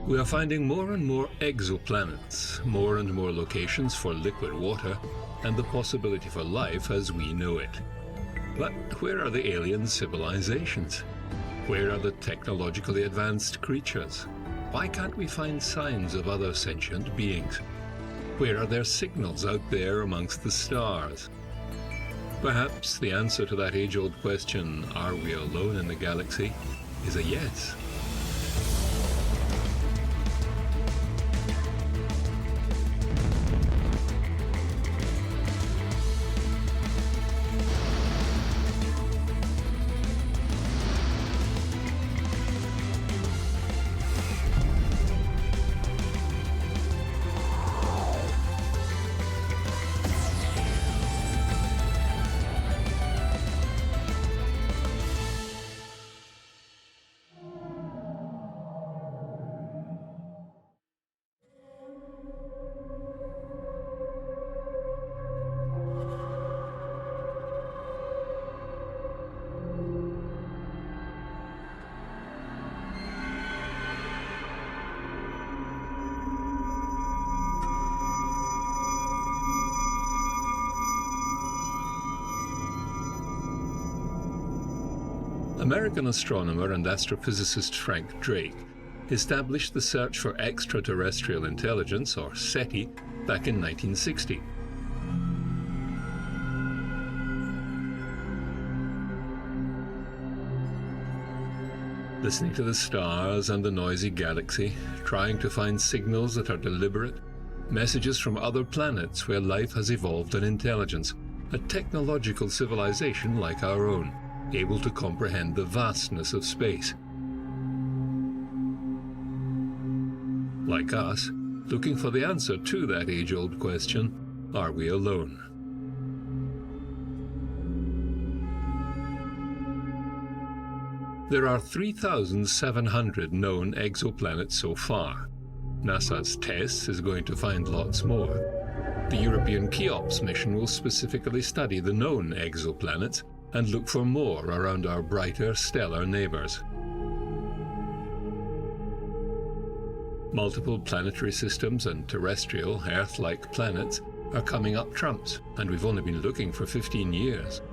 We are finding more and more exoplanets, more and more locations for liquid water, and the possibility for life as we know it. But where are the alien civilizations? Where are the technologically advanced creatures? Why can't we find signs of other sentient beings? Where are their signals out there amongst the stars? Perhaps the answer to that age-old question, are we alone in the galaxy, is a yes. American astronomer and astrophysicist Frank Drake established the search for extraterrestrial intelligence, or SETI, back in 1960. Listening to the stars and the noisy galaxy, trying to find signals that are deliberate, messages from other planets where life has evolved an intelligence, a technological civilization like our own, able to comprehend the vastness of space. Like us, looking for the answer to that age-old question, are we alone? There are 3,700 known exoplanets so far. NASA's TESS is going to find lots more. The European Cheops mission will specifically study the known exoplanets and look for more around our brighter stellar neighbors. Multiple planetary systems and terrestrial, Earth-like planets are coming up trumps, and we've only been looking for 15 years.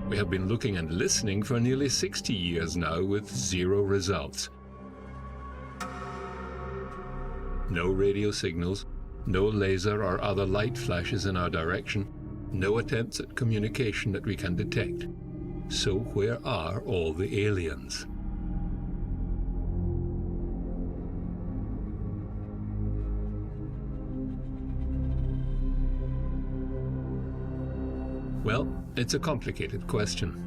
We have been looking and listening for nearly 60 years now with zero results. No radio signals, no laser or other light flashes in our direction, no attempts at communication that we can detect. So where are all the aliens? Well, it's a complicated question.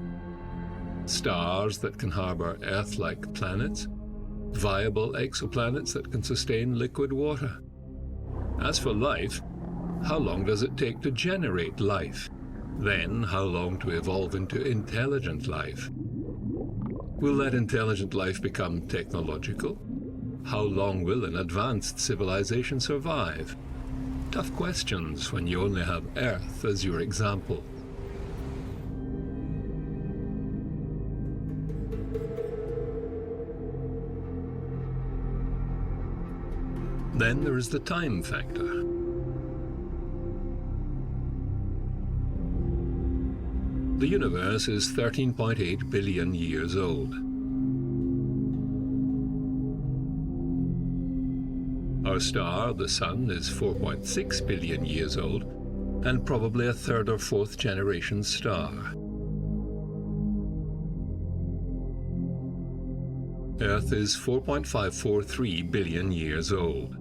Stars that can harbor Earth-like planets, viable exoplanets that can sustain liquid water. As for life, how long does it take to generate life? Then, how long to evolve into intelligent life? Will that intelligent life become technological? How long will an advanced civilization survive? Tough questions when you only have Earth as your example. Then there is the time factor. The universe is 13.8 billion years old. Our star, the Sun, is 4.6 billion years old, and probably a third or fourth generation star. Earth is 4.543 billion years old.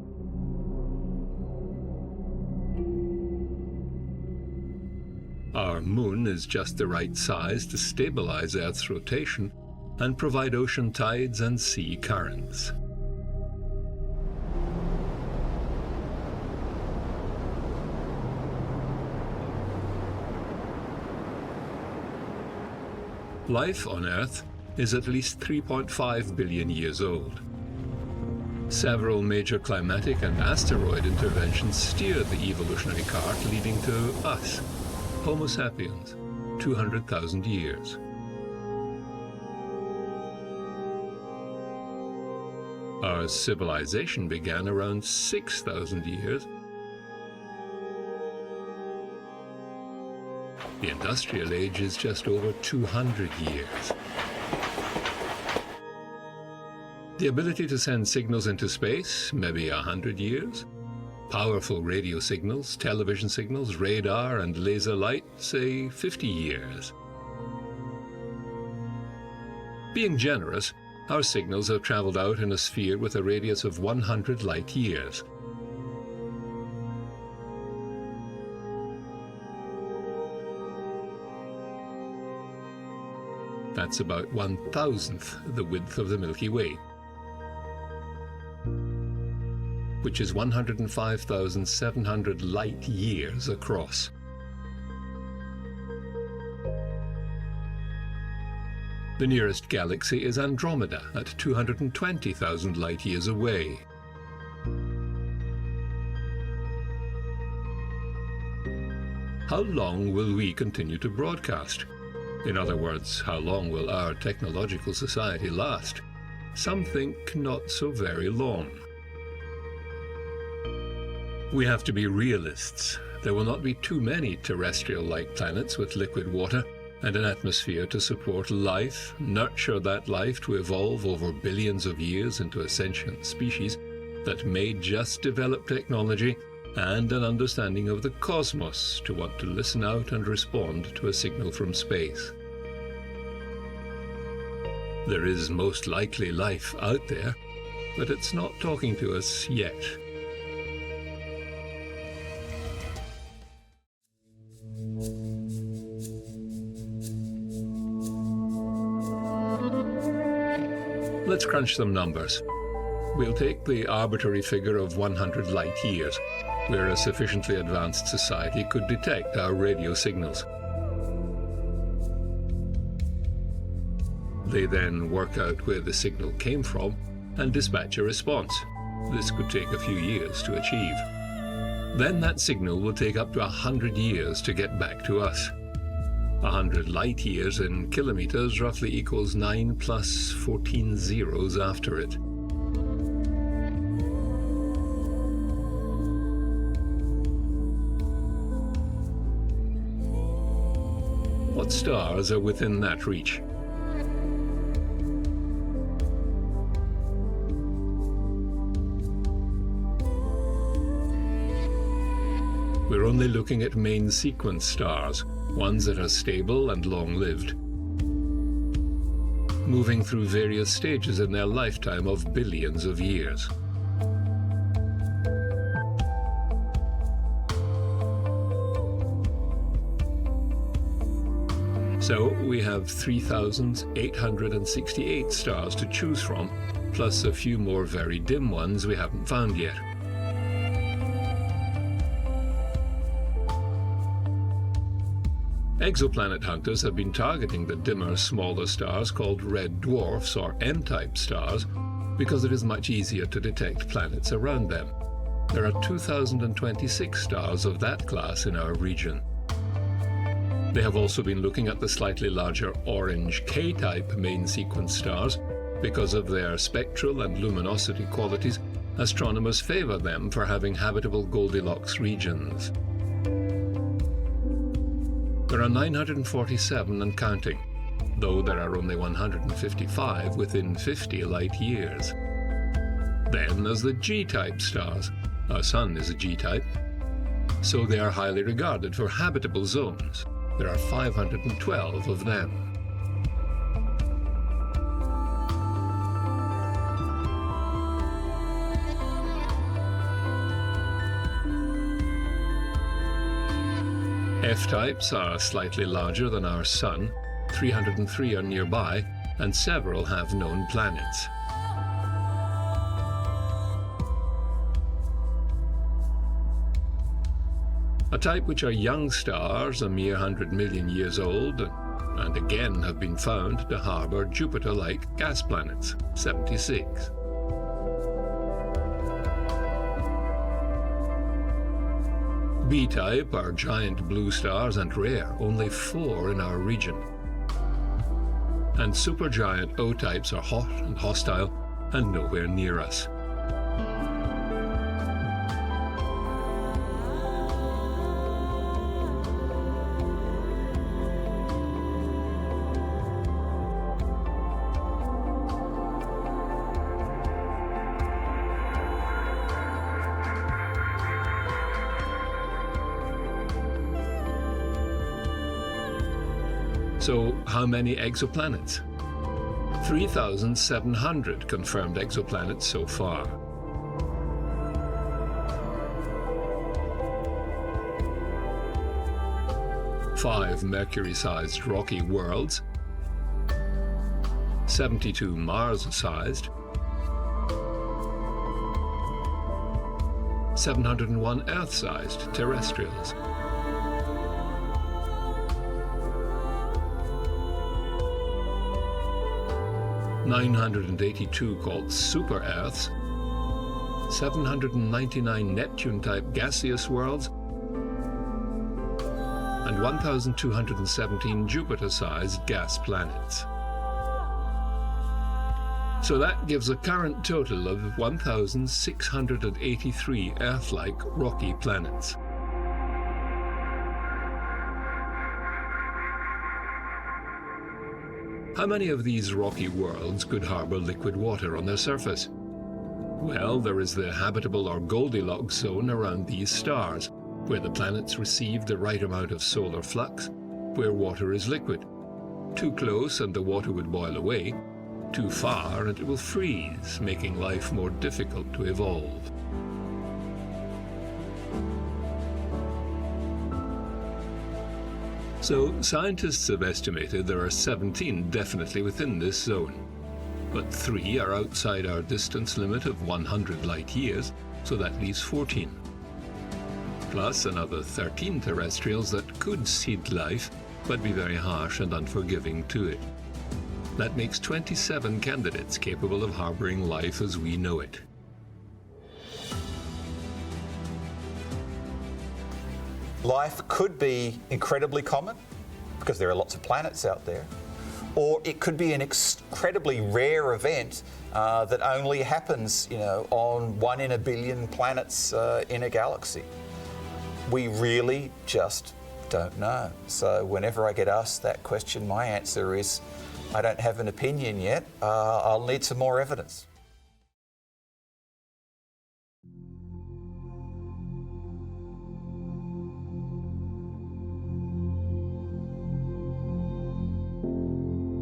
Our moon is just the right size to stabilize Earth's rotation and provide ocean tides and sea currents. Life on Earth is at least 3.5 billion years old. Several major climatic and asteroid interventions steered the evolutionary cart leading to us, Homo sapiens, 200,000 years. Our civilization began around 6,000 years. The industrial age is just over 200 years. The ability to send signals into space, maybe 100 years. Powerful radio signals, television signals, radar and laser light, say 50 years. Being generous, our signals have traveled out in a sphere with a radius of 100 light years. That's about 1,000th the width of the Milky Way, which is 105,700 light years across. The nearest galaxy is Andromeda at 220,000 light years away. How long will we continue to broadcast? In other words, how long will our technological society last? Some think not so very long. We have to be realists. There will not be too many terrestrial-like planets with liquid water and an atmosphere to support life, nurture that life to evolve over billions of years into a sentient species that may just develop technology and an understanding of the cosmos to want to listen out and respond to a signal from space. There is most likely life out there, but it's not talking to us yet. Let's crunch some numbers. We'll take the arbitrary figure of 100 light years, where a sufficiently advanced society could detect our radio signals. They then work out where the signal came from and dispatch a response. This could take a few years to achieve. Then that signal will take up to 100 years to get back to us. 100 light years in kilometers roughly equals 9 plus 14 zeros after it. What stars are within that reach? We're only looking at main sequence stars, ones that are stable and long-lived, moving through various stages in their lifetime of billions of years. So we have 3,868 stars to choose from, plus a few more very dim ones we haven't found yet. Exoplanet hunters have been targeting the dimmer, smaller stars called red dwarfs or M-type stars because it is much easier to detect planets around them. There are 2,026 stars of that class in our region. They have also been looking at the slightly larger orange K-type main sequence stars. Because of their spectral and luminosity qualities, astronomers favor them for having habitable Goldilocks regions. There are 947 and counting, though there are only 155 within 50 light years. Then there's the G-type stars. Our Sun is a G-type, so they are highly regarded for habitable zones. There are 512 of them. F-types are slightly larger than our Sun, 303 are nearby, and several have known planets. A type which are young stars, a mere 100 million years old, and again have been found to harbor Jupiter-like gas planets, 76. B-type are giant blue stars and rare, only 4 in our region. And supergiant O-types are hot and hostile and nowhere near us. So, how many exoplanets? 3,700 confirmed exoplanets so far. Five Mercury-sized rocky worlds, 72 Mars-sized, 701 Earth-sized terrestrials. (982 called super-Earths), 799 Neptune-type gaseous worlds, and 1,217 Jupiter-sized gas planets. So that gives a current total of 1,683 Earth-like rocky planets. How many of these rocky worlds could harbor liquid water on their surface? Well, there is the habitable or Goldilocks zone around these stars, where the planets receive the right amount of solar flux, where water is liquid. Too close and the water would boil away. Too far and it will freeze, making life more difficult to evolve. So, scientists have estimated there are 17 definitely within this zone. But 3 are outside our distance limit of 100 light years, so that leaves 14. Plus another 13 terrestrials that could seed life, but be very harsh and unforgiving to it. That makes 27 candidates capable of harboring life as we know it. Life could be incredibly common because there are lots of planets out there, or it could be an incredibly rare event that only happens, on 1 in a billion planets in a galaxy. We really just don't know. So whenever I get asked that question, my answer is, I don't have an opinion yet. I'll need some more evidence.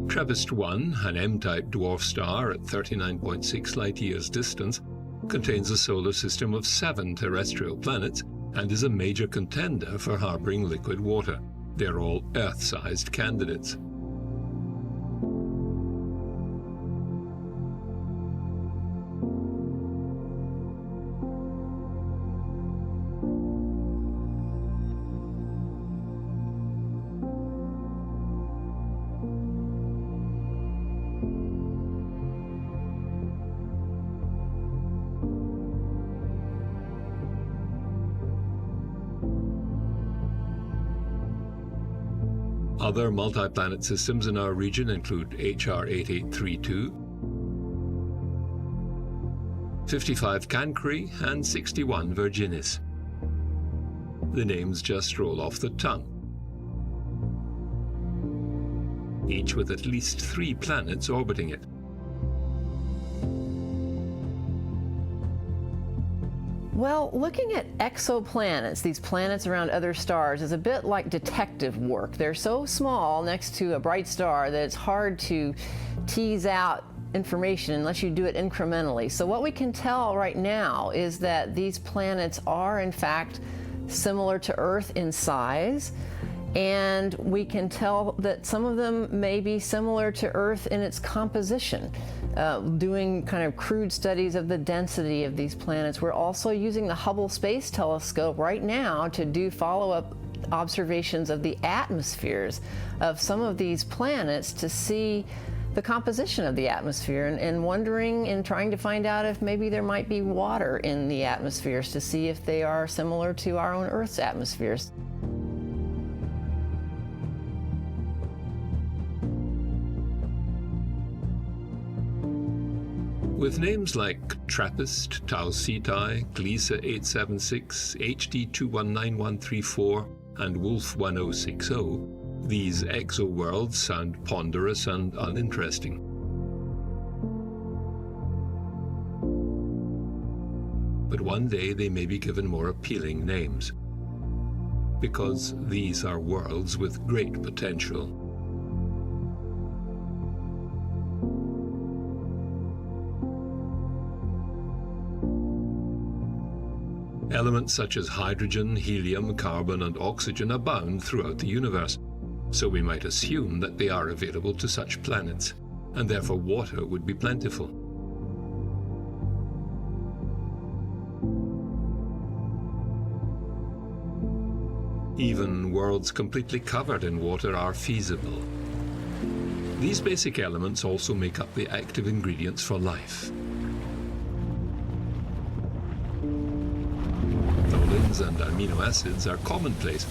TREPPIST-1, an M-type dwarf star at 39.6 light-years distance, contains a solar system of 7 terrestrial planets and is a major contender for harboring liquid water. They're all Earth-sized candidates. Other multi-planet systems in our region include HR 8832, 55 Cancri, and 61 Virginis. The names just roll off the tongue, each with at least 3 planets orbiting it. Well, looking at exoplanets, these planets around other stars, is a bit like detective work. They're so small next to a bright star that it's hard to tease out information unless you do it incrementally. So what we can tell right now is that these planets are, in fact, similar to Earth in size, and we can tell that some of them may be similar to Earth in its composition. Doing kind of crude studies of the density of these planets. We're also using the Hubble Space Telescope right now to do follow-up observations of the atmospheres of some of these planets to see the composition of the atmosphere and wondering and trying to find out if maybe there might be water in the atmospheres to see if they are similar to our own Earth's atmospheres. With names like TRAPPIST, Tau Cetai, Gliese 876, HD 219134, and Wolf 1060, these exo-worlds sound ponderous and uninteresting. But one day they may be given more appealing names, because these are worlds with great potential. Elements such as hydrogen, helium, carbon, and oxygen abound throughout the universe, so we might assume that they are available to such planets, and therefore water would be plentiful. Even worlds completely covered in water are feasible. These basic elements also make up the active ingredients for life. Tholins and amino acids are commonplace,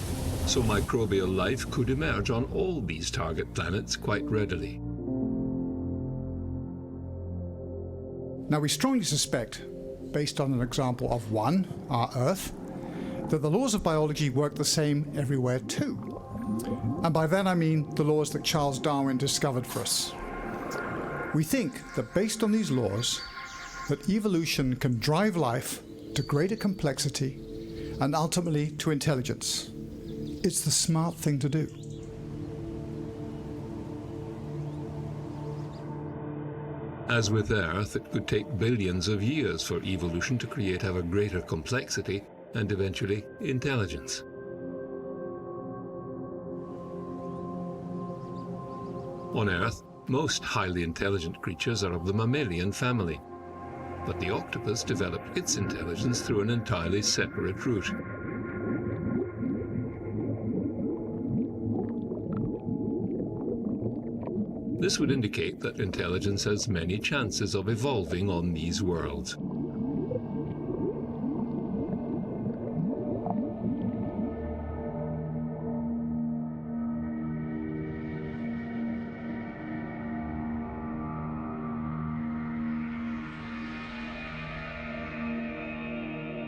so microbial life could emerge on all these target planets quite readily. Now, we strongly suspect, based on an example of one, our Earth, that the laws of biology work the same everywhere too. And by that I mean the laws that Charles Darwin discovered for us. We think that based on these laws, that evolution can drive life to greater complexity and ultimately to intelligence. It's the smart thing to do. As with Earth, it could take billions of years for evolution to create ever greater complexity and eventually intelligence. On Earth, most highly intelligent creatures are of the mammalian family, but the octopus developed its intelligence through an entirely separate route. This would indicate that intelligence has many chances of evolving on these worlds.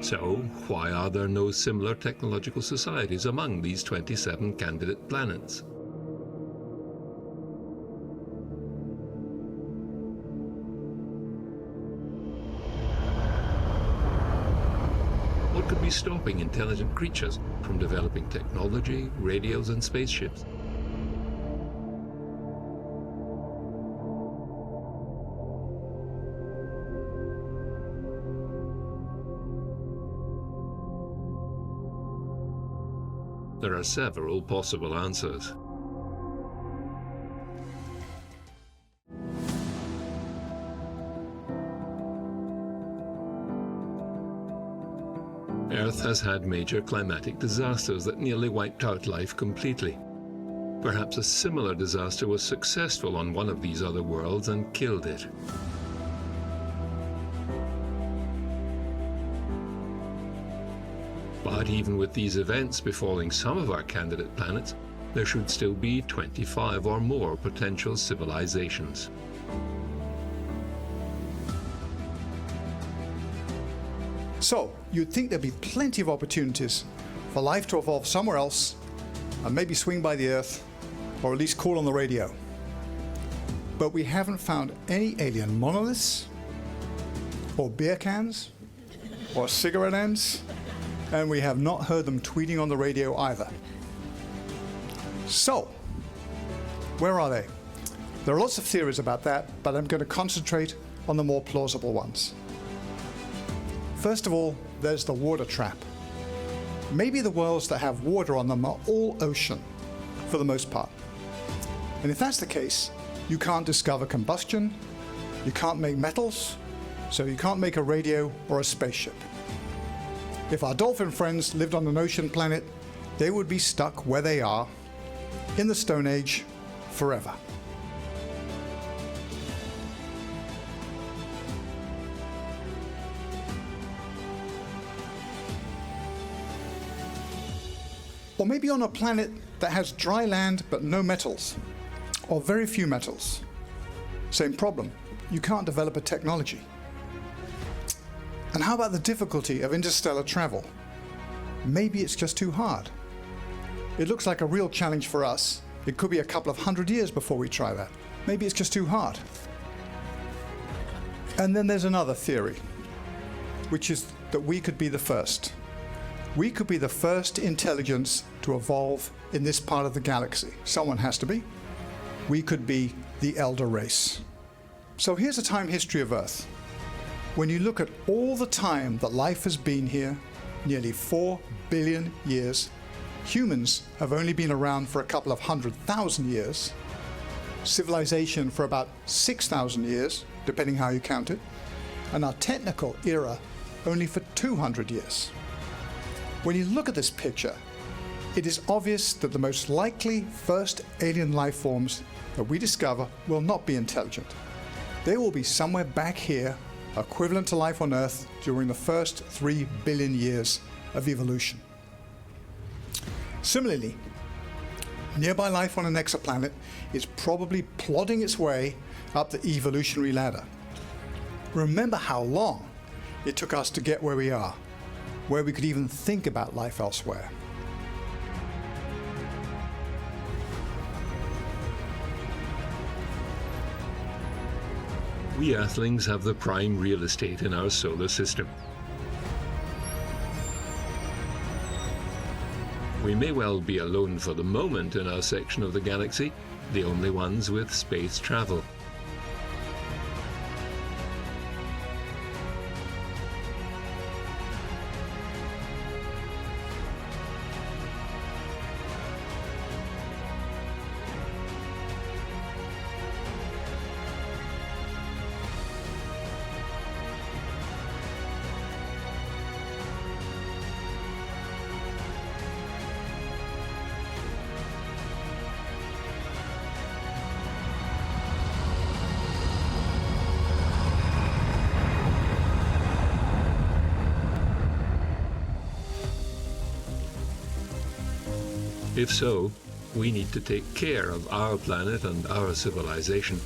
So, why are there no similar technological societies among these 27 candidate planets? What could be stopping intelligent creatures from developing technology, radios, and spaceships? There are several possible answers. Earth has had major climatic disasters that nearly wiped out life completely. Perhaps a similar disaster was successful on one of these other worlds and killed it. But even with these events befalling some of our candidate planets, there should still be 25 or more potential civilizations. So, you'd think there'd be plenty of opportunities for life to evolve somewhere else and maybe swing by the Earth, or at least call on the radio. But we haven't found any alien monoliths, or beer cans, or cigarette ends, and we have not heard them tweeting on the radio either. So, where are they? There are lots of theories about that, but I'm going to concentrate on the more plausible ones. First of all, there's the water trap. Maybe the worlds that have water on them are all ocean, for the most part. And if that's the case, you can't discover combustion, you can't make metals, so you can't make a radio or a spaceship. If our dolphin friends lived on an ocean planet, they would be stuck where they are, in the Stone Age, forever. Or maybe on a planet that has dry land but no metals, or very few metals. Same problem, you can't develop a technology. And how about the difficulty of interstellar travel? Maybe it's just too hard. It looks like a real challenge for us. It could be a couple of 100 years before we try that. Maybe it's just too hard. And then there's another theory, which is that we could be the first. We could be the first intelligence to evolve in this part of the galaxy. Someone has to be. We could be the elder race. So here's a time history of Earth. When you look at all the time that life has been here, nearly 4 billion years, humans have only been around for a couple of 100,000 years, civilization for about 6,000 years, depending how you count it, and our technical era only for 200 years. When you look at this picture, it is obvious that the most likely first alien life forms that we discover will not be intelligent. They will be somewhere back here, equivalent to life on Earth during the first 3 billion years of evolution. Similarly, nearby life on an exoplanet is probably plodding its way up the evolutionary ladder. Remember how long it took us to get where we are, where we could even think about life elsewhere. We Earthlings have the prime real estate in our solar system. We may well be alone for the moment in our section of the galaxy, the only ones with space travel. If so, we need to take care of our planet and our civilization,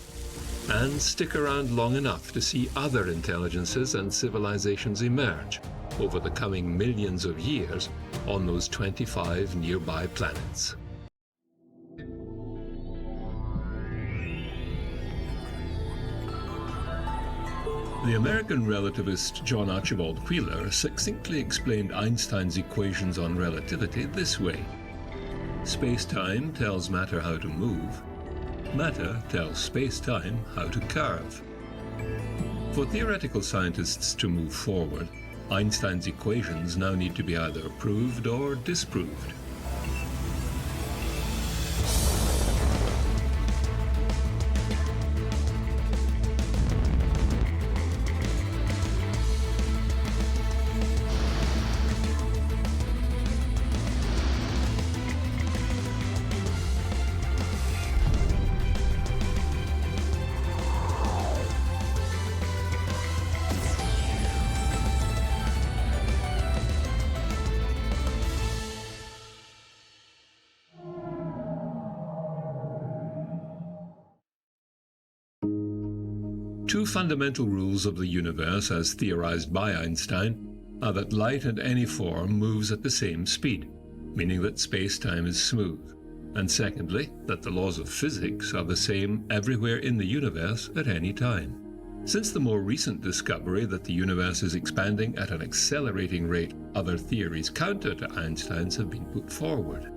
and stick around long enough to see other intelligences and civilizations emerge over the coming millions of years on those 25 nearby planets. The American relativist John Archibald Wheeler succinctly explained Einstein's equations on relativity this way. Space-time tells matter how to move. Matter tells space-time how to curve. For theoretical scientists to move forward, Einstein's equations now need to be either proved or disproved. Two fundamental rules of the universe, as theorized by Einstein, are that light in any form moves at the same speed, meaning that space-time is smooth, and secondly, that the laws of physics are the same everywhere in the universe at any time. Since the more recent discovery that the universe is expanding at an accelerating rate, other theories counter to Einstein's have been put forward.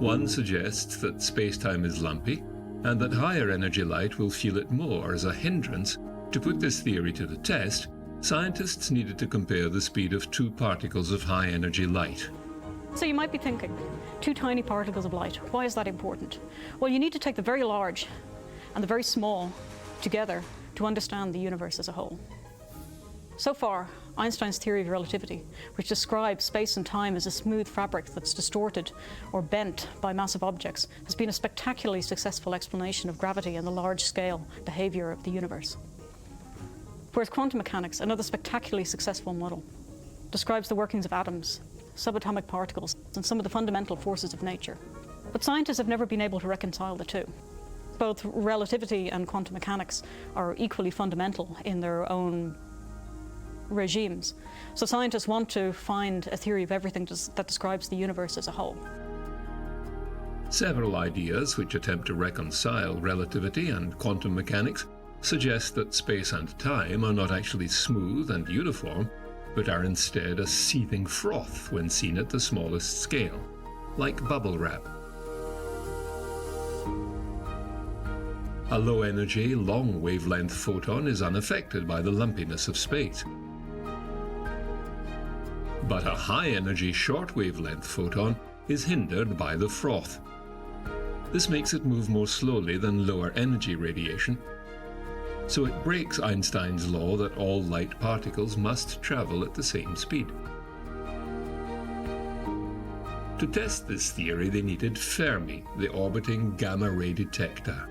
One suggests that space-time is lumpy, and that higher energy light will feel it more as a hindrance. To put this theory to the test, scientists needed to compare the speed of two particles of high energy light. So you might be thinking, two tiny particles of light, why is that important? Well, you need to take the very large and the very small together to understand the universe as a whole. So far, Einstein's theory of relativity, which describes space and time as a smooth fabric that's distorted or bent by massive objects, has been a spectacularly successful explanation of gravity and the large-scale behavior of the universe. Whereas quantum mechanics, another spectacularly successful model, describes the workings of atoms, subatomic particles, and some of the fundamental forces of nature. But scientists have never been able to reconcile the two. Both relativity and quantum mechanics are equally fundamental in their own regimes. So scientists want to find a theory of everything that describes the universe as a whole. Several ideas which attempt to reconcile relativity and quantum mechanics suggest that space and time are not actually smooth and uniform, but are instead a seething froth when seen at the smallest scale, like bubble wrap. A low-energy, long-wavelength photon is unaffected by the lumpiness of space. But a high-energy, short-wavelength photon is hindered by the froth. This makes it move more slowly than lower-energy radiation, so it breaks Einstein's law that all light particles must travel at the same speed. To test this theory, they needed Fermi, the orbiting gamma-ray detector.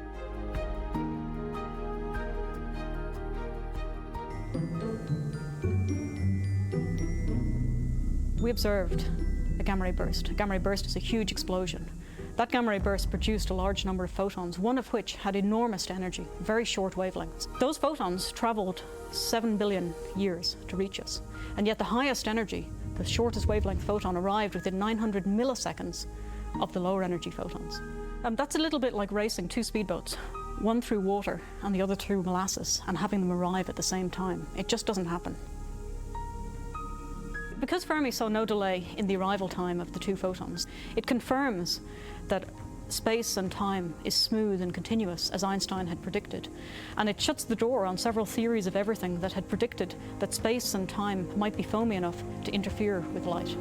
We observed a gamma-ray burst. A gamma-ray burst is a huge explosion. That gamma-ray burst produced a large number of photons, one of which had enormous energy, very short wavelengths. Those photons traveled 7 billion years to reach us, and yet the highest energy, the shortest wavelength photon, arrived within 900 milliseconds of the lower energy photons. That's a little bit like racing two speedboats, one through water and the other through molasses, and having them arrive at the same time. It just doesn't happen. Because Fermi saw no delay in the arrival time of the two photons, it confirms that space and time is smooth and continuous, as Einstein had predicted. And it shuts the door on several theories of everything that had predicted that space and time might be foamy enough to interfere with light.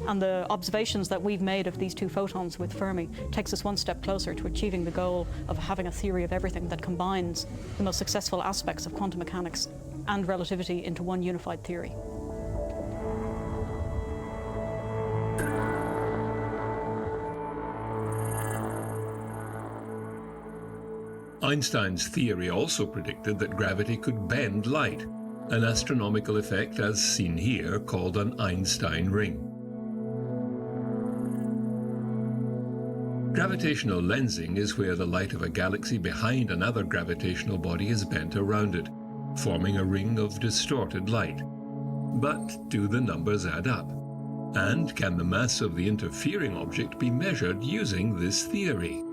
And the observations that we've made of these two photons with Fermi takes us one step closer to achieving the goal of having a theory of everything that combines the most successful aspects of quantum mechanics and relativity into one unified theory. Einstein's theory also predicted that gravity could bend light, an astronomical effect as seen here called an Einstein ring. Gravitational lensing is where the light of a galaxy behind another gravitational body is bent around it, forming a ring of distorted light. But do the numbers add up? And can the mass of the interfering object be measured using this theory?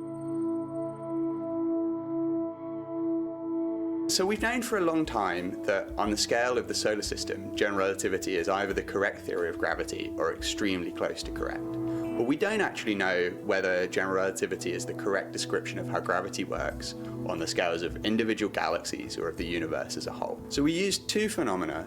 So we've known for a long time that on the scale of the solar system, general relativity is either the correct theory of gravity or extremely close to correct. But we don't actually know whether general relativity is the correct description of how gravity works on the scales of individual galaxies or of the universe as a whole. So we used two phenomena.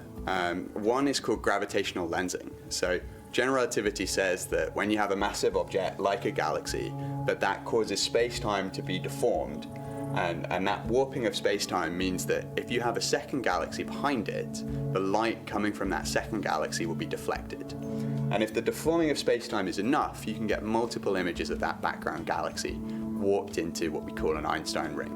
One is called gravitational lensing. So general relativity says that when you have a massive object like a galaxy, that causes space-time to be deformed. And that warping of space-time means that if you have a second galaxy behind it, the light coming from that second galaxy will be deflected. And if the deforming of space-time is enough, you can get multiple images of that background galaxy warped into what we call an Einstein ring.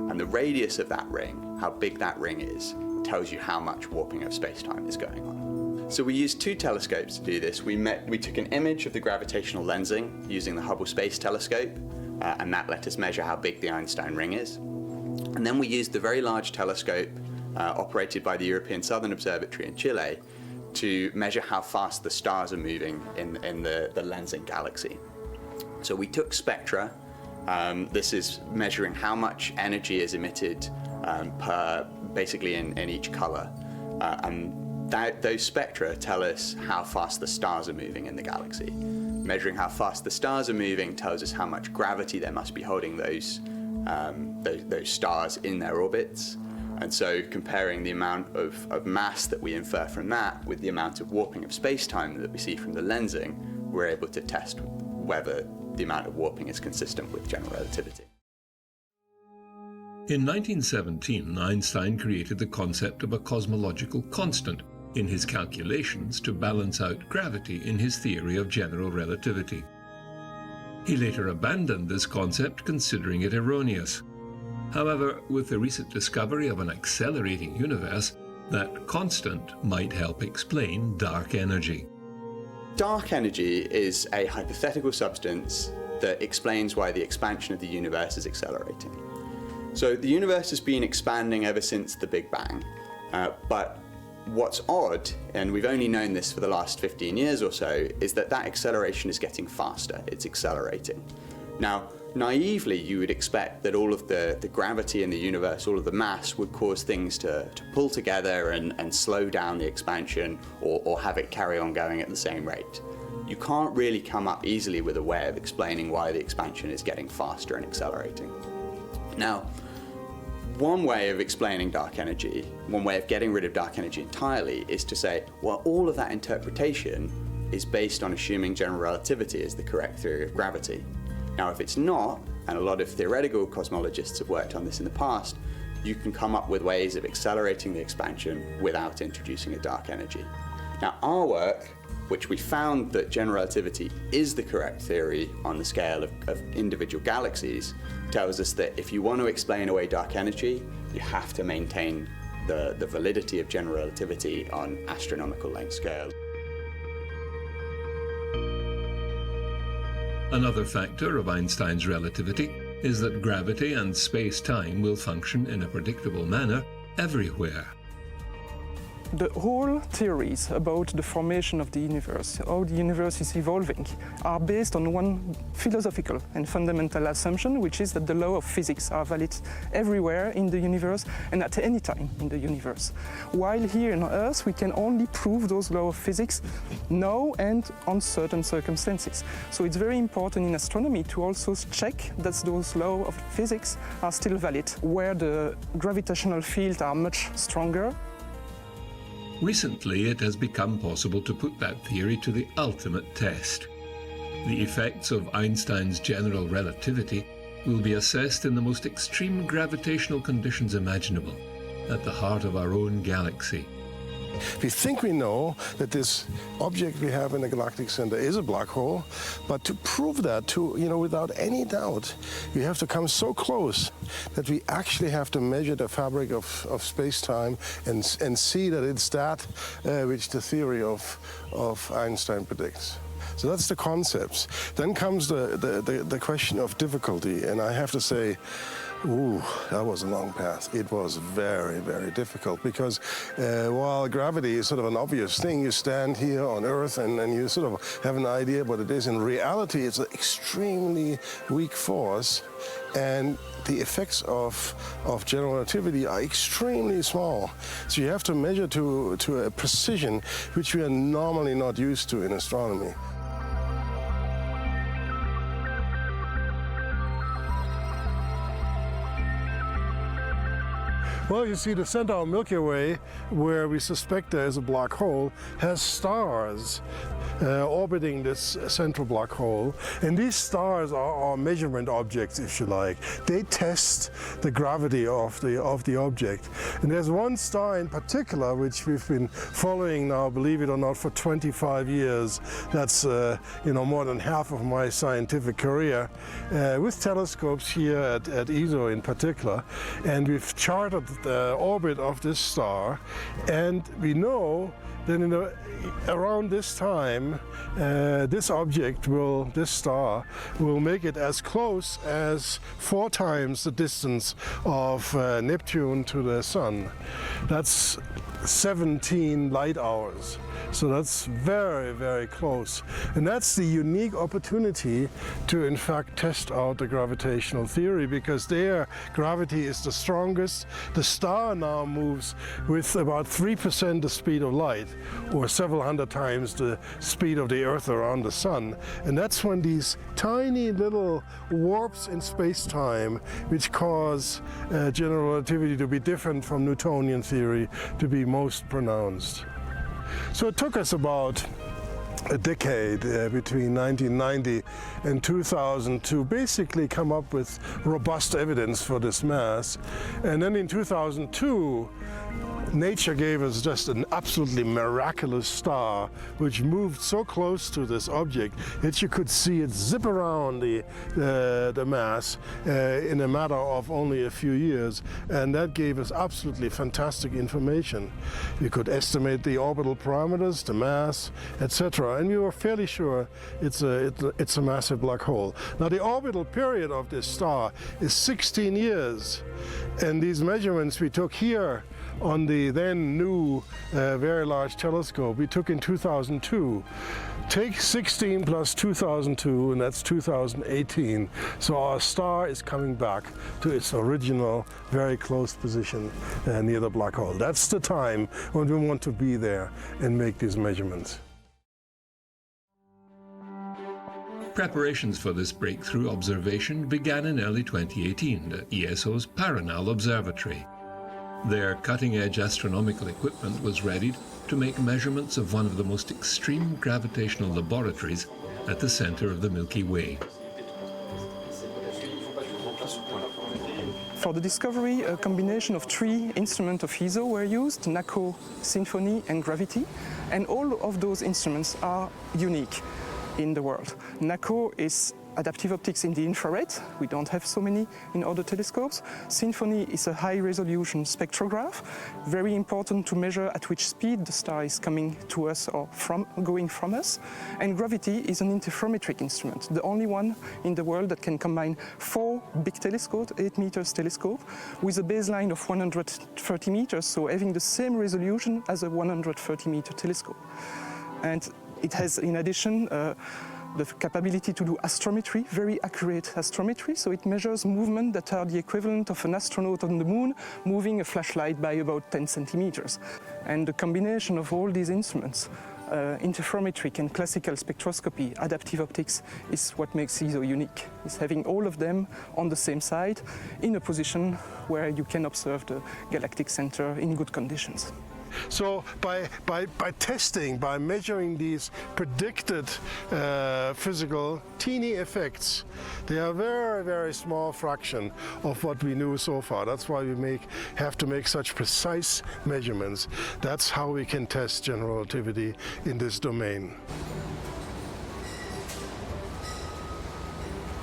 And the radius of that ring, how big that ring is, tells you how much warping of space-time is going on. So we used two telescopes to do this. We took an image of the gravitational lensing using the Hubble Space Telescope, and that let us measure how big the Einstein ring is. And then we used the very large telescope operated by the European Southern Observatory in Chile to measure how fast the stars are moving in the lensing galaxy. So we took spectra. This is measuring how much energy is emitted basically in each color. And those spectra tell us how fast the stars are moving in the galaxy. Measuring how fast the stars are moving tells us how much gravity there must be holding those stars in their orbits. And so comparing the amount of mass that we infer from that with the amount of warping of space-time that we see from the lensing, we're able to test whether the amount of warping is consistent with general relativity. In 1917, Einstein created the concept of a cosmological constant in his calculations to balance out gravity in his theory of general relativity. He later abandoned this concept, considering it erroneous. However, with the recent discovery of an accelerating universe, that constant might help explain dark energy. Dark energy is a hypothetical substance that explains why the expansion of the universe is accelerating. So the universe has been expanding ever since the Big Bang, but what's odd, and we've only known this for the last 15 years or so, is that that acceleration is getting faster. It's accelerating. Now, naively, you would expect that all of the gravity in the universe, all of the mass, would cause things to pull together and slow down the expansion or have it carry on going at the same rate. You can't really come up easily with a way of explaining why the expansion is getting faster and accelerating. Now, one way of explaining dark energy, one way of getting rid of dark energy entirely, is to say, well, all of that interpretation is based on assuming general relativity is the correct theory of gravity. Now, if it's not, and a lot of theoretical cosmologists have worked on this in the past, you can come up with ways of accelerating the expansion without introducing a dark energy. Now, our work, which we found that general relativity is the correct theory on the scale of individual galaxies, tells us that if you want to explain away dark energy, you have to maintain the validity of general relativity on astronomical length scales. Another factor of Einstein's relativity is that gravity and space-time will function in a predictable manner everywhere. The whole theories about the formation of the universe, how the universe is evolving, are based on one philosophical and fundamental assumption, which is that the laws of physics are valid everywhere in the universe and at any time in the universe. While here on Earth, we can only prove those laws of physics now and on certain circumstances. So it's very important in astronomy to also check that those laws of physics are still valid, where the gravitational fields are much stronger. Recently, it has become possible to put that theory to the ultimate test. The effects of Einstein's general relativity will be assessed in the most extreme gravitational conditions imaginable, at the heart of our own galaxy. We think we know that this object we have in the galactic center is a black hole, but to prove that, without any doubt, we have to come so close that we actually have to measure the fabric of space-time and see that it's that which the theory of Einstein predicts. So that's the concepts. Then comes the question of difficulty, and I have to say, ooh, that was a long path. It was very, very difficult because while gravity is sort of an obvious thing, you stand here on Earth and you sort of have an idea what it is. In reality, it's an extremely weak force, and the effects of general relativity are extremely small. So you have to measure to a precision which we are normally not used to in astronomy. Well, you see, the center of Milky Way, where we suspect there is a black hole, has stars orbiting this central black hole. And these stars are our measurement objects, if you like. They test the gravity of the object. And there's one star in particular, which we've been following now, believe it or not, for 25 years. That's more than half of my scientific career, with telescopes here at ESO in particular. And we've charted the orbit of this star, and we know that around this time, this star will make it as close as 4 times the distance of Neptune to the Sun. That's 17 light hours. So that's very, very close. And that's the unique opportunity to, in fact, test out the gravitational theory, because there gravity is the strongest. The star now moves with about 3% the speed of light, or several hundred times the speed of the Earth around the Sun. And that's when these tiny little warps in space-time, which cause general relativity to be different from Newtonian theory, to be most pronounced. So it took us about a decade between 1990 and 2000 to basically come up with robust evidence for this mass. And then in 2002, nature gave us just an absolutely miraculous star which moved so close to this object that you could see it zip around the mass in a matter of only a few years, and that gave us absolutely fantastic information. We could estimate the orbital parameters, the mass, etc., and we were fairly sure it's a massive black hole. Now the orbital period of this star is 16 years, and these measurements we took here on the then new very large telescope we took in 2002. Take 16 plus 2002, and that's 2018. So our star is coming back to its original, very close position near the black hole. That's the time when we want to be there and make these measurements. Preparations for this breakthrough observation began in early 2018 at ESO's Paranal Observatory. Their cutting-edge astronomical equipment was readied to make measurements of one of the most extreme gravitational laboratories at the center of the Milky Way. For the discovery, a combination of 3 instruments of ESO were used: NACO, Symphony and Gravity, and all of those instruments are unique in the world. NACO is adaptive optics in the infrared. We don't have so many in other telescopes. Symphony is a high-resolution spectrograph, very important to measure at which speed the star is coming to us or going from us. And Gravity is an interferometric instrument, the only one in the world that can combine 4 big telescopes, 8 meters telescope, with a baseline of 130 meters, so having the same resolution as a 130-meter telescope. And it has, in addition, the capability to do astrometry, very accurate astrometry, so it measures movement that are the equivalent of an astronaut on the moon moving a flashlight by about 10 centimeters. And the combination of all these instruments, interferometric and classical spectroscopy, adaptive optics, is what makes ESO unique. It's having all of them on the same side in a position where you can observe the galactic center in good conditions. So by testing, by measuring these predicted physical teeny effects, they are a very, very small fraction of what we knew so far. That's why we have to make such precise measurements. That's how we can test general relativity in this domain.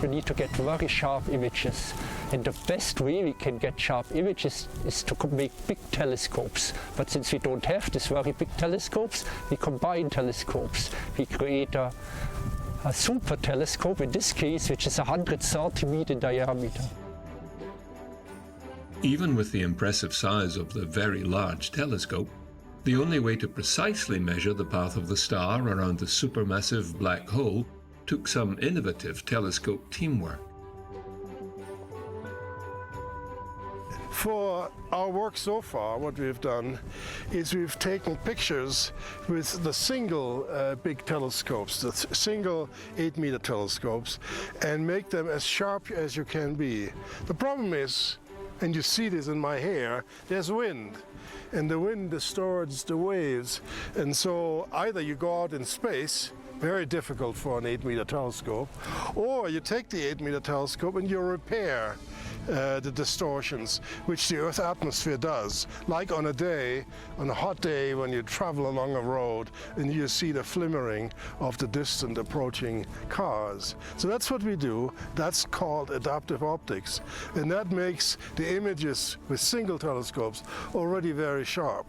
You need to get very sharp images. And the best way we can get sharp images is to make big telescopes. But since we don't have these very big telescopes, we combine telescopes. We create a super telescope, in this case, which is 130 meters in diameter. Even with the impressive size of the very large telescope, the only way to precisely measure the path of the star around the supermassive black hole took some innovative telescope teamwork. For our work so far, what we've done is we've taken pictures with the single big telescopes, the single 8-meter telescopes, and make them as sharp as you can be. The problem is, and you see this in my hair, there's wind. And the wind distorts the waves. And so either you go out in space, very difficult for an 8-meter telescope, or you take the 8-meter telescope and you repair the distortions which the Earth's atmosphere does, like on a hot day when you travel along a road and you see the flimmering of the distant approaching cars. So that's what we do. That's called adaptive optics, and that makes the images with single telescopes already very sharp.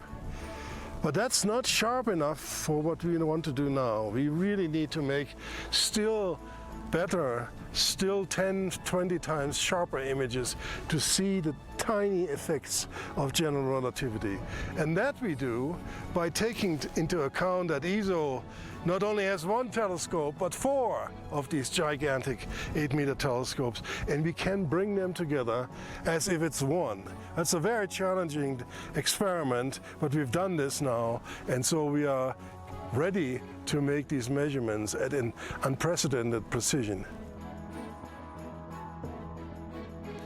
But that's not sharp enough for what we want to do now. We really need to make still better, still 10, 20 times sharper images to see the tiny effects of general relativity. And that we do by taking into account that ESO not only has 1 telescope, but 4 of these gigantic 8-meter telescopes, and we can bring them together as if it's one. That's a very challenging experiment, but we've done this now, and so we are ready to make these measurements at an unprecedented precision.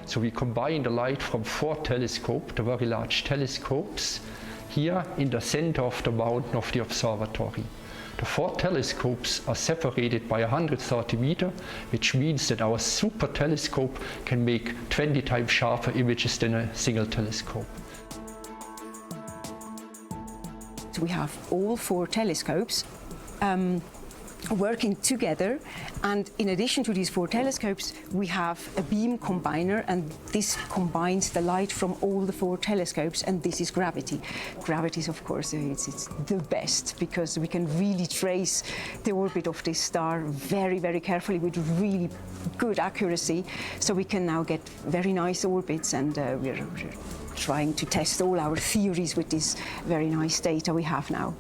So we combine the light from 4 telescopes, the very large telescopes, here in the center of the mountain of the observatory. The 4 telescopes are separated by 130 meters, which means that our super telescope can make 20 times sharper images than a single telescope. that we have all 4 telescopes working together, and in addition to these 4 telescopes we have a beam combiner, and this combines the light from all the 4 telescopes, and this is gravity. Gravity is, of course, it's the best, because we can really trace the orbit of this star very, very carefully with really good accuracy, so we can now get very nice orbits, and we're trying to test all our theories with this very nice data we have now.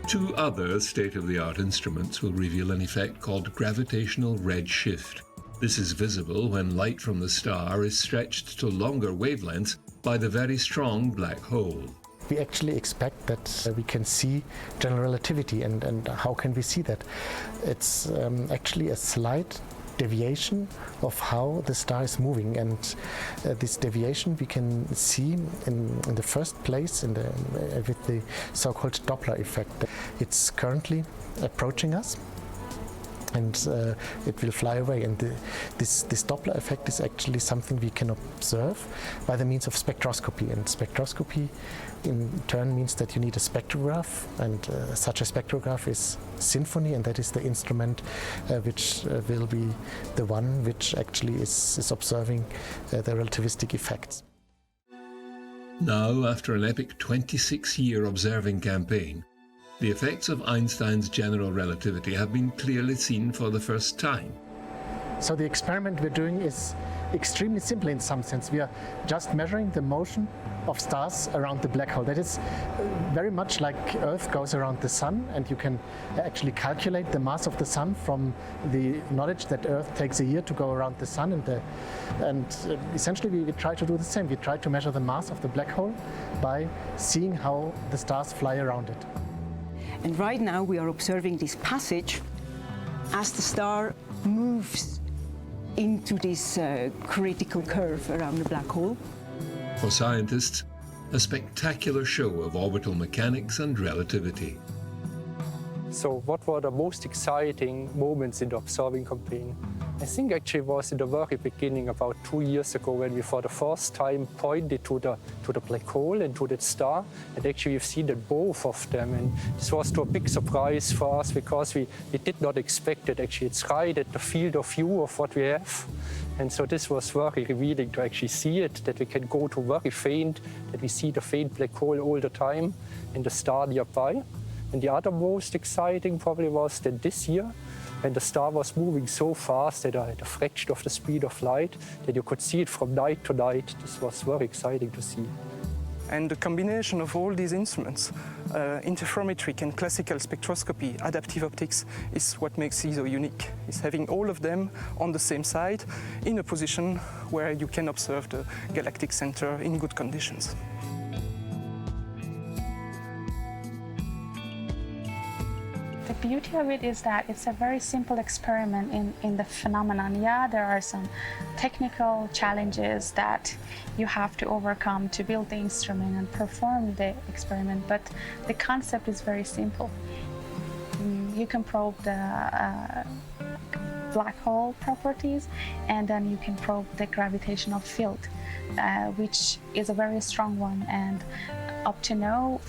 2 other state-of-the-art instruments will reveal an effect called gravitational redshift. This is visible when light from the star is stretched to longer wavelengths by the very strong black hole. We actually expect that we can see general relativity, and how can we see that? It's actually a slight deviation of how the star is moving, and this deviation we can see in the first place with the so-called Doppler effect. It's currently approaching us, and it will fly away, and this Doppler effect is actually something we can observe by the means of spectroscopy, and spectroscopy in turn means that you need a spectrograph, and such a spectrograph is Symphony, and that is the instrument which will be the one which actually is observing the relativistic effects. Now, after an epic 26-year observing campaign, the effects of Einstein's general relativity have been clearly seen for the first time. So the experiment we're doing is extremely simple in some sense. We are just measuring the motion of stars around the black hole. That is very much like Earth goes around the sun, and you can actually calculate the mass of the sun from the knowledge that Earth takes a year to go around the sun, and essentially we try to do the same. We try to measure the mass of the black hole by seeing how the stars fly around it. And right now we are observing this passage as the star moves into this critical curve around the black hole. For scientists, a spectacular show of orbital mechanics and relativity. So what were the most exciting moments in the observing campaign? I think actually it was in the very beginning, about 2 years ago, when we for the first time pointed to the black hole and to the star, and actually we've seen that both of them, and this was a big surprise for us, because we did not expect it. Actually, it's right at the field of view of what we have, and so this was very revealing to actually see it, that we can go to very faint, that we see the faint black hole all the time and the star nearby. And the other most exciting probably was that this year, when the star was moving so fast at a fraction of the speed of light, that you could see it from night to night. This was very exciting to see. And the combination of all these instruments, interferometric and classical spectroscopy, adaptive optics, is what makes ESO unique. It's having all of them on the same side in a position where you can observe the galactic center in good conditions. The beauty of it is that it's a very simple experiment in the phenomenon. Yeah, there are some technical challenges that you have to overcome to build the instrument and perform the experiment, but the concept is very simple. You can probe the black hole properties, and then you can probe the gravitational field, which is a very strong one, and up to now,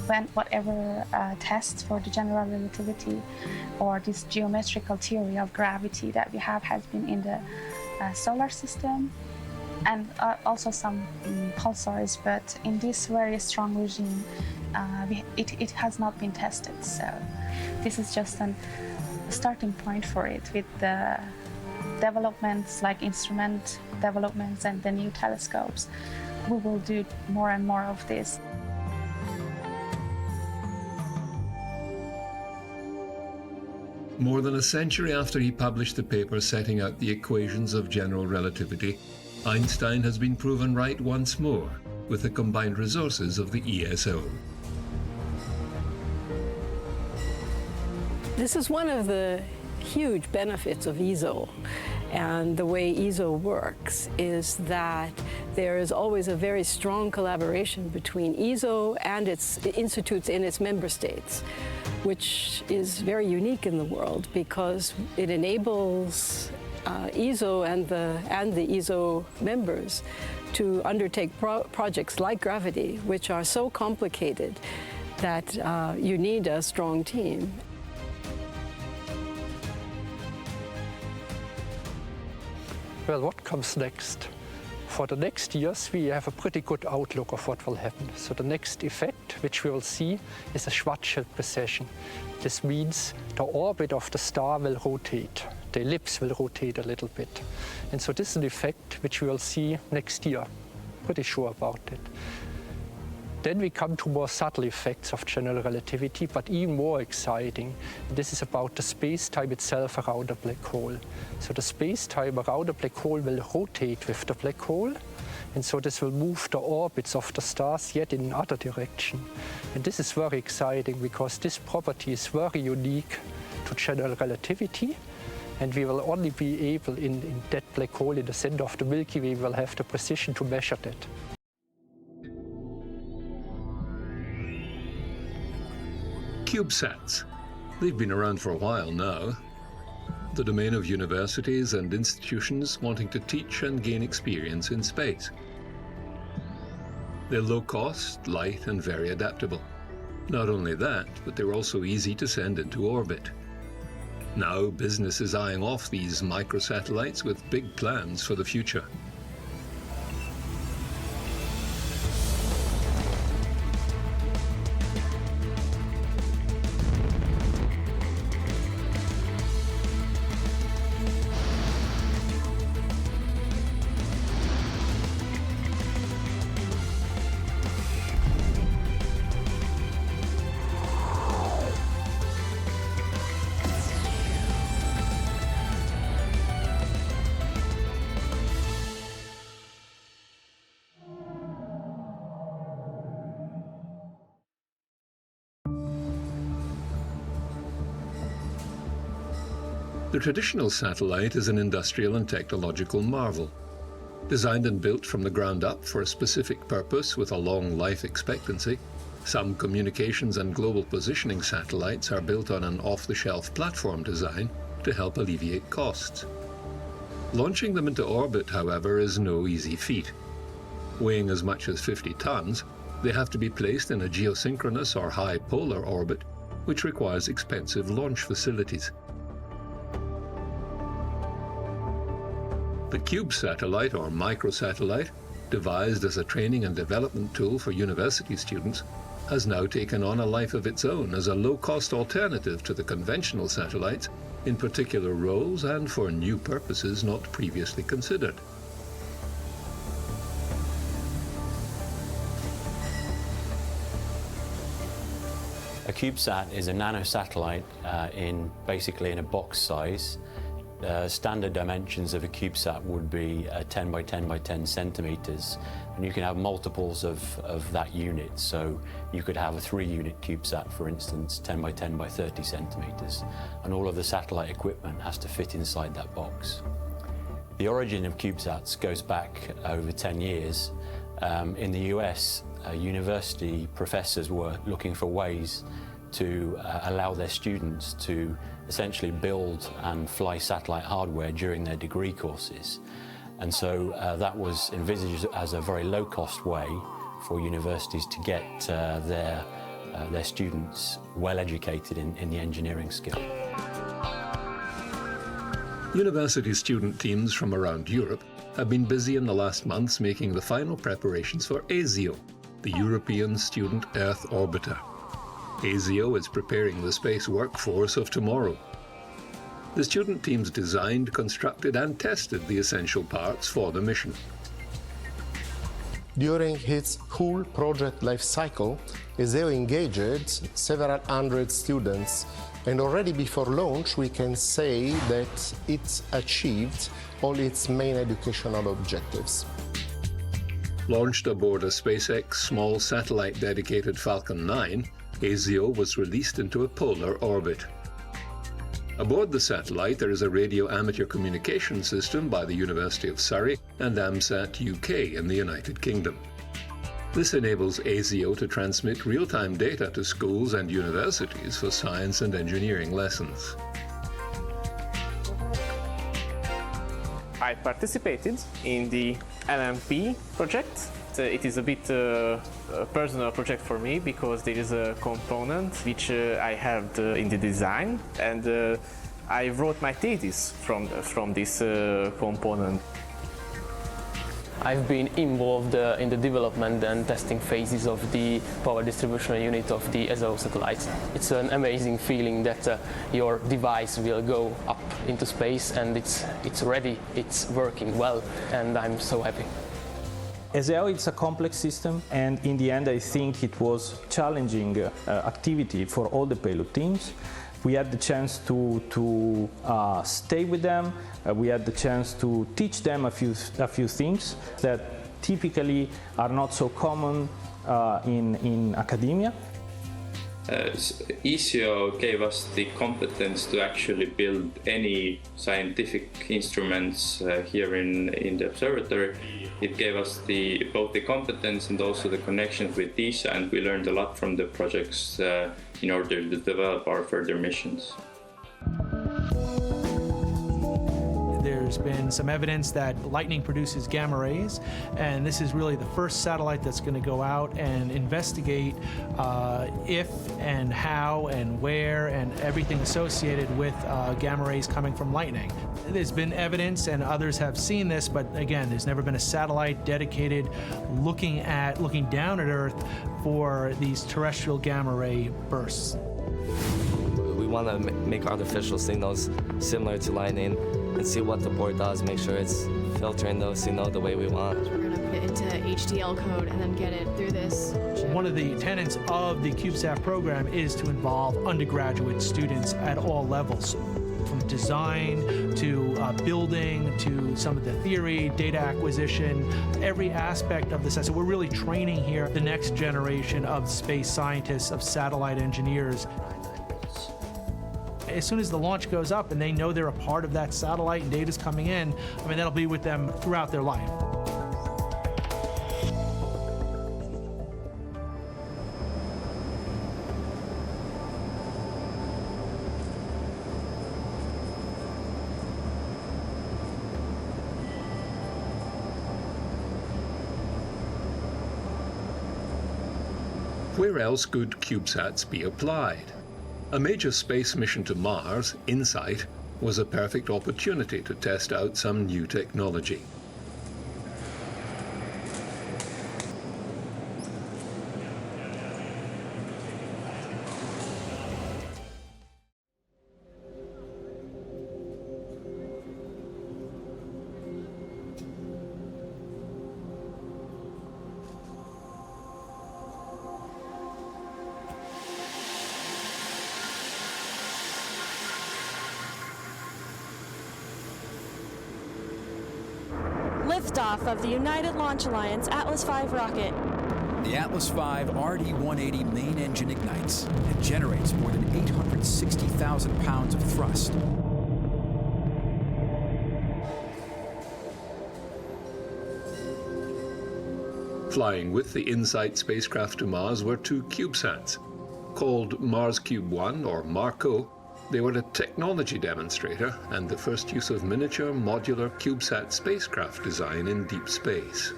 when whatever tests for the general relativity or this geometrical theory of gravity that we have has been in the solar system, and also some pulsars, but in this very strong regime it has not been tested. So this is just a starting point for it, with the developments like instrument developments and the new telescopes. We will do more and more of this. More than a century after he published the paper setting out the equations of general relativity, Einstein has been proven right once more with the combined resources of the ESO. This is one of the huge benefits of ESO, and the way ESO works is that there is always a very strong collaboration between ESO and its institutes in its member states, which is very unique in the world, because it enables ESO and the ESO members to undertake projects like gravity, which are so complicated that you need a strong team. Well, what comes next? For the next years, we have a pretty good outlook of what will happen. So the next effect, which we will see, is a Schwarzschild precession. This means the orbit of the star will rotate. The ellipse will rotate a little bit. And so this is an effect which we will see next year. Pretty sure about it. Then we come to more subtle effects of general relativity, but even more exciting. This is about the space-time itself around a black hole. So the space-time around a black hole will rotate with the black hole, and so this will move the orbits of the stars yet in another direction. And this is very exciting because this property is very unique to general relativity, and we will only be able, in that black hole in the center of the Milky Way, we will have the precision to measure that. CubeSats. They've been around for a while now. The domain of universities and institutions wanting to teach and gain experience in space. They're low cost, light, and very adaptable. Not only that, but they're also easy to send into orbit. Now, business is eyeing off these microsatellites with big plans for the future. The traditional satellite is an industrial and technological marvel. Designed and built from the ground up for a specific purpose with a long life expectancy, some communications and global positioning satellites are built on an off-the-shelf platform design to help alleviate costs. Launching them into orbit, however, is no easy feat. Weighing as much as 50 tons, they have to be placed in a geosynchronous or high polar orbit, which requires expensive launch facilities. The CubeSatellite, or microsatellite, devised as a training and development tool for university students, has now taken on a life of its own as a low-cost alternative to the conventional satellites in particular roles and for new purposes not previously considered. A CubeSat is a nanosatellite basically in a box size. Standard dimensions of a CubeSat would be 10 by 10 by 10 centimeters, and you can have multiples of that unit. So you could have a 3-unit CubeSat, for instance, 10 by 10 by 30 centimeters, and all of the satellite equipment has to fit inside that box. The origin of CubeSats goes back over 10 years. In the US, university professors were looking for ways to allow their students to essentially build and fly satellite hardware during their degree courses. And so that was envisaged as a very low-cost way for universities to get their students well educated in the engineering skill. University student teams from around Europe have been busy in the last months making the final preparations for ASIO, the European Student Earth Orbiter. ASIO is preparing the space workforce of tomorrow. The student teams designed, constructed and tested the essential parts for the mission. During its whole project life cycle, ASIO engaged several hundred students, and already before launch we can say that it achieved all its main educational objectives. Launched aboard a SpaceX small satellite-dedicated Falcon 9, ASIO was released into a polar orbit. Aboard the satellite there is a radio amateur communication system by the University of Surrey and AMSAT UK in the United Kingdom. This enables ASIO to transmit real-time data to schools and universities for science and engineering lessons. I participated in the LMP project. It is a bit a personal project for me because there is a component which I helped in the design, and I wrote my thesis from this component. I've been involved in the development and testing phases of the power distribution unit of the ESO satellite. It's an amazing feeling that your device will go up into space and it's ready, it's working well, and I'm so happy. ESO is a complex system, and in the end I think it was challenging activity for all the payload teams. We had the chance to stay with them. We had the chance to teach them a few things that typically are not so common in academia. ESO gave us the competence to actually build any scientific instruments here in the observatory. It gave us both the competence and also the connections with ESA, and we learned a lot from the projects in order to develop our further missions. There's been some evidence that lightning produces gamma rays, and this is really the first satellite that's going to go out and investigate if and how and where and everything associated with gamma rays coming from lightning. There's been evidence, and others have seen this, but again, there's never been a satellite dedicated looking down at Earth for these terrestrial gamma ray bursts. We want to make artificial signals similar to lightning and see what the board does, make sure it's filtering those signals the way we want. We're going to put it into HDL code and then get it through this chip. One of the tenets of the CubeSat program is to involve undergraduate students at all levels, from design to building to some of the theory, data acquisition, every aspect of this. So we're really training here the next generation of space scientists, of satellite engineers. As soon as the launch goes up and they know they're a part of that satellite and data's coming in, I mean, that'll be with them throughout their life. Where else could CubeSats be applied? A major space mission to Mars, InSight, was a perfect opportunity to test out some new technology. Liftoff of the United Launch Alliance Atlas V rocket. The Atlas V RD-180 main engine ignites and generates more than 860,000 pounds of thrust. Flying with the InSight spacecraft to Mars were two CubeSats. Called Mars Cube 1 or MARCO, they were a technology demonstrator and the first use of miniature modular CubeSat spacecraft design in deep space.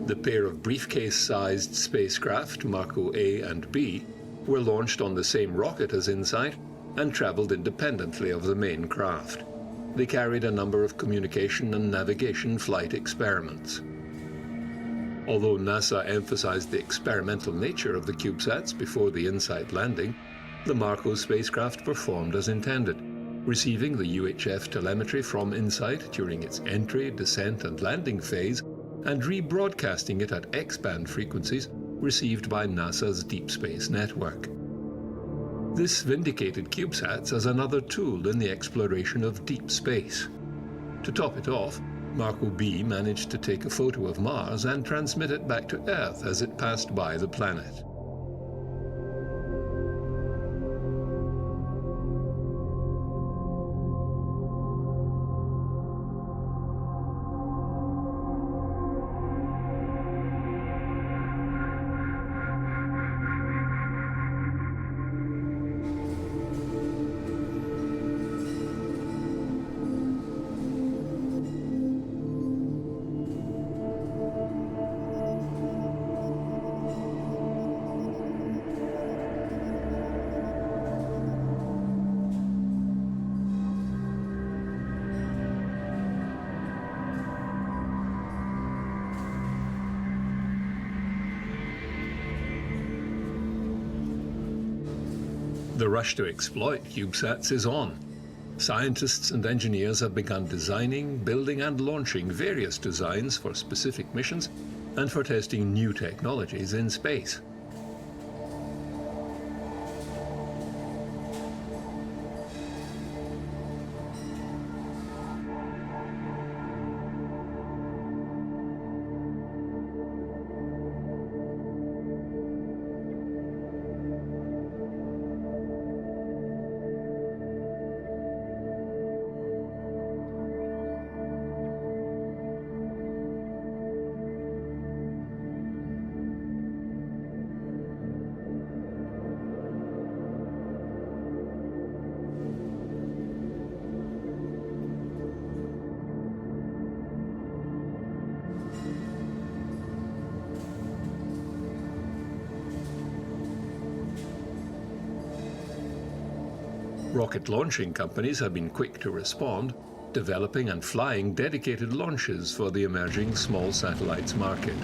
The pair of briefcase-sized spacecraft, MARCO A and B, were launched on the same rocket as InSight and traveled independently of the main craft. They carried a number of communication and navigation flight experiments. Although NASA emphasized the experimental nature of the CubeSats before the InSight landing, the MARCO spacecraft performed as intended, receiving the UHF telemetry from InSight during its entry, descent, and landing phase, and rebroadcasting it at X-band frequencies received by NASA's Deep Space Network. This vindicated CubeSats as another tool in the exploration of deep space. To top it off, MARCO B managed to take a photo of Mars and transmit it back to Earth as it passed by the planet. The rush to exploit CubeSats is on. Scientists and engineers have begun designing, building and launching various designs for specific missions and for testing new technologies in space. Rocket launching companies have been quick to respond, developing and flying dedicated launches for the emerging small satellites market.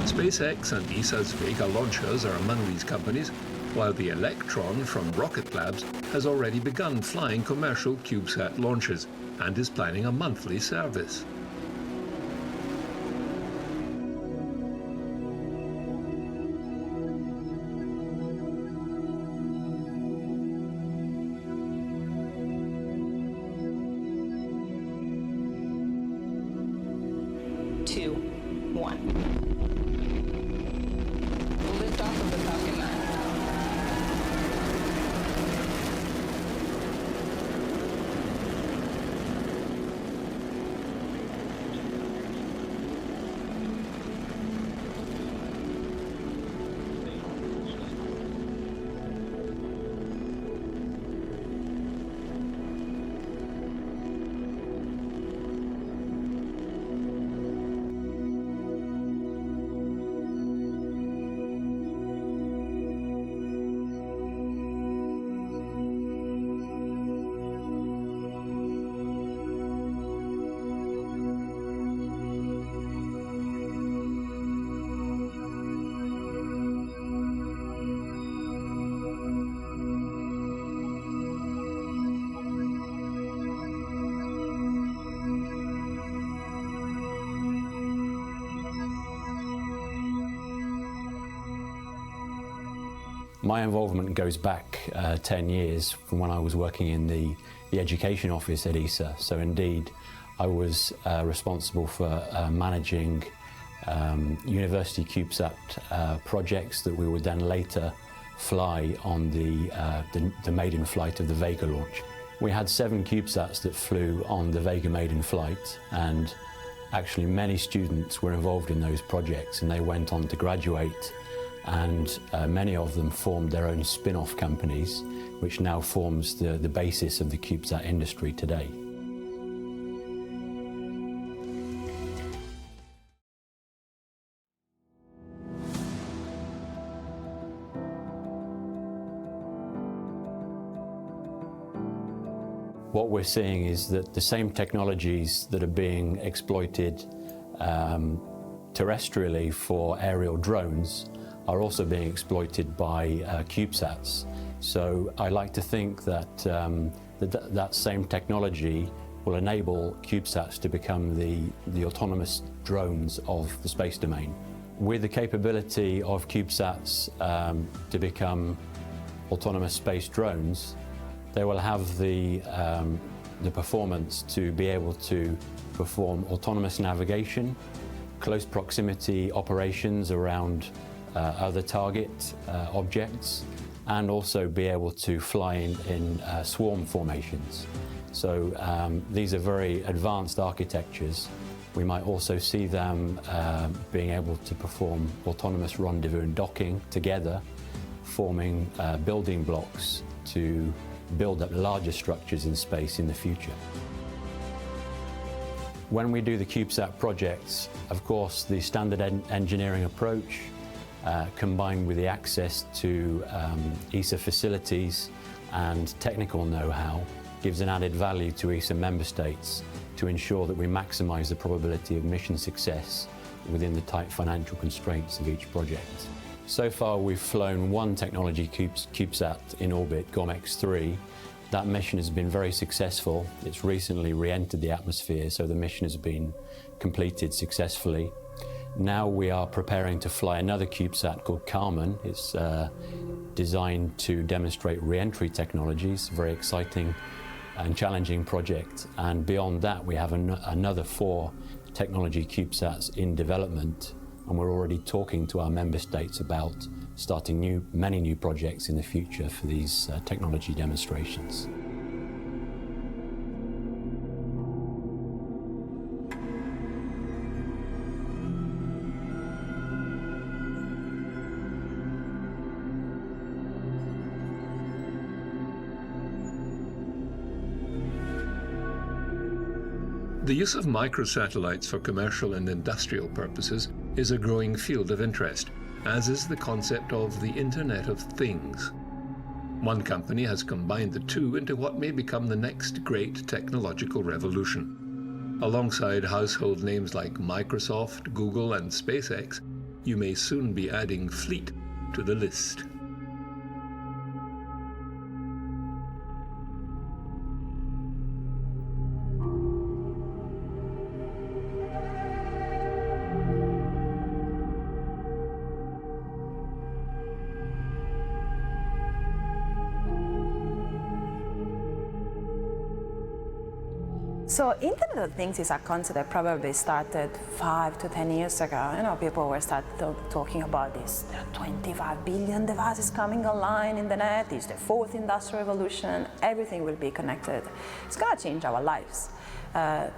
SpaceX and ESA's Vega launchers are among these companies, while the Electron from Rocket Labs has already begun flying commercial CubeSat launches and is planning a monthly service. My involvement goes back 10 years from when I was working in the education office at ESA. So indeed, I was responsible for managing university CubeSat projects that we would then later fly on the maiden flight of the Vega launch. We had 7 CubeSats that flew on the Vega maiden flight, and actually many students were involved in those projects, and they went on to graduate, and many of them formed their own spin-off companies, which now forms the basis of the CubeSat industry today. What we're seeing is that the same technologies that are being exploited terrestrially for aerial drones are also being exploited by CubeSats. So I like to think that that same technology will enable CubeSats to become the autonomous drones of the space domain. With the capability of CubeSats to become autonomous space drones, they will have the performance to be able to perform autonomous navigation, close proximity operations around other target objects, and also be able to fly in swarm formations. So these are very advanced architectures. We might also see them being able to perform autonomous rendezvous and docking together, forming building blocks to build up larger structures in space in the future. When we do the CubeSat projects, of course, the standard engineering approach combined with the access to ESA facilities and technical know-how gives an added value to ESA member states to ensure that we maximise the probability of mission success within the tight financial constraints of each project. So far we've flown one technology CubeSat in orbit, GOMX-3. That mission has been very successful. It's recently re-entered the atmosphere, so the mission has been completed successfully. Now we are preparing to fly another CubeSat called Carmen. It's designed to demonstrate re-entry technologies, very exciting and challenging project. And beyond that, we have another 4 technology CubeSats in development, and we're already talking to our member states about starting many new projects in the future for these technology demonstrations. The use of microsatellites for commercial and industrial purposes is a growing field of interest, as is the concept of the Internet of Things. One company has combined the two into what may become the next great technological revolution. Alongside household names like Microsoft, Google, and SpaceX, you may soon be adding Fleet to the list. So Internet of Things is a concept that probably started 5 to 10 years ago. You know, people were talking about this. There are 25 billion devices coming online in the net. It's the 4th industrial revolution. Everything will be connected. It's going to change our lives. I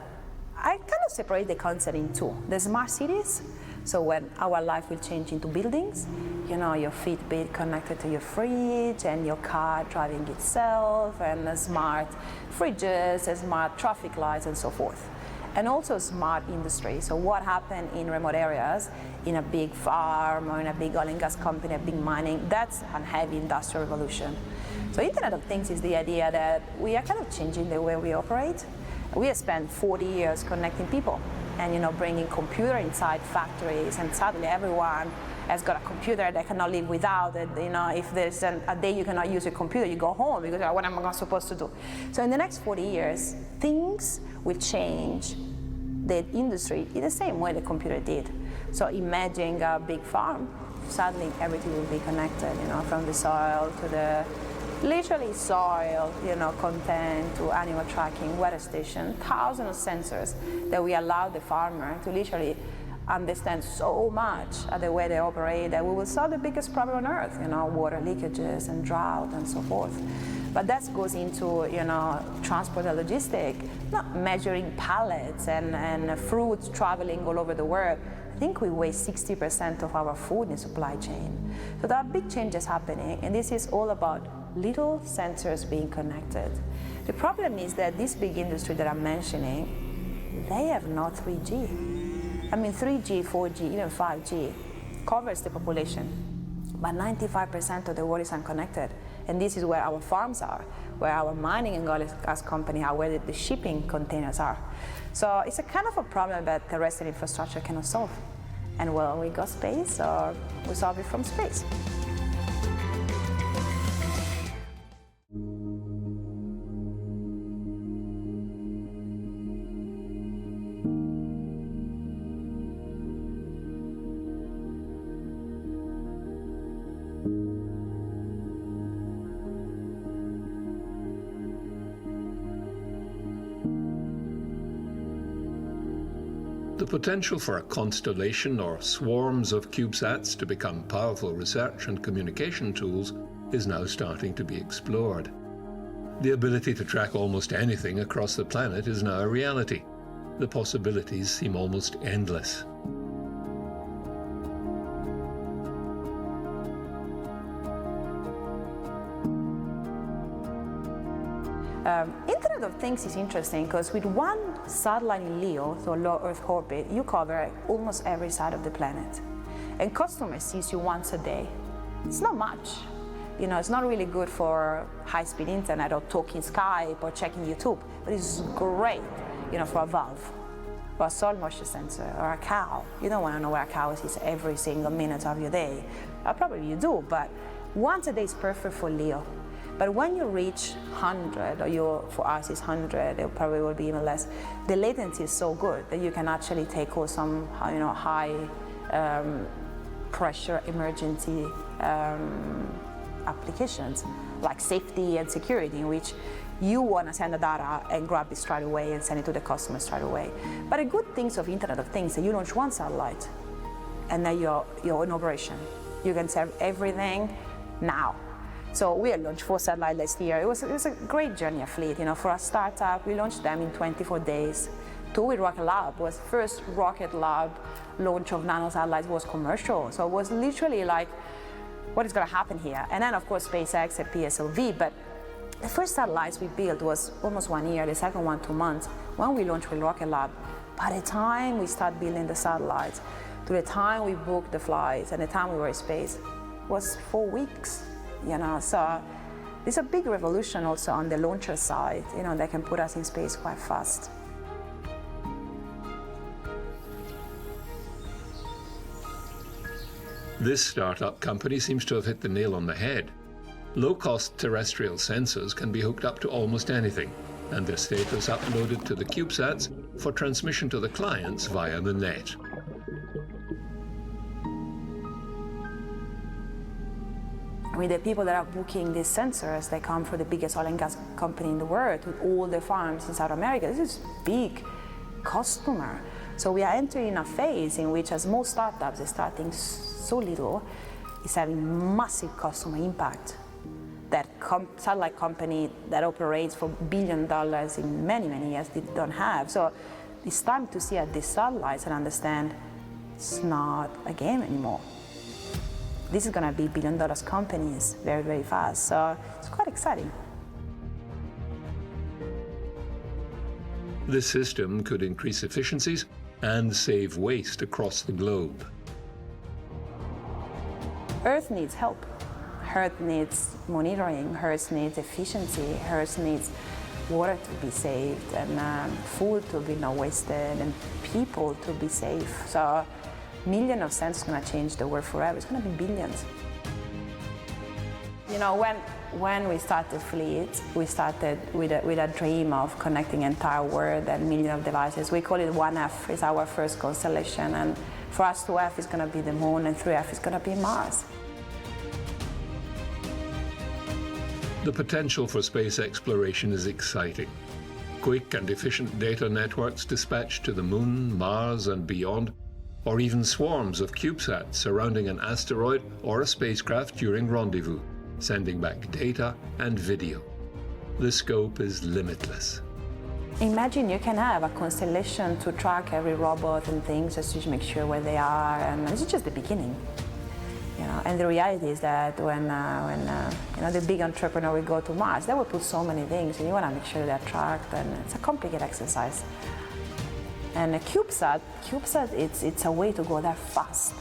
kind of separate the concept in 2. The smart cities. So when our life will change into buildings, you know, your Fitbit connected to your fridge and your car driving itself, and smart fridges, smart traffic lights, and so forth. And also smart industry. So what happened in remote areas, in a big farm or in a big oil and gas company, a big mining, that's a heavy industrial revolution. So Internet of Things is the idea that we are kind of changing the way we operate. We have spent 40 years connecting people and, you know, bringing computer inside factories, and suddenly everyone has got a computer that cannot live without it. You know, if there's a day you cannot use a computer, you go home because what am I supposed to do? So in the next 40 years, things will change the industry in the same way the computer did. So imagine a big farm, suddenly everything will be connected, you know, from the soil to the literally soil, you know, content to animal tracking, weather station, thousands of sensors that we allow the farmer to literally understand so much of the way they operate that we will solve the biggest problem on earth, you know, water leakages and drought and so forth. But that goes into, you know, transport and logistics, not measuring pallets and fruits traveling all over the world. I think we waste 60% of our food in supply chain. So there are big changes happening, and this is all about little sensors being connected. The problem is that this big industry that I'm mentioning, they have no 3G. I mean, 3G, 4G, even 5G covers the population, but 95% of the world is unconnected. And this is where our farms are, where our mining and oil and gas company are, where the shipping containers are. So it's a kind of a problem that terrestrial infrastructure cannot solve. And well, we got space, or we solve it from space. The potential for a constellation or swarms of CubeSats to become powerful research and communication tools is now starting to be explored. The ability to track almost anything across the planet is now a reality. The possibilities seem almost endless. Internet of Things is interesting because with one satellite in LEO, so low Earth orbit, you cover almost every side of the planet. And customers sees you once a day. It's not much. You know, it's not really good for high-speed internet or talking Skype or checking YouTube, but it's great, you know, for a valve. or a soil moisture sensor, or a cow. You don't want to know where a cow is every single minute of your day. Probably you do, but once a day is perfect for Leo. But when you reach 100, or for us it's 100, it probably will be even less, the latency is so good that you can actually tackle some high pressure emergency applications, like safety and security, in which you want to send the data and grab it straight away and send it to the customer straight away. But the good things of Internet of Things is that you launch one satellite and then you're in operation. You can serve everything now. So we had launched 4 satellites last year. It was a great journey of Fleet. For a startup, we launched them in 24 days. 2 with Rocket Lab was first Rocket Lab launch of nano satellites was commercial. So it was literally like, what is going to happen here? And then of course SpaceX and PSLV, but the first satellites we built was almost 1 year, the second one 2 months. When we launched with Rocket Lab, by the time we started building the satellites, to the time we booked the flights and the time we were in space, was 4 weeks. So it's a big revolution also on the launcher side, that can put us in space quite fast. This startup company seems to have hit the nail on the head. Low-cost terrestrial sensors can be hooked up to almost anything, and their status uploaded to the CubeSats for transmission to the clients via the net. The people that are booking these sensors, they come from the biggest oil and gas company in the world with all the farms in South America. This is big customer. So we are entering a phase in which, as most startups are starting so little, is having massive customer impact. That satellite company that operates for $1 billion in many, many years don't have. So it's time to see at these satellites and understand it's not a game anymore. This is going to be $1 billion companies very, very fast. So it's quite exciting. This system could increase efficiencies and save waste across the globe. Earth needs help. Earth needs monitoring, Earth needs efficiency, Earth needs water to be saved, and food to be not wasted, and people to be safe. So millions of sensors are going to change the world forever. It's going to be billions. When we started Fleet, we started with a dream of connecting the entire world and millions of devices. We call it 1F. It's our first constellation, and for us 2F is going to be the moon, and 3F is going to be Mars. The potential for space exploration is exciting. Quick and efficient data networks dispatched to the moon, Mars, and beyond, or even swarms of CubeSats surrounding an asteroid or a spacecraft during rendezvous, sending back data and video. The scope is limitless. Imagine you can have a constellation to track every robot and things just to make sure where they are, and this is just the beginning. And the reality is that when the big entrepreneur will go to Mars, they will put so many things, and you want to make sure they're tracked, and it's a complicated exercise. And a CubeSat, it's a way to go there fast.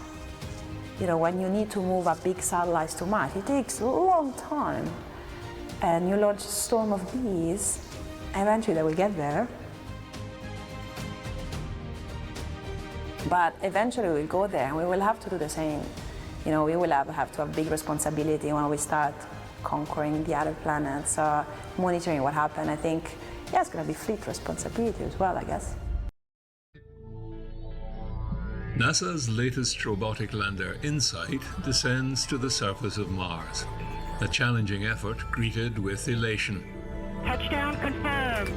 When you need to move a big satellite to Mars, it takes a long time. And you launch a storm of bees, eventually they will get there. But eventually we'll go there, and we will have to do the same. We will have to have big responsibility when we start conquering the other planets, monitoring what happened. I think, it's going to be Fleet responsibility as well, I guess. NASA's latest robotic lander, InSight, descends to the surface of Mars. A challenging effort greeted with elation. Touchdown confirmed.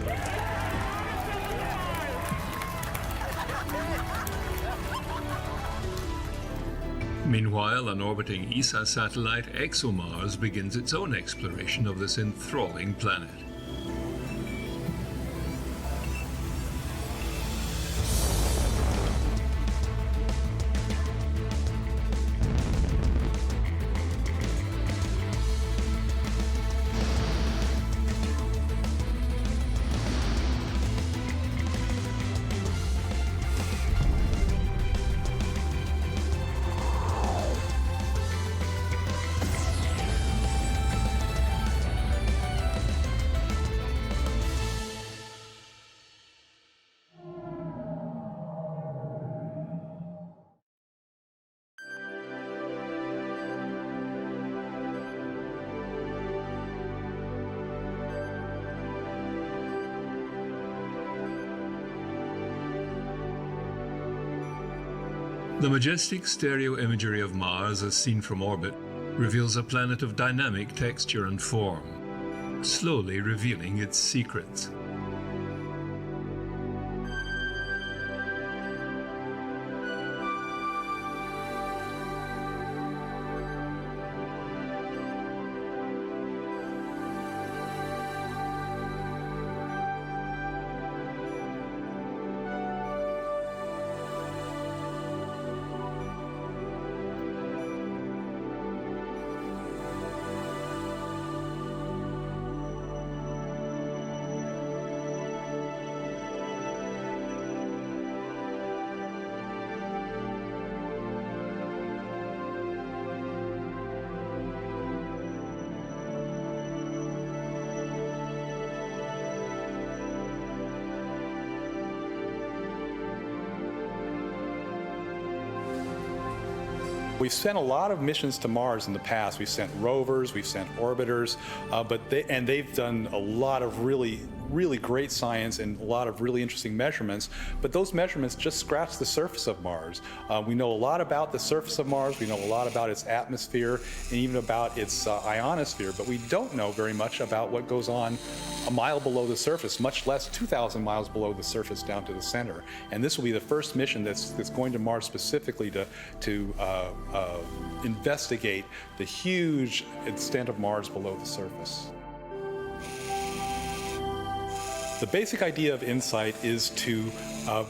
Meanwhile, an orbiting ESA satellite, ExoMars, begins its own exploration of this enthralling planet. The majestic stereo imagery of Mars as seen from orbit reveals a planet of dynamic texture and form, slowly revealing its secrets. We've sent a lot of missions to Mars in the past. We've sent rovers, we've sent orbiters, they've done a lot of really great science and a lot of really interesting measurements, but those measurements just scratch the surface of Mars. We know a lot about the surface of Mars, we know a lot about its atmosphere, and even about its ionosphere, but we don't know very much about what goes on a mile below the surface, much less 2,000 miles below the surface down to the center. And this will be the first mission that's going to Mars specifically to investigate the huge extent of Mars below the surface. The basic idea of InSight is to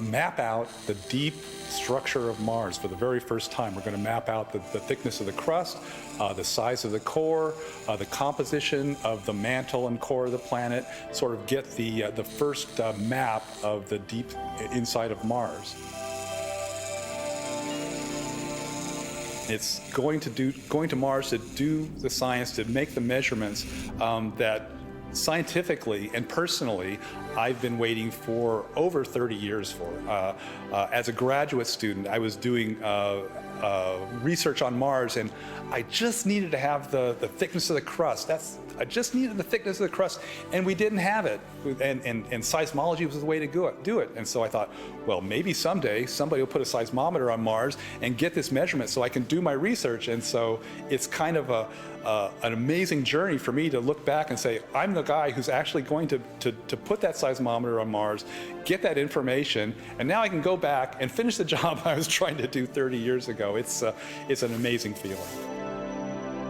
map out the deep structure of Mars for the very first time. We're going to map out the thickness of the crust, the size of the core, the composition of the mantle and core of the planet, sort of get the first map of the deep inside of Mars. It's going to Mars to do the science, to make the measurements that scientifically and personally I've been waiting for over 30 years for. As a graduate student, I was doing research on Mars, and I just needed to have the thickness of the crust. I just needed the thickness of the crust, and we didn't have it. And seismology was the way to do it. And so I thought, well, maybe someday somebody will put a seismometer on Mars and get this measurement so I can do my research. And so it's kind of an amazing journey for me to look back and say, I'm the guy who's actually going to put that seismometer on Mars, get that information, and now I can go back and finish the job I was trying to do 30 years ago. It's an amazing feeling.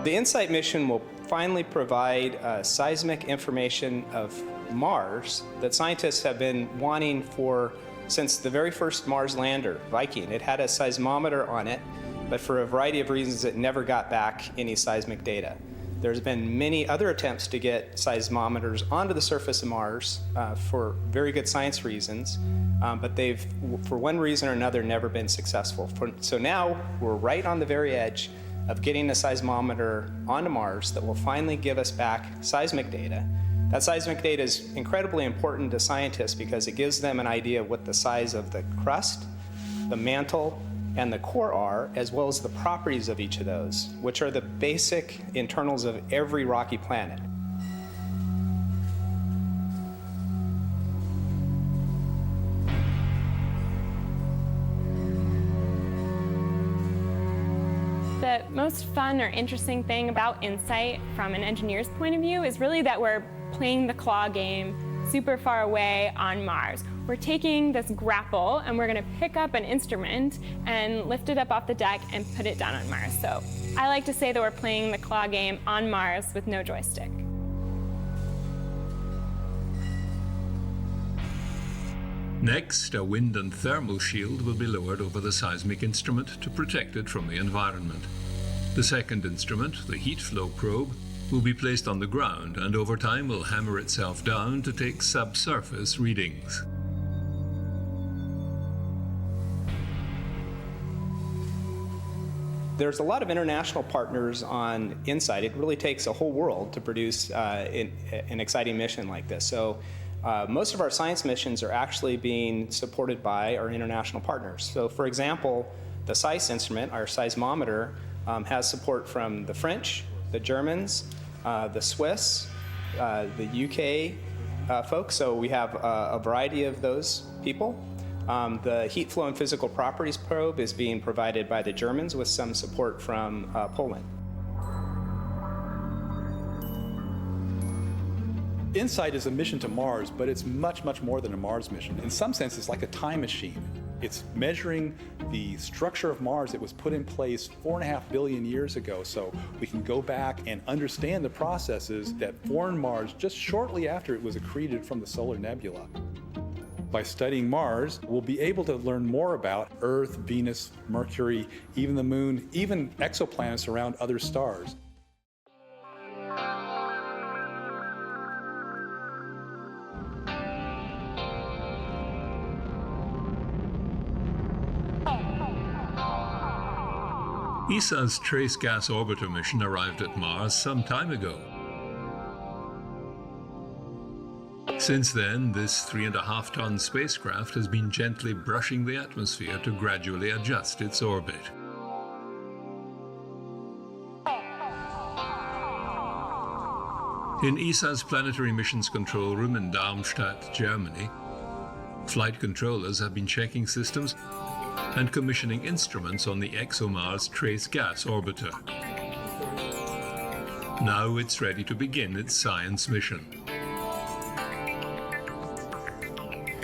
The InSight mission will finally provide seismic information of Mars that scientists have been wanting for since the very first Mars lander, Viking. It had a seismometer on it, but for a variety of reasons it never got back any seismic data. There's been many other attempts to get seismometers onto the surface of Mars for very good science reasons, but they've, for one reason or another, never been successful. So now we're right on the very edge of getting a seismometer onto Mars that will finally give us back seismic data. That seismic data is incredibly important to scientists because it gives them an idea of what the size of the crust, the mantle, and the core are, as well as the properties of each of those, which are the basic internals of every rocky planet. The most fun or interesting thing about InSight from an engineer's point of view is really that we're playing the claw game super far away on Mars. We're taking this grapple and we're going to pick up an instrument and lift it up off the deck and put it down on Mars. So I like to say that we're playing the claw game on Mars with no joystick. Next, a wind and thermal shield will be lowered over the seismic instrument to protect it from the environment. The second instrument, the heat flow probe, will be placed on the ground and over time will hammer itself down to take subsurface readings. There's a lot of international partners on InSight. It really takes a whole world to produce an exciting mission like this. So most of our science missions are actually being supported by our international partners. So for example, the SEIS instrument, our seismometer, has support from the French, the Germans, the Swiss, the UK folks. So we have a variety of those people. The heat flow and physical properties probe is being provided by the Germans with some support from Poland. InSight is a mission to Mars, but it's much, much more than a Mars mission. In some sense, it's like a time machine. It's measuring the structure of Mars that was put in place 4.5 billion years ago, so we can go back and understand the processes that formed Mars just shortly after it was accreted from the solar nebula. By studying Mars, we'll be able to learn more about Earth, Venus, Mercury, even the Moon, even exoplanets around other stars. ESA's Trace Gas Orbiter mission arrived at Mars some time ago. Since then, this 3.5-ton spacecraft has been gently brushing the atmosphere to gradually adjust its orbit. In ESA's Planetary Missions Control Room in Darmstadt, Germany, flight controllers have been checking systems and commissioning instruments on the ExoMars Trace Gas Orbiter. Now it's ready to begin its science mission.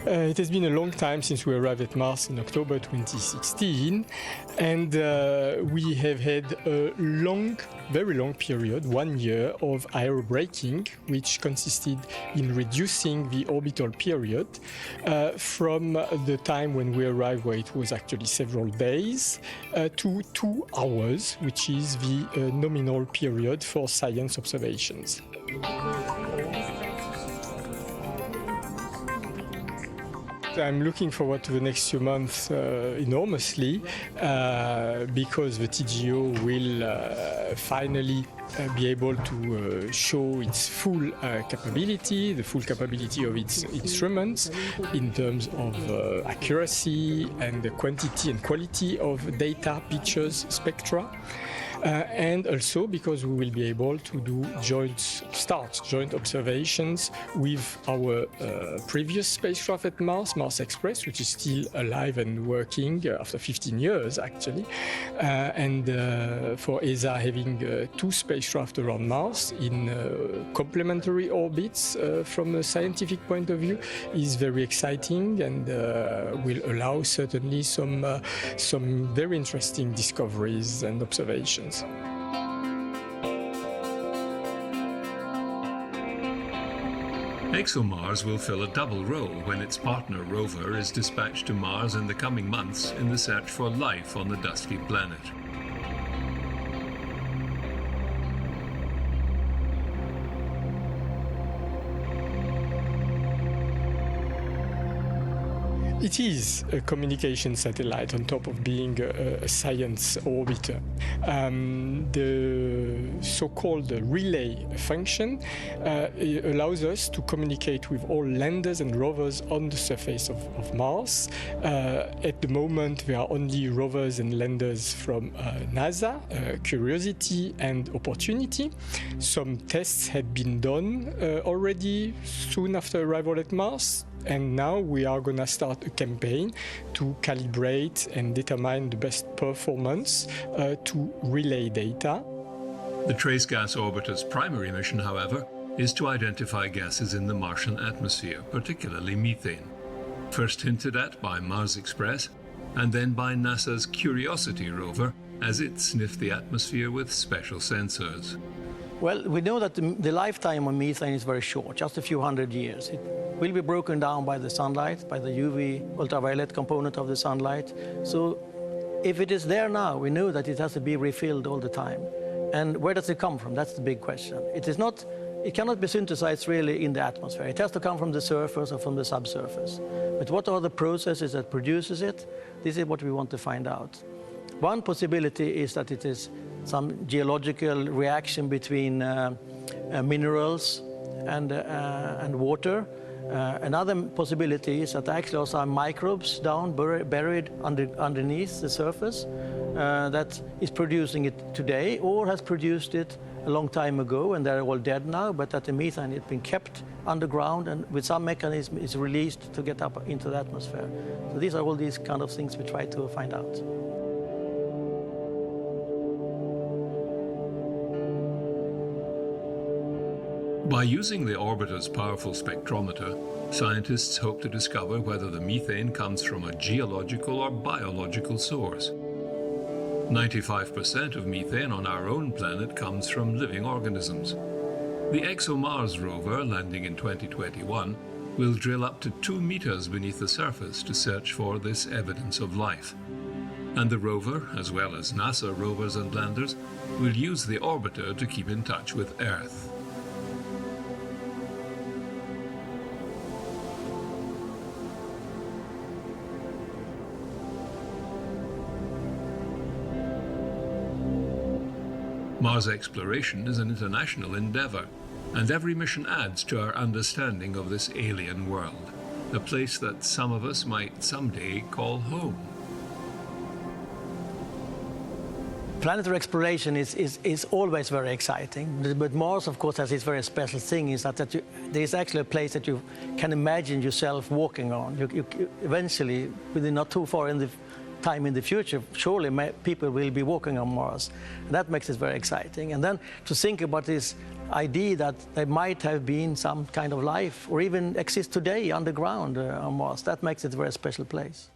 It has been a long time since we arrived at Mars in October 2016, and we have had a very long period, 1 year, of aerobraking, which consisted in reducing the orbital period from the time when we arrived, where it was actually several days, to 2 hours, which is the nominal period for science observations. I'm looking forward to the next few months enormously because the TGO will finally be able to show its full capability, the full capability of its instruments in terms of accuracy and the quantity and quality of data, pictures, spectra. And also because we will be able to do joint observations with our previous spacecraft at Mars, Mars Express, which is still alive and working after 15 years actually. And for ESA having 2 spacecraft around Mars in complementary orbits from a scientific point of view is very exciting and will allow certainly some very interesting discoveries and observations. ExoMars will fill a double role when its partner rover is dispatched to Mars in the coming months in the search for life on the dusty planet. It is a communication satellite on top of being a science orbiter. The so-called relay function allows us to communicate with all landers and rovers on the surface of Mars. At the moment, there are only rovers and landers from NASA, Curiosity and Opportunity. Some tests had been done already soon after arrival at Mars. And now we are going to start a campaign to calibrate and determine the best performance to relay data. The Trace Gas Orbiter's primary mission, however, is to identify gases in the Martian atmosphere, particularly methane. First hinted at by Mars Express, and then by NASA's Curiosity rover as it sniffed the atmosphere with special sensors. Well, we know that the lifetime of methane is very short, just a few hundred years. It will be broken down by the sunlight, by the UV ultraviolet component of the sunlight. So if it is there now, we know that it has to be refilled all the time. And where does it come from? That's the big question. It cannot be synthesized really in the atmosphere. It has to come from the surface or from the subsurface. But what are the processes that produces it? This is what we want to find out. One possibility is that it is some geological reaction between minerals and water. Another possibility is that actually also are microbes down buried underneath the surface that is producing it today or has produced it a long time ago, and they're all dead now, but that the methane has been kept underground and with some mechanism is released to get up into the atmosphere. So these are all these kind of things we try to find out. By using the orbiter's powerful spectrometer, scientists hope to discover whether the methane comes from a geological or biological source. 95% of methane on our own planet comes from living organisms. The ExoMars rover, landing in 2021, will drill up to 2 meters beneath the surface to search for this evidence of life. And the rover, as well as NASA rovers and landers, will use the orbiter to keep in touch with Earth. Mars exploration is an international endeavor, and every mission adds to our understanding of this alien world, a place that some of us might someday call home. Planetary exploration is always very exciting, but Mars, of course, has this very special thing, is that there is actually a place that you can imagine yourself walking on. You eventually, within not too far in the time in the future, surely people will be walking on Mars. And that makes it very exciting. And then to think about this idea that there might have been some kind of life, or even exist today underground on Mars, that makes it a very special place.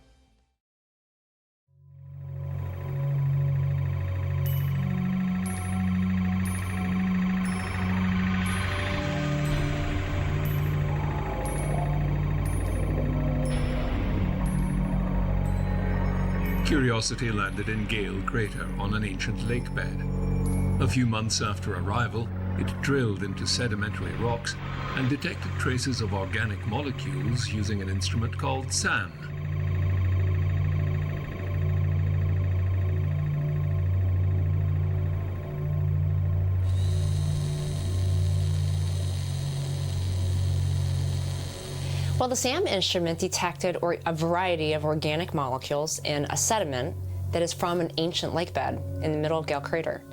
Curiosity landed in Gale Crater on an ancient lake bed. A few months after arrival, it drilled into sedimentary rocks and detected traces of organic molecules using an instrument called SAM. Well, the SAM instrument detected a variety of organic molecules in a sediment that is from an ancient lake bed in the middle of Gale Crater.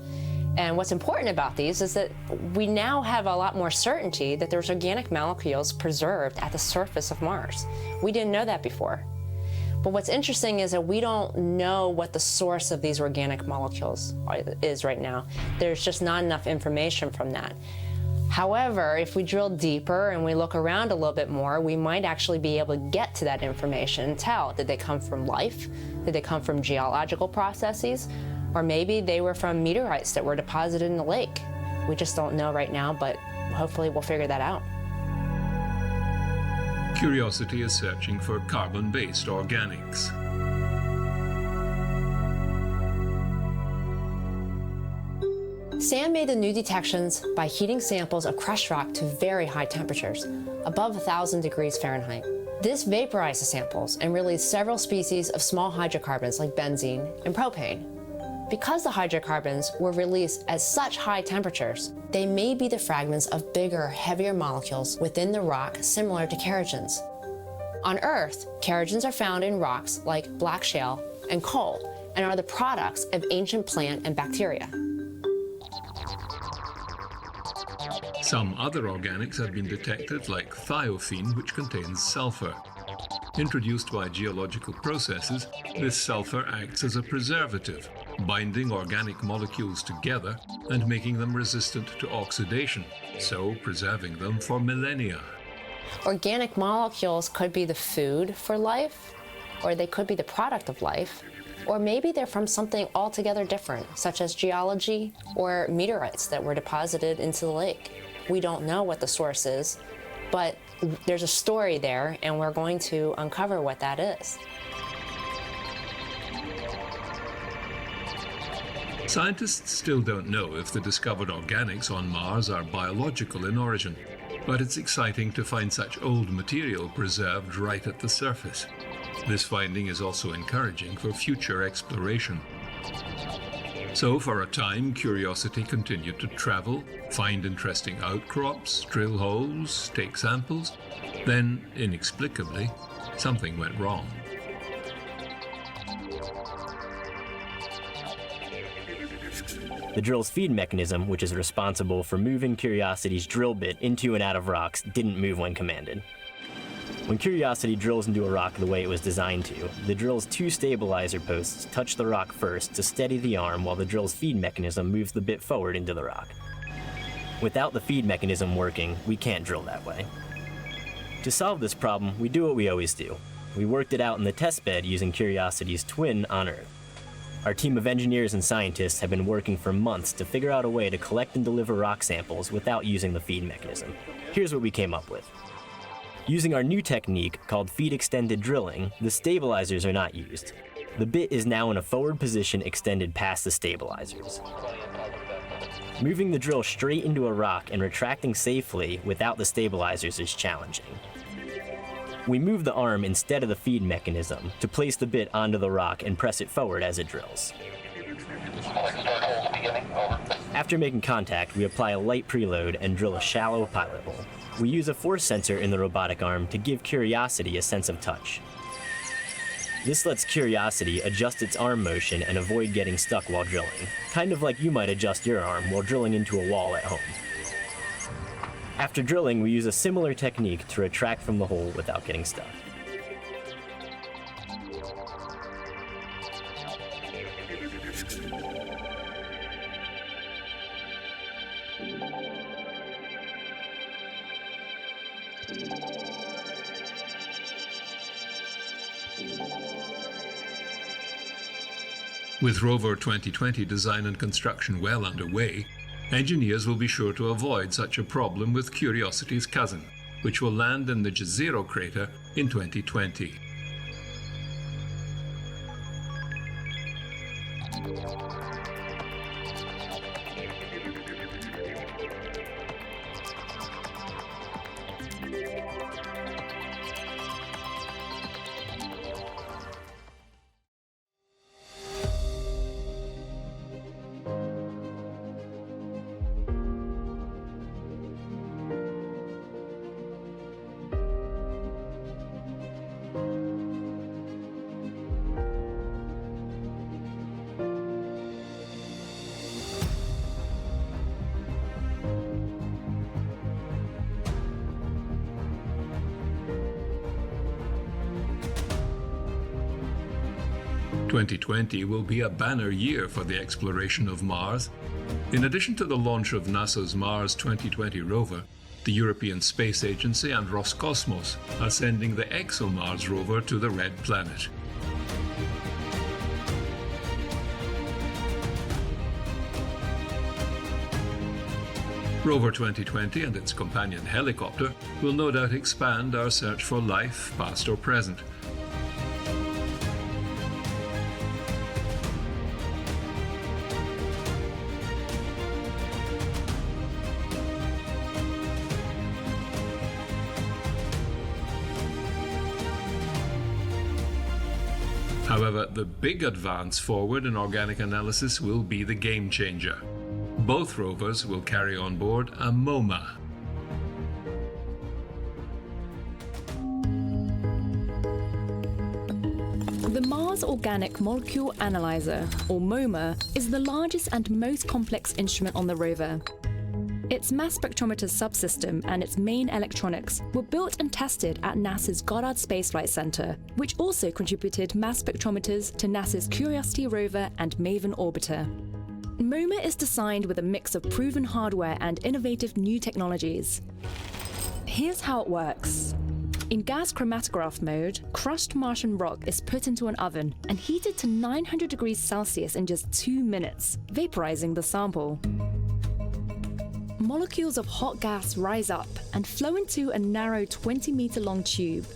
And what's important about these is that we now have a lot more certainty that there's organic molecules preserved at the surface of Mars. We didn't know that before. But what's interesting is that we don't know what the source of these organic molecules is right now. There's just not enough information from that. However, if we drill deeper and we look around a little bit more, we might actually be able to get to that information and tell, did they come from life? Did they come from geological processes? Or maybe they were from meteorites that were deposited in the lake. We just don't know right now, but hopefully we'll figure that out. Curiosity is searching for carbon-based organics. SAM made the new detections by heating samples of crushed rock to very high temperatures, above 1,000 degrees Fahrenheit. This vaporized the samples and released several species of small hydrocarbons like benzene and propane. Because the hydrocarbons were released at such high temperatures, they may be the fragments of bigger, heavier molecules within the rock similar to kerogens. On Earth, kerogens are found in rocks like black shale and coal and are the products of ancient plant and bacteria. Some other organics have been detected, like thiophene, which contains sulfur. Introduced by geological processes, this sulfur acts as a preservative, binding organic molecules together and making them resistant to oxidation, so preserving them for millennia. Organic molecules could be the food for life, or they could be the product of life, or maybe they're from something altogether different, such as geology or meteorites that were deposited into the lake. We don't know what the source is, but there's a story there, and we're going to uncover what that is. Scientists still don't know if the discovered organics on Mars are biological in origin, but it's exciting to find such old material preserved right at the surface. This finding is also encouraging for future exploration. So for a time, Curiosity continued to travel, find interesting outcrops, drill holes, take samples. Then, inexplicably, something went wrong. The drill's feed mechanism, which is responsible for moving Curiosity's drill bit into and out of rocks, didn't move when commanded. When Curiosity drills into a rock the way it was designed to, the drill's two stabilizer posts touch the rock first to steady the arm while the drill's feed mechanism moves the bit forward into the rock. Without the feed mechanism working, we can't drill that way. To solve this problem, we do what we always do. We worked it out in the test bed using Curiosity's twin on Earth. Our team of engineers and scientists have been working for months to figure out a way to collect and deliver rock samples without using the feed mechanism. Here's what we came up with. Using our new technique called feed extended drilling, the stabilizers are not used. The bit is now in a forward position extended past the stabilizers. Moving the drill straight into a rock and retracting safely without the stabilizers is challenging. We move the arm instead of the feed mechanism to place the bit onto the rock and press it forward as it drills. After making contact, we apply a light preload and drill a shallow pilot hole. We use a force sensor in the robotic arm to give Curiosity a sense of touch. This lets Curiosity adjust its arm motion and avoid getting stuck while drilling, kind of like you might adjust your arm while drilling into a wall at home. After drilling, we use a similar technique to retract from the hole without getting stuck. With Rover 2020 design and construction well underway, engineers will be sure to avoid such a problem with Curiosity's cousin, which will land in the Jezero crater in 2020. "2020 will be a banner year for the exploration of Mars. In addition to the launch of NASA's Mars 2020 rover, the European Space Agency and Roscosmos are sending the ExoMars rover to the Red Planet. Rover 2020 and its companion helicopter will no doubt expand our search for life, past or present. However, the big advance forward in organic analysis will be the game changer. Both rovers will carry on board a MoMA. The Mars Organic Molecule Analyzer, or MoMA, is the largest and most complex instrument on the rover. Its mass spectrometer subsystem and its main electronics were built and tested at NASA's Goddard Space Flight Center, which also contributed mass spectrometers to NASA's Curiosity rover and MAVEN orbiter. MoMA is designed with a mix of proven hardware and innovative new technologies. Here's how it works. In gas chromatograph mode, crushed Martian rock is put into an oven and heated to 900 degrees Celsius in just 2 minutes, vaporizing the sample. Molecules of hot gas rise up and flow into a narrow 20-meter-long tube.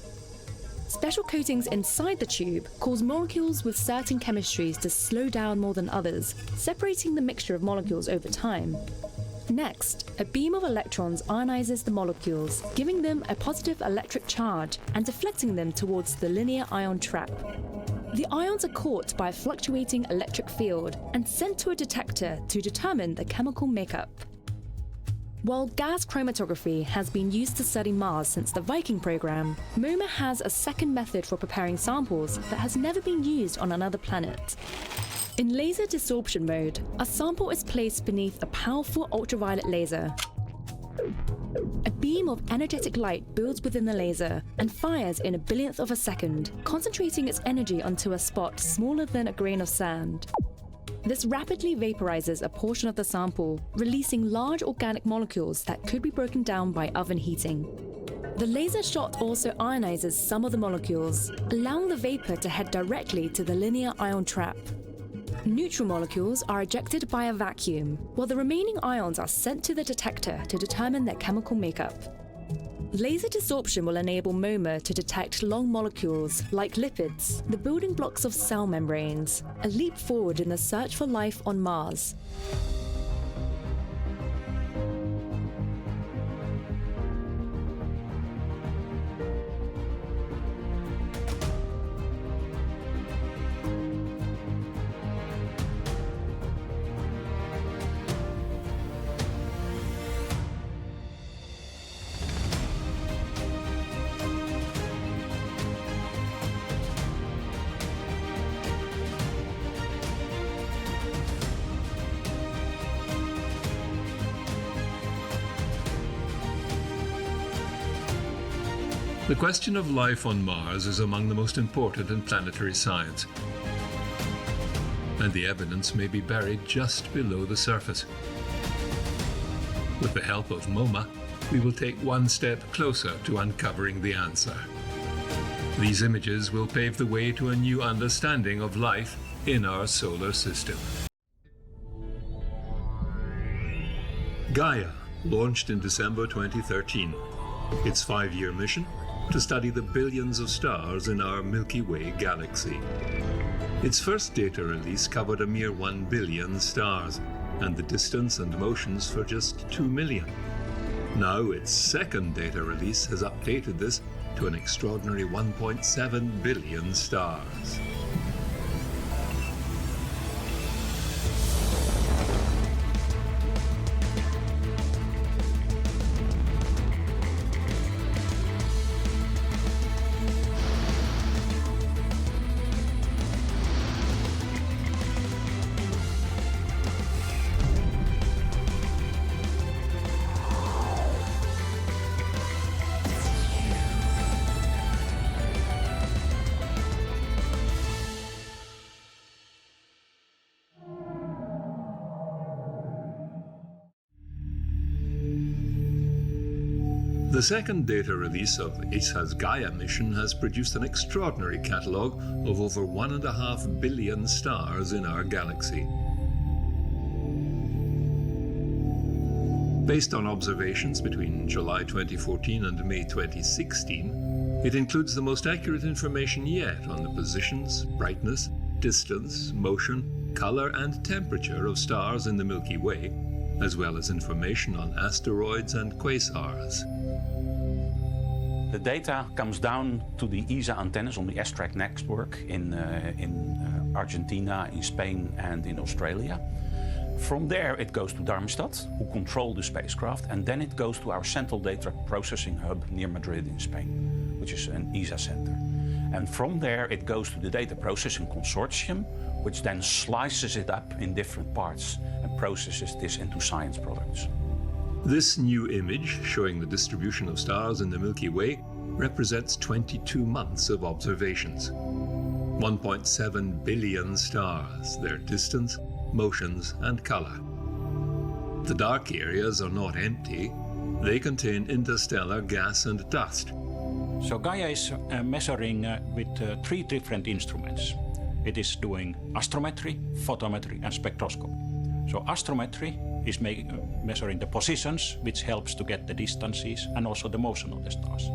Special coatings inside the tube cause molecules with certain chemistries to slow down more than others, separating the mixture of molecules over time. Next, a beam of electrons ionizes the molecules, giving them a positive electric charge and deflecting them towards the linear ion trap. The ions are caught by a fluctuating electric field and sent to a detector to determine the chemical makeup. While gas chromatography has been used to study Mars since the Viking program, MoMA has a second method for preparing samples that has never been used on another planet. In laser desorption mode, a sample is placed beneath a powerful ultraviolet laser. A beam of energetic light builds within the laser and fires in a billionth of a second, concentrating its energy onto a spot smaller than a grain of sand. This rapidly vaporizes a portion of the sample, releasing large organic molecules that could be broken down by oven heating. The laser shot also ionizes some of the molecules, allowing the vapor to head directly to the linear ion trap. Neutral molecules are ejected by a vacuum, while the remaining ions are sent to the detector to determine their chemical makeup. Laser desorption will enable MoMA to detect long molecules, like lipids, the building blocks of cell membranes, a leap forward in the search for life on Mars. The question of life on Mars is among the most important in planetary science, and the evidence may be buried just below the surface. With the help of MoMA, we will take one step closer to uncovering the answer. These images will pave the way to a new understanding of life in our solar system. Gaia launched in December 2013. Its 5-year mission: to study the billions of stars in our Milky Way galaxy. Its first data release covered a mere 1 billion stars, and the distance and motions for just 2 million. Now its second data release has updated this to an extraordinary 1.7 billion stars. The second data release of ESA's Gaia mission has produced an extraordinary catalogue of over 1.5 billion stars in our galaxy. Based on observations between July 2014 and May 2016, it includes the most accurate information yet on the positions, brightness, distance, motion, color, and temperature of stars in the Milky Way, as well as information on asteroids and quasars. The data comes down to the ESA antennas on the S-track network in Argentina, in Spain, and in Australia. From there, it goes to Darmstadt, who control the spacecraft, and then it goes to our central data processing hub near Madrid in Spain, which is an ESA center. And from there, it goes to the data processing consortium, which then slices it up in different parts and processes this into science products. This new image, showing the distribution of stars in the Milky Way, represents 22 months of observations. 1.7 billion stars, their distance, motions, and color. The dark areas are not empty. They contain interstellar gas and dust. So Gaia is measuring with 3 different instruments. It is doing astrometry, photometry, and spectroscopy. So astrometry is measuring the positions, which helps to get the distances and also the motion of the stars.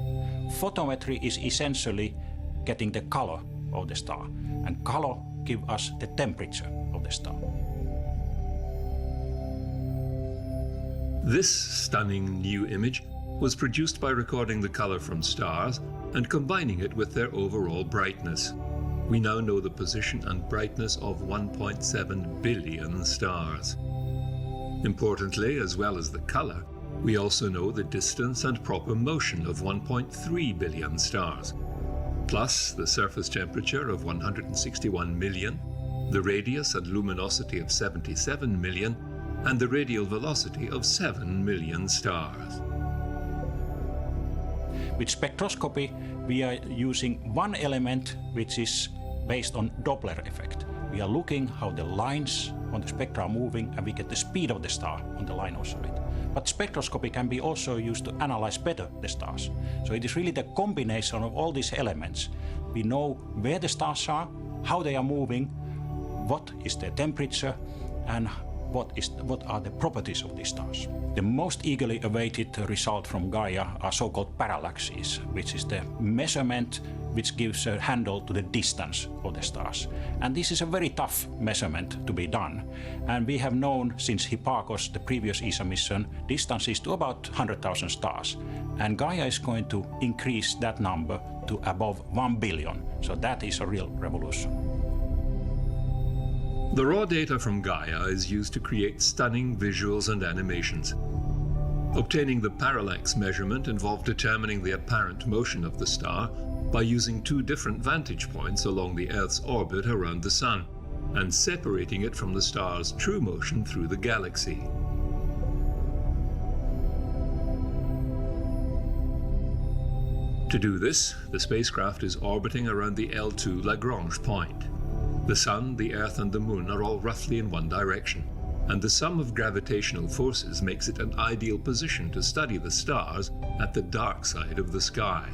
Photometry is essentially getting the color of the star, and color gives us the temperature of the star. This stunning new image was produced by recording the color from stars and combining it with their overall brightness. We now know the position and brightness of 1.7 billion stars. Importantly, as well as the color, we also know the distance and proper motion of 1.3 billion stars, plus the surface temperature of 161 million, the radius and luminosity of 77 million, and the radial velocity of 7 million stars. With spectroscopy, we are using one element which is based on Doppler effect. We are looking how the lines on the spectra are moving, and we get the speed of the star on the line also. But spectroscopy can be also used to analyze better the stars. So it is really the combination of all these elements. We know where the stars are, how they are moving, what is their temperature, and what are the properties of these stars. The most eagerly awaited result from Gaia are so-called parallaxes, which is the measurement which gives a handle to the distance of the stars. And this is a very tough measurement to be done. And we have known since Hipparcos, the previous ESA mission, distances to about 100,000 stars. And Gaia is going to increase that number to above 1 billion. So that is a real revolution. The raw data from Gaia is used to create stunning visuals and animations. Obtaining the parallax measurement involved determining the apparent motion of the star by using two different vantage points along the Earth's orbit around the Sun, and separating it from the star's true motion through the galaxy. To do this, the spacecraft is orbiting around the L2 Lagrange point. The Sun, the Earth, and the Moon are all roughly in one direction, and the sum of gravitational forces makes it an ideal position to study the stars at the dark side of the sky.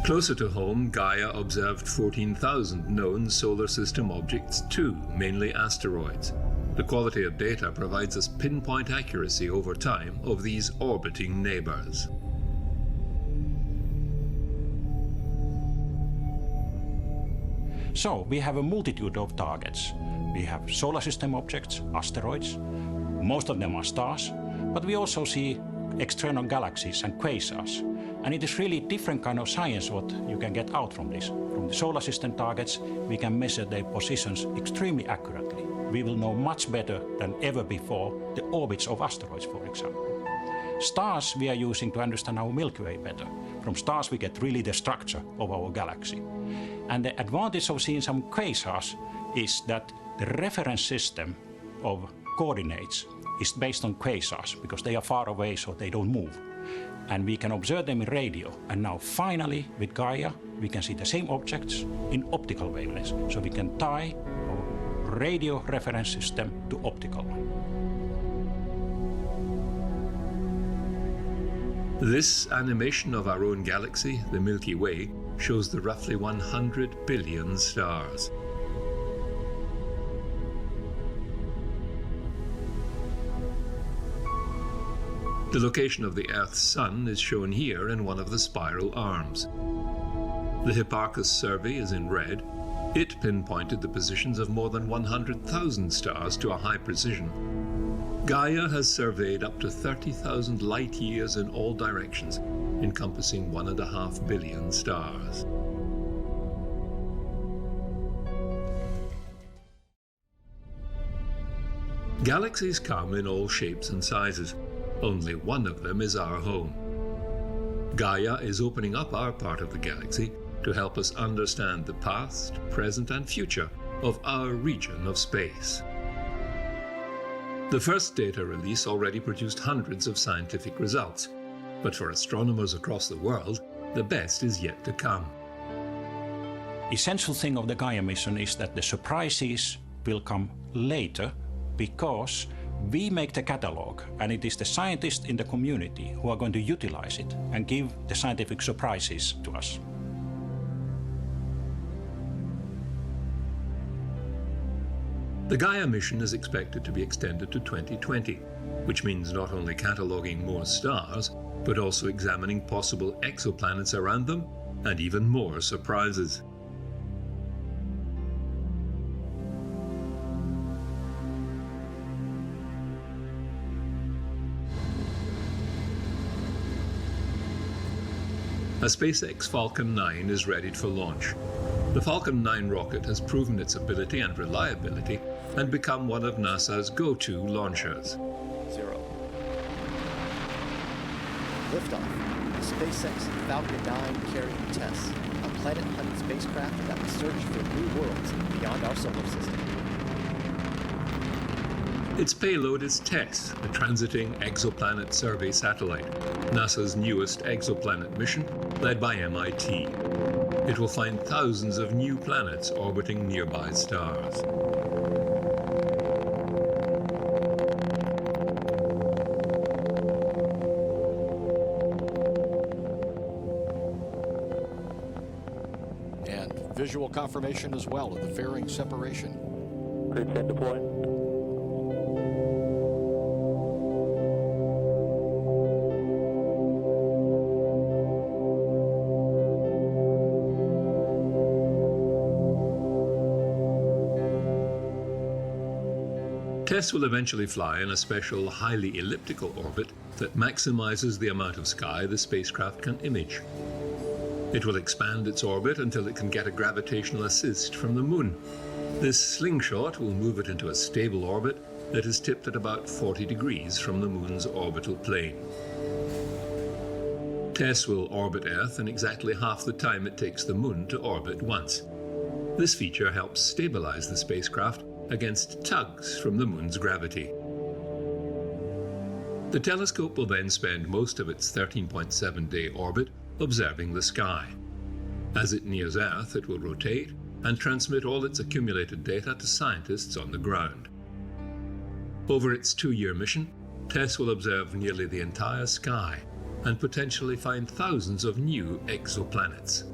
Closer to home, Gaia observed 14,000 known solar system objects too, mainly asteroids. The quality of data provides us pinpoint accuracy over time of these orbiting neighbors. So we have a multitude of targets. We have solar system objects, asteroids. Most of them are stars, but we also see external galaxies and quasars. And it is really different kind of science what you can get out from this. From the solar system targets, we can measure their positions extremely accurately. We will know much better than ever before the orbits of asteroids, for example. Stars we are using to understand our Milky Way better. From stars we get really the structure of our galaxy. And the advantage of seeing some quasars is that the reference system of coordinates is based on quasars because they are far away, so they don't move. And we can observe them in radio. And now finally, with Gaia, we can see the same objects in optical wavelengths. So we can tie our radio reference system to optical one. This animation of our own galaxy, the Milky Way, shows the roughly 100 billion stars. The location of the Earth's sun is shown here in one of the spiral arms. The Hipparcos survey is in red. It pinpointed the positions of more than 100,000 stars to a high precision. Gaia has surveyed up to 30,000 light years in all directions, encompassing 1.5 billion stars. Galaxies come in all shapes and sizes. Only one of them is our home. Gaia is opening up our part of the galaxy to help us understand the past, present, and future of our region of space. The first data release already produced hundreds of scientific results, but for astronomers across the world, the best is yet to come. Essential thing of the Gaia mission is that the surprises will come later because we make the catalog, and it is the scientists in the community who are going to utilize it and give the scientific surprises to us. The Gaia mission is expected to be extended to 2020, which means not only cataloging more stars, but also examining possible exoplanets around them and even more surprises. A SpaceX Falcon 9 is ready for launch. The Falcon 9 rocket has proven its ability and reliability and become one of NASA's go-to launchers. 0. Liftoff, SpaceX Falcon 9 carrying TESS, a planet-hunting spacecraft that will search for new worlds beyond our solar system. Its payload is TESS, the Transiting Exoplanet Survey Satellite, NASA's newest exoplanet mission, led by MIT. It will find thousands of new planets orbiting nearby stars. And visual confirmation as well of the fairing separation. Grid set deployed. TESS will eventually fly in a special, highly elliptical orbit that maximizes the amount of sky the spacecraft can image. It will expand its orbit until it can get a gravitational assist from the Moon. This slingshot will move it into a stable orbit that is tipped at about 40 degrees from the Moon's orbital plane. TESS will orbit Earth in exactly half the time it takes the Moon to orbit once. This feature helps stabilize the spacecraft against tugs from the Moon's gravity. The telescope will then spend most of its 13.7-day orbit observing the sky. As it nears Earth, it will rotate and transmit all its accumulated data to scientists on the ground. Over its 2-year mission, TESS will observe nearly the entire sky and potentially find thousands of new exoplanets.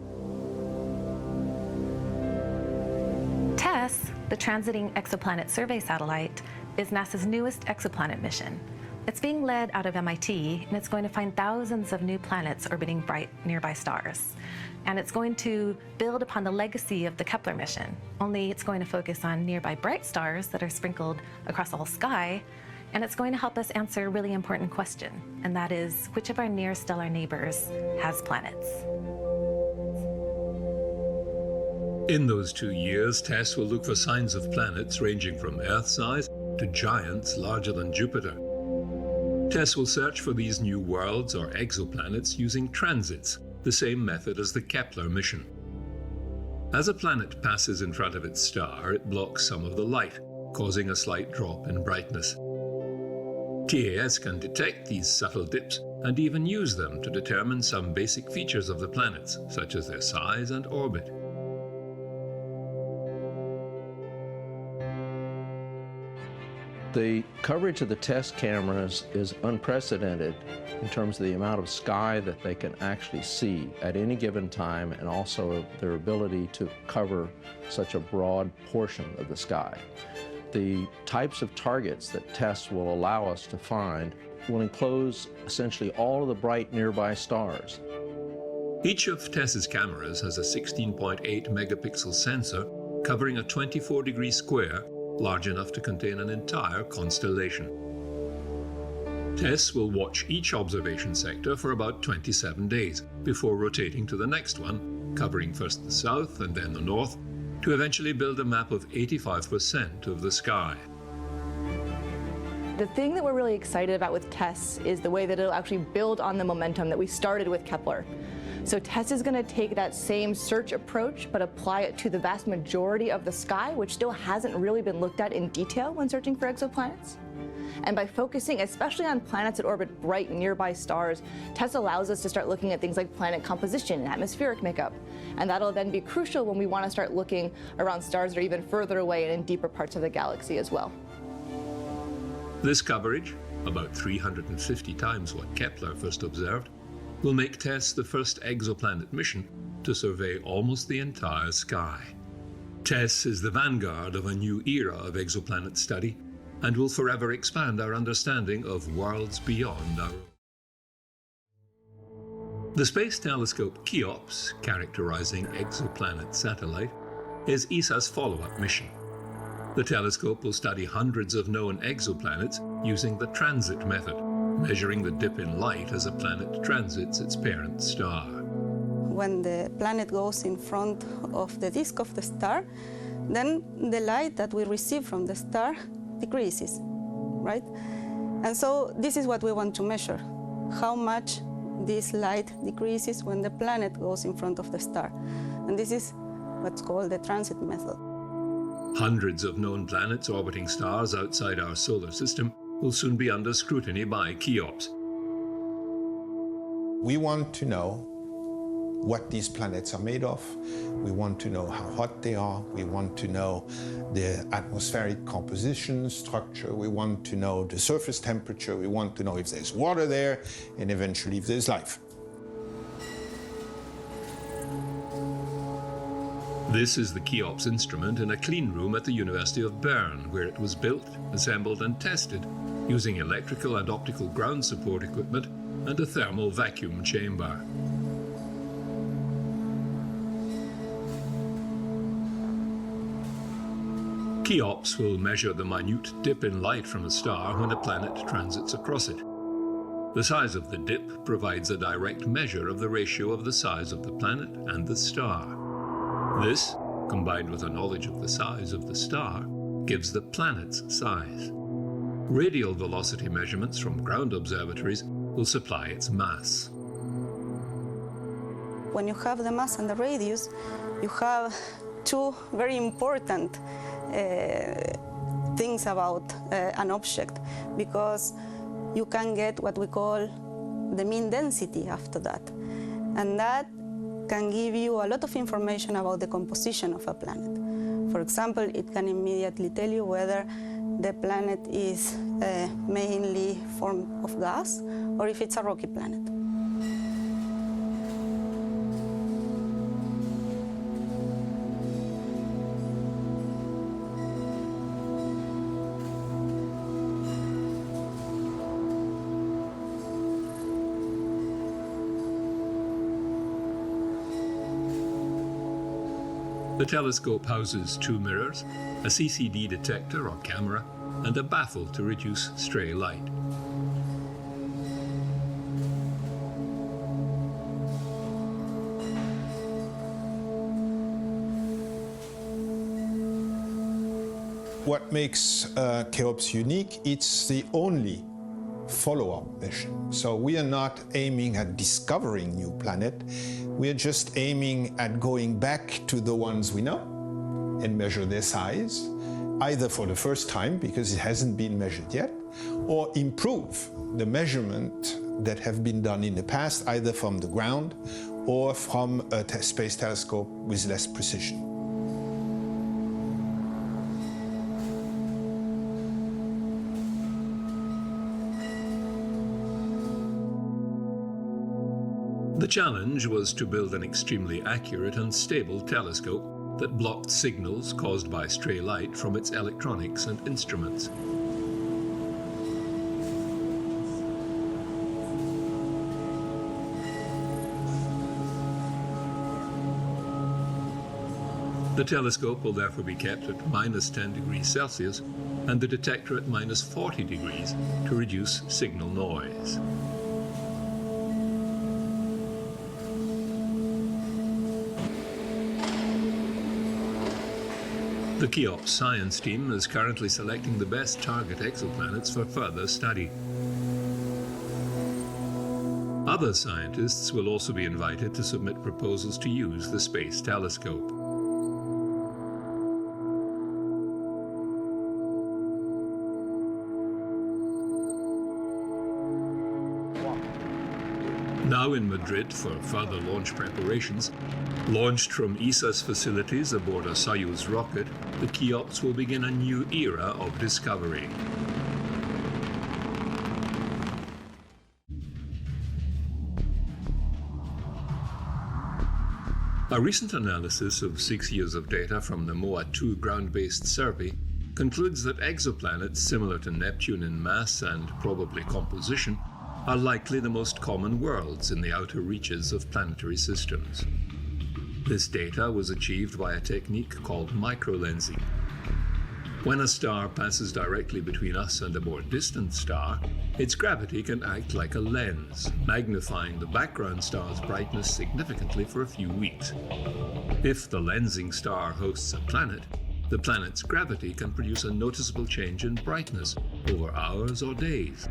TESS, the Transiting Exoplanet Survey Satellite, is NASA's newest exoplanet mission. It's being led out of MIT, and it's going to find thousands of new planets orbiting bright nearby stars. And it's going to build upon the legacy of the Kepler mission, only it's going to focus on nearby bright stars that are sprinkled across the whole sky, and it's going to help us answer a really important question, and that is, which of our near-stellar neighbors has planets? In those 2 years, TESS will look for signs of planets ranging from Earth-size to giants larger than Jupiter. TESS will search for these new worlds or exoplanets using transits, the same method as the Kepler mission. As a planet passes in front of its star, it blocks some of the light, causing a slight drop in brightness. TAS can detect these subtle dips and even use them to determine some basic features of the planets, such as their size and orbit. The coverage of the TESS cameras is unprecedented in terms of the amount of sky that they can actually see at any given time, and also their ability to cover such a broad portion of the sky. The types of targets that TESS will allow us to find will enclose essentially all of the bright nearby stars. Each of TESS's cameras has a 16.8 megapixel sensor covering a 24-degree square large enough to contain an entire constellation. TESS will watch each observation sector for about 27 days before rotating to the next one, covering first the south and then the north, to eventually build a map of 85% of the sky. The thing that we're really excited about with TESS is the way that it'll actually build on the momentum that we started with Kepler. So TESS is going to take that same search approach, but apply it to the vast majority of the sky, which still hasn't really been looked at in detail when searching for exoplanets. And by focusing especially on planets that orbit bright nearby stars, TESS allows us to start looking at things like planet composition and atmospheric makeup. And that'll then be crucial when we want to start looking around stars that are even further away and in deeper parts of the galaxy as well. This coverage, about 350 times what Kepler first observed, will make TESS the first exoplanet mission to survey almost the entire sky. TESS is the vanguard of a new era of exoplanet study and will forever expand our understanding of worlds beyond our own. The space telescope Cheops, characterizing exoplanet satellite, is ESA's follow-up mission. The telescope will study hundreds of known exoplanets using the transit method, measuring the dip in light as a planet transits its parent star. When the planet goes in front of the disk of the star, then the light that we receive from the star decreases, right? And so this is what we want to measure, how much this light decreases when the planet goes in front of the star. And this is what's called the transit method. Hundreds of known planets orbiting stars outside our solar system will soon be under scrutiny by Cheops. We want to know what these planets are made of. We want to know how hot they are. We want to know the atmospheric composition, structure. We want to know the surface temperature. We want to know if there's water there, and eventually if there's life. This is the Cheops instrument in a clean room at the University of Bern, where it was built, assembled and tested using electrical and optical ground support equipment and a thermal vacuum chamber. Cheops will measure the minute dip in light from a star when a planet transits across it. The size of the dip provides a direct measure of the ratio of the size of the planet and the star. This, combined with a knowledge of the size of the star, gives the planet's size. Radial velocity measurements from ground observatories will supply its mass. When you have the mass and the radius, you have two very important things about an object, because you can get what we call the mean density after that. And that can give you a lot of information about the composition of a planet. For example, it can immediately tell you whether the planet is mainly formed of gas or if it's a rocky planet. The telescope houses two mirrors, a CCD detector or camera, and a baffle to reduce stray light. What makes Cheops unique, it's the only follow-up mission. So we are not aiming at discovering new planet. We're just aiming at going back to the ones we know and measure their size, either for the first time because it hasn't been measured yet, or improve the measurement that have been done in the past, either from the ground or from a space telescope with less precision. The challenge was to build an extremely accurate and stable telescope that blocked signals caused by stray light from its electronics and instruments. The telescope will therefore be kept at -10 degrees Celsius and the detector at -40 degrees to reduce signal noise. The Cheops science team is currently selecting the best target exoplanets for further study. Other scientists will also be invited to submit proposals to use the space telescope. Now in Madrid for further launch preparations, launched from ESA's facilities aboard a Soyuz rocket, the Cheops will begin a new era of discovery. A recent analysis of 6 years of data from the MOA-2 ground-based survey concludes that exoplanets similar to Neptune in mass and probably composition are likely the most common worlds in the outer reaches of planetary systems. This data was achieved by a technique called microlensing. When a star passes directly between us and a more distant star, its gravity can act like a lens, magnifying the background star's brightness significantly for a few weeks. If the lensing star hosts a planet, the planet's gravity can produce a noticeable change in brightness over hours or days.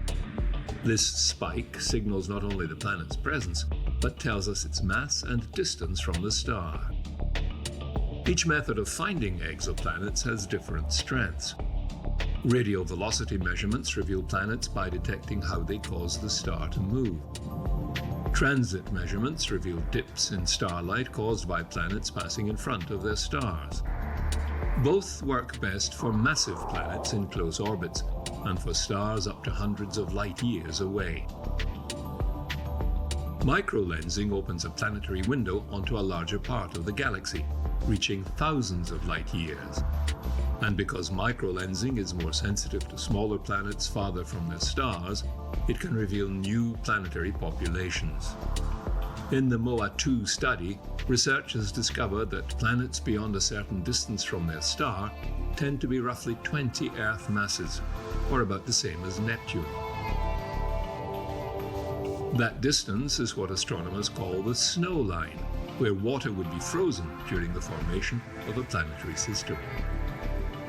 This spike signals not only the planet's presence, but tells us its mass and distance from the star. Each method of finding exoplanets has different strengths. Radio velocity measurements reveal planets by detecting how they cause the star to move. Transit measurements reveal dips in starlight caused by planets passing in front of their stars. Both work best for massive planets in close orbits and for stars up to hundreds of light years away. Microlensing opens a planetary window onto a larger part of the galaxy, reaching thousands of light years. And because microlensing is more sensitive to smaller planets farther from their stars, it can reveal new planetary populations. In the MOA-2 study, researchers discovered that planets beyond a certain distance from their star tend to be roughly 20 Earth masses, or about the same as Neptune. That distance is what astronomers call the snow line, where water would be frozen during the formation of a planetary system.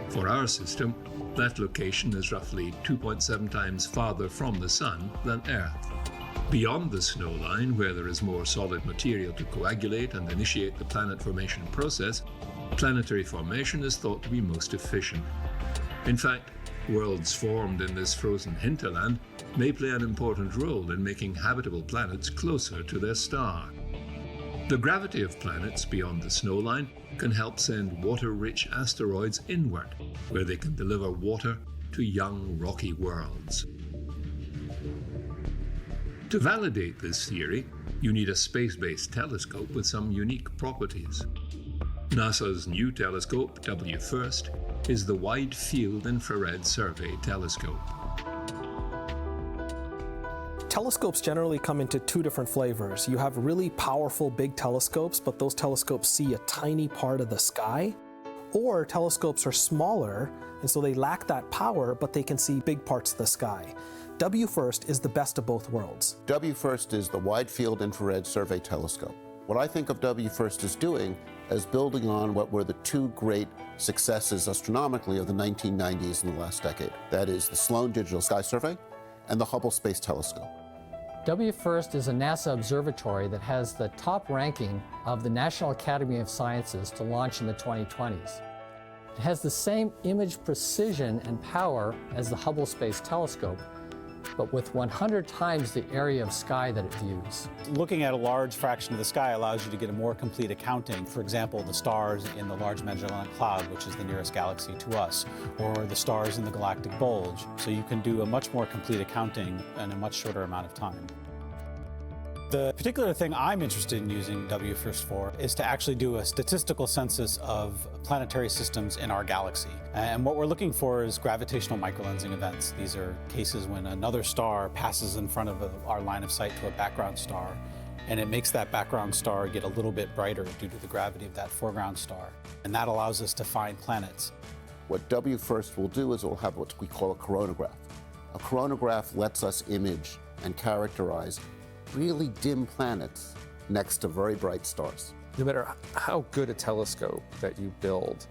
For our system, that location is roughly 2.7 times farther from the Sun than Earth. Beyond the snow line, where there is more solid material to coagulate and initiate the planet formation process, planetary formation is thought to be most efficient. In fact, worlds formed in this frozen hinterland may play an important role in making habitable planets closer to their star. The gravity of planets beyond the snow line can help send water-rich asteroids inward, where they can deliver water to young rocky worlds. To validate this theory, you need a space-based telescope with some unique properties. NASA's new telescope, WFIRST, is the Wide Field Infrared Survey Telescope. Telescopes generally come into two different flavors. You have really powerful big telescopes, but those telescopes see a tiny part of the sky. Or telescopes are smaller, and so they lack that power, but they can see big parts of the sky. WFIRST is the best of both worlds. WFIRST is the Wide Field Infrared Survey Telescope. What I think of WFIRST as doing is building on what were the two great successes astronomically of the 1990s and the last decade. That is the Sloan Digital Sky Survey and the Hubble Space Telescope. WFIRST is a NASA observatory that has the top ranking of the National Academy of Sciences to launch in the 2020s. It has the same image precision and power as the Hubble Space Telescope, but with 100 times the area of sky that it views. Looking at a large fraction of the sky allows you to get a more complete accounting. For example, the stars in the Large Magellanic Cloud, which is the nearest galaxy to us, or the stars in the galactic bulge. So you can do a much more complete accounting in a much shorter amount of time. The particular thing I'm interested in using WFIRST for is to actually do a statistical census of planetary systems in our galaxy. And what we're looking for is gravitational microlensing events. These are cases when another star passes in front of our line of sight to a background star, and it makes that background star get a little bit brighter due to the gravity of that foreground star. And that allows us to find planets. What WFIRST will do is it will have what we call a coronagraph. A coronagraph lets us image and characterize really dim planets next to very bright stars. No matter how good a telescope that you build,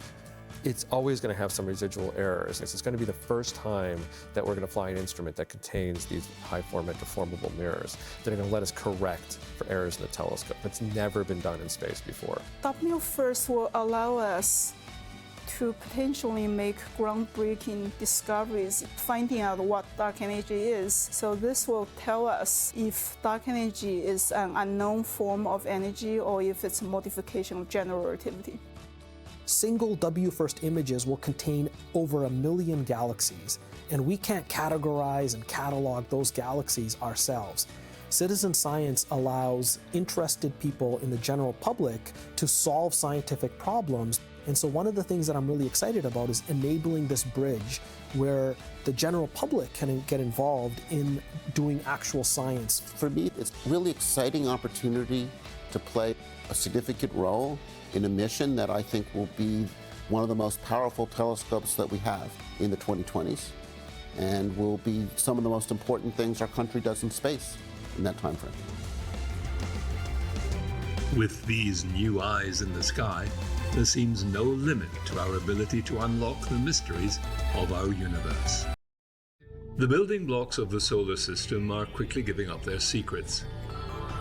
it's always going to have some residual errors. It's going to be the first time that we're going to fly an instrument that contains these high format deformable mirrors that are going to let us correct for errors in the telescope. It's never been done in space before. WFIRST will allow us to potentially make groundbreaking discoveries, finding out what dark energy is. So this will tell us if dark energy is an unknown form of energy or if it's a modification of general relativity. Single WFIRST images will contain over 1 million galaxies, and we can't categorize and catalog those galaxies ourselves. Citizen science allows interested people in the general public to solve scientific problems. And so one of the things that I'm really excited about is enabling this bridge where the general public can get involved in doing actual science. For me, it's a really exciting opportunity to play a significant role in a mission that I think will be one of the most powerful telescopes that we have in the 2020s and will be some of the most important things our country does in space in that time frame. With these new eyes in the sky, there seems no limit to our ability to unlock the mysteries of our universe. The building blocks of the solar system are quickly giving up their secrets.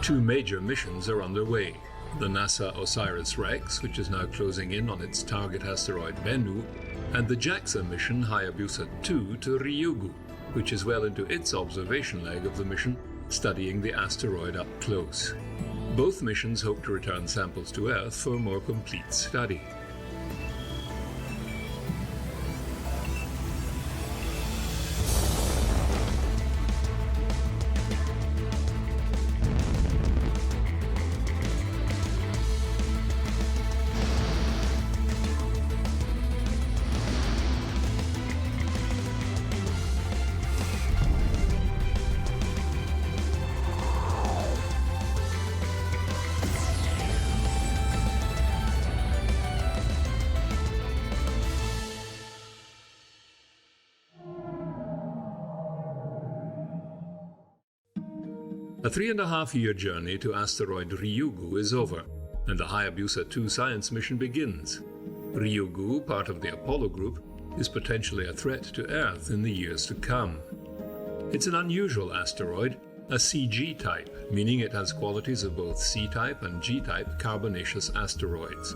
Two major missions are underway. The NASA OSIRIS-REx, which is now closing in on its target asteroid Bennu, and the JAXA mission Hayabusa-2 to Ryugu, which is well into its observation leg of the mission, studying the asteroid up close. Both missions hope to return samples to Earth for a more complete study. A 3.5-year journey to asteroid Ryugu is over, and the Hayabusa-2 science mission begins. Ryugu, part of the Apollo group, is potentially a threat to Earth in the years to come. It's an unusual asteroid, a CG type, meaning it has qualities of both C-type and G-type carbonaceous asteroids.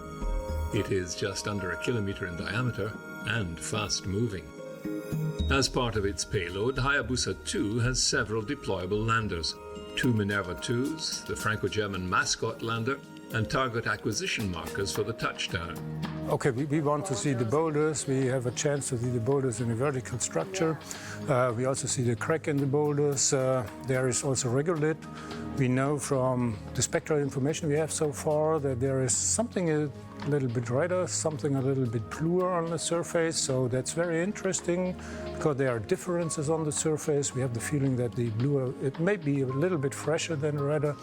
It is just under a kilometer in diameter and fast-moving. As part of its payload, Hayabusa-2 has several deployable landers, 2 Minerva IIs, the Franco-German mascot lander, and target acquisition markers for the touchdown. Okay, we want to see the boulders. We have a chance to see the boulders in a vertical structure. We also see the crack in the boulders. There is also regolith. We know from the spectral information we have so far that there is something a little bit redder, something a little bit bluer on the surface. So that's very interesting because there are differences on the surface. We have the feeling that the bluer, it may be a little bit fresher than redder.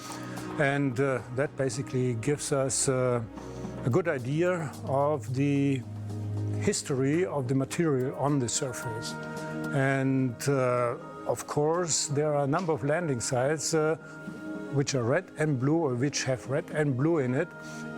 And that basically gives us a good idea of the history of the material on the surface. And of course, there are a number of landing sites which are red and blue, or which have red and blue in it.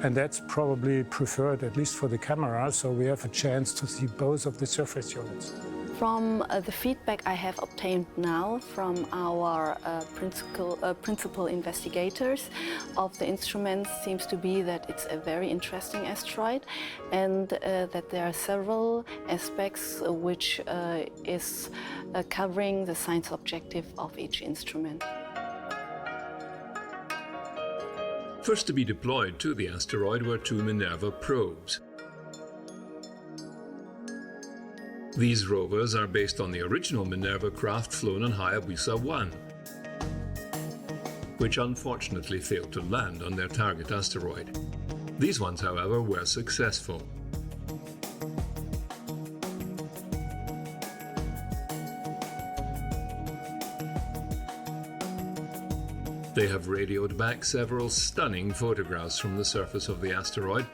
And that's probably preferred, at least for the camera, so we have a chance to see both of the surface units. From the feedback I have obtained now from our principal investigators of the instruments seems to be that it's a very interesting asteroid and that there are several aspects which is covering the science objective of each instrument. First to be deployed to the asteroid were 2 Minerva probes. These rovers are based on the original Minerva craft flown on Hayabusa-1, which unfortunately failed to land on their target asteroid. These ones, however, were successful. They have radioed back several stunning photographs from the surface of the asteroid,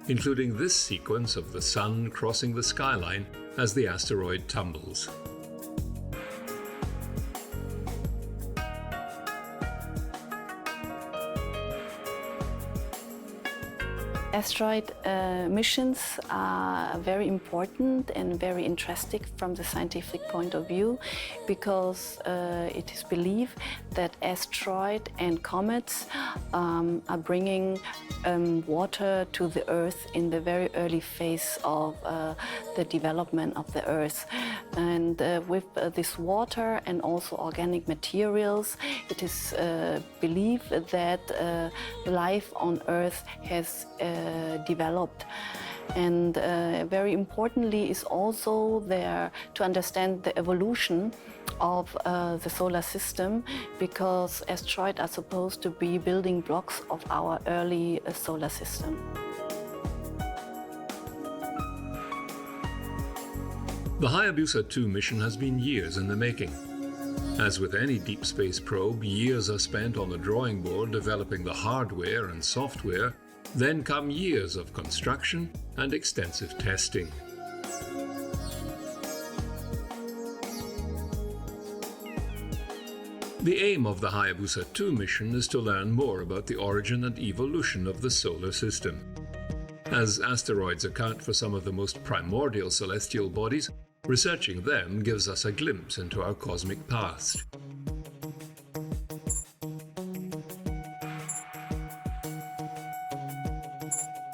including this sequence of the Sun crossing the skyline as the asteroid tumbles. Asteroid missions are very important and very interesting from the scientific point of view because it is believed that asteroids and comets are bringing water to the Earth in the very early phase of the development of the Earth. And with this water and also organic materials, it is believed that life on Earth has developed. And very importantly is also there to understand the evolution of the solar system, because asteroids are supposed to be building blocks of our early solar system. The Hayabusa-2 mission has been years in the making. As with any deep space probe, years are spent on the drawing board developing the hardware and software. Then come years of construction and extensive testing. The aim of the Hayabusa-2 mission is to learn more about the origin and evolution of the solar system. As asteroids account for some of the most primordial celestial bodies, Researching them gives us a glimpse into our cosmic past.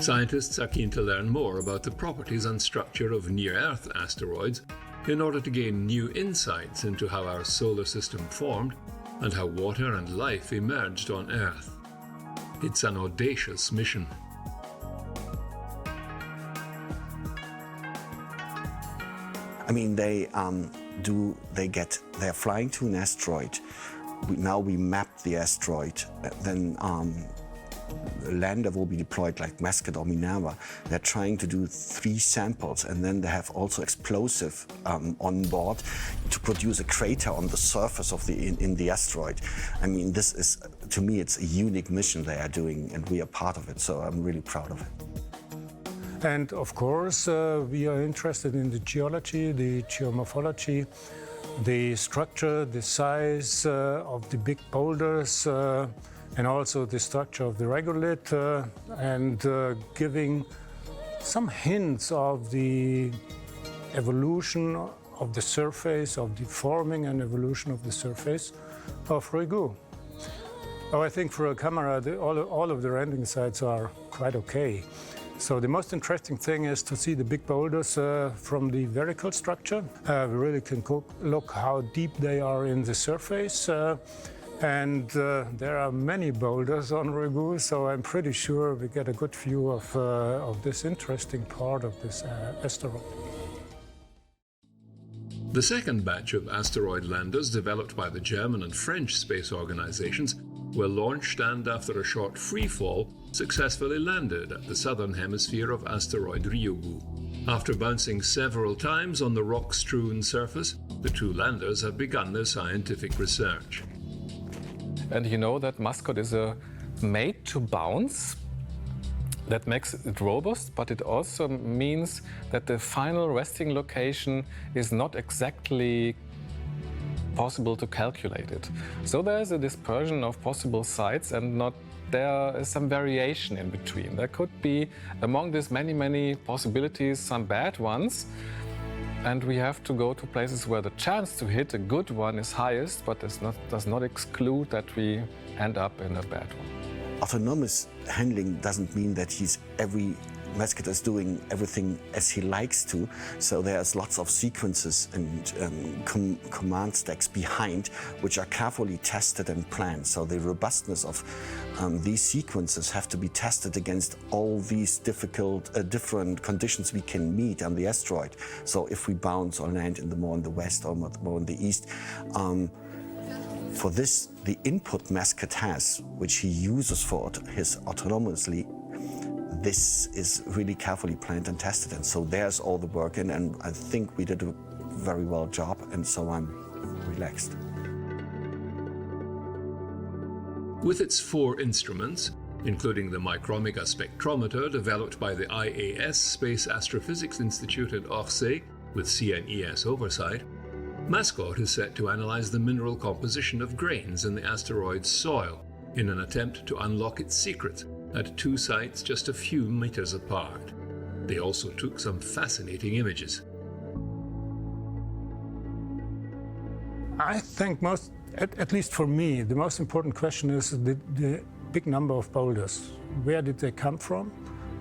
Scientists are keen to learn more about the properties and structure of near-Earth asteroids in order to gain new insights into how our solar system formed and how water and life emerged on Earth. It's an audacious mission. I mean, they're flying to an asteroid. Now we map the asteroid, then a lander will be deployed like Mascot or Minerva. They're trying to do 3 samples, and then they have also explosive on board to produce a crater on the surface of in the asteroid. I mean, this is, to me, it's a unique mission they are doing, and we are part of it, so I'm really proud of it. And of course, we are interested in the geology, the geomorphology, the structure, the size of the big boulders, and also the structure of the regolith, and giving some hints of the evolution of the surface, of the forming and evolution of the surface of Ryugu. Oh, I think for a camera, all of the rendering sites are quite okay. So the most interesting thing is to see the big boulders from the vertical structure. We really can look how deep they are in the surface. And there are many boulders on Ryugu, so I'm pretty sure we get a good view of this interesting part of this asteroid. The second batch of asteroid landers developed by the German and French space organizations were launched and, after a short freefall, successfully landed at the southern hemisphere of asteroid Ryugu. After bouncing several times on the rock-strewn surface, the 2 landers have begun their scientific research. And you know that Mascot is made to bounce. That makes it robust, but it also means that the final resting location is not exactly possible to calculate it. So there's a dispersion of possible sites, and there is some variation in between. There could be, among these many possibilities, some bad ones, and we have to go to places where the chance to hit a good one is highest, but does not exclude that we end up in a bad one. Autonomous handling doesn't mean that every Mascot is doing everything as he likes to, so there's lots of sequences and command stacks behind, which are carefully tested and planned. So the robustness of these sequences have to be tested against all these different conditions we can meet on the asteroid. So if we bounce or land more in the west or more in the east, for this, the input Mascot has, which he uses for his autonomously, this is really carefully planned and tested, and so there's all the work in, and I think we did a very well job, and so I'm relaxed. With its 4 instruments, including the micromega spectrometer developed by the IAS Space Astrophysics Institute at Orsay with CNES oversight, Mascot is set to analyze the mineral composition of grains in the asteroid's soil in an attempt to unlock its secrets at 2 sites just a few meters apart. They also took some fascinating images. I think at least for me, the most important question is the big number of boulders. Where did they come from?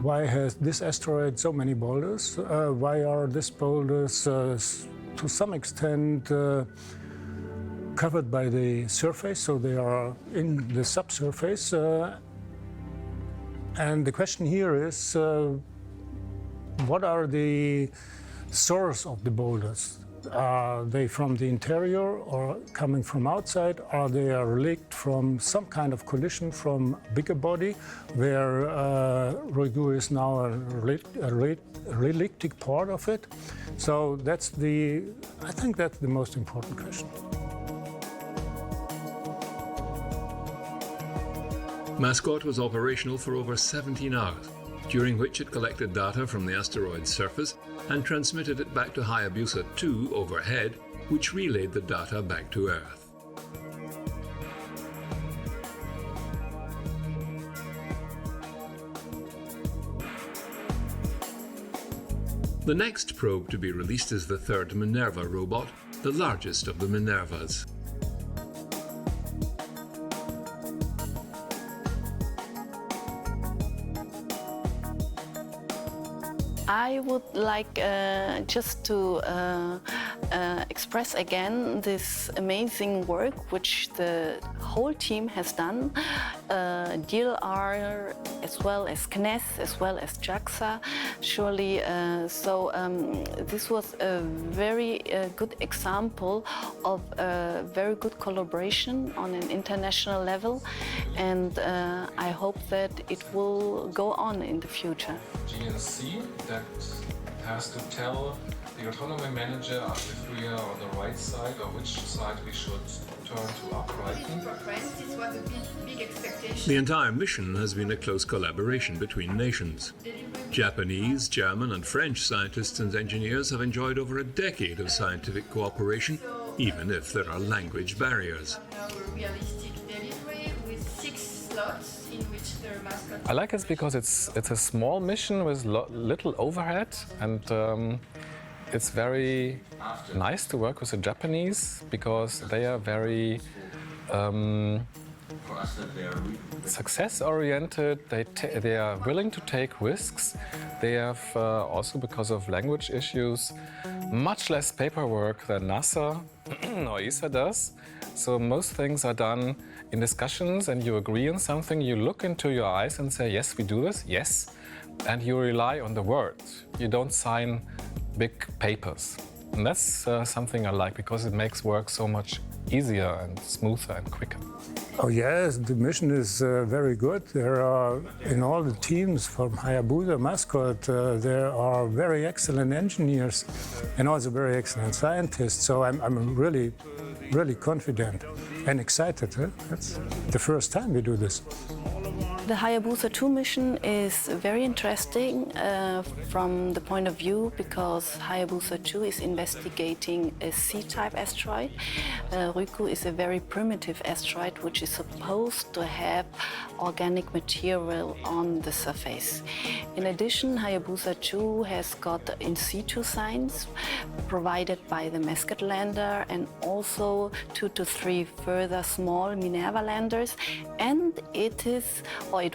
Why has this asteroid so many boulders? Why are these boulders to some extent covered by the surface, so they are in the subsurface? And the question here is, what are the source of the boulders? Are they from the interior or coming from outside? Are they relic from some kind of collision from a bigger body, where Ryugu is now a relictic part of it? So I think that's the most important question. Mascot was operational for over 17 hours, during which it collected data from the asteroid's surface and transmitted it back to Hayabusa 2 overhead, which relayed the data back to Earth. The next probe to be released is the third Minerva robot, the largest of the Minervas. I would like just to express again this amazing work which the whole team has done, DLR as well as CNES as well as JAXA, surely. This was a very good example of a very good collaboration on an international level, and I hope that it will go on in the future. GNC that has to tell the autonomy manager if we are on the right side or which side we should turn to upright. This was a big expectation. The entire mission has been a close collaboration between nations. Japanese, German and French scientists and engineers have enjoyed over a decade of scientific cooperation, even if there are language barriers. Realistic delivery with 6 slots in which the mascot... I like it because it's a small mission with little overhead, and it's very nice to work with the Japanese because they are very success-oriented. They are willing to take risks. They have also, because of language issues, much less paperwork than NASA or ESA does. So most things are done in discussions, and you agree on something, you look into your eyes and say, yes, we do this, yes, and you rely on the words. You don't sign big papers. And that's something I like because it makes work so much easier and smoother and quicker. Oh yes, the mission is very good. There are, in all the teams from Hayabusa Mascot, there are very excellent engineers and also very excellent scientists. So I'm really confident and excited. That's the first time we do this. The Hayabusa 2 mission is very interesting from the point of view because Hayabusa 2 is investigating a C-type asteroid. Ryugu is a very primitive asteroid which is supposed to have organic material on the surface. In addition, Hayabusa 2 has got in situ science provided by the Mascot lander and also 2 to 3 further small Minerva landers, and it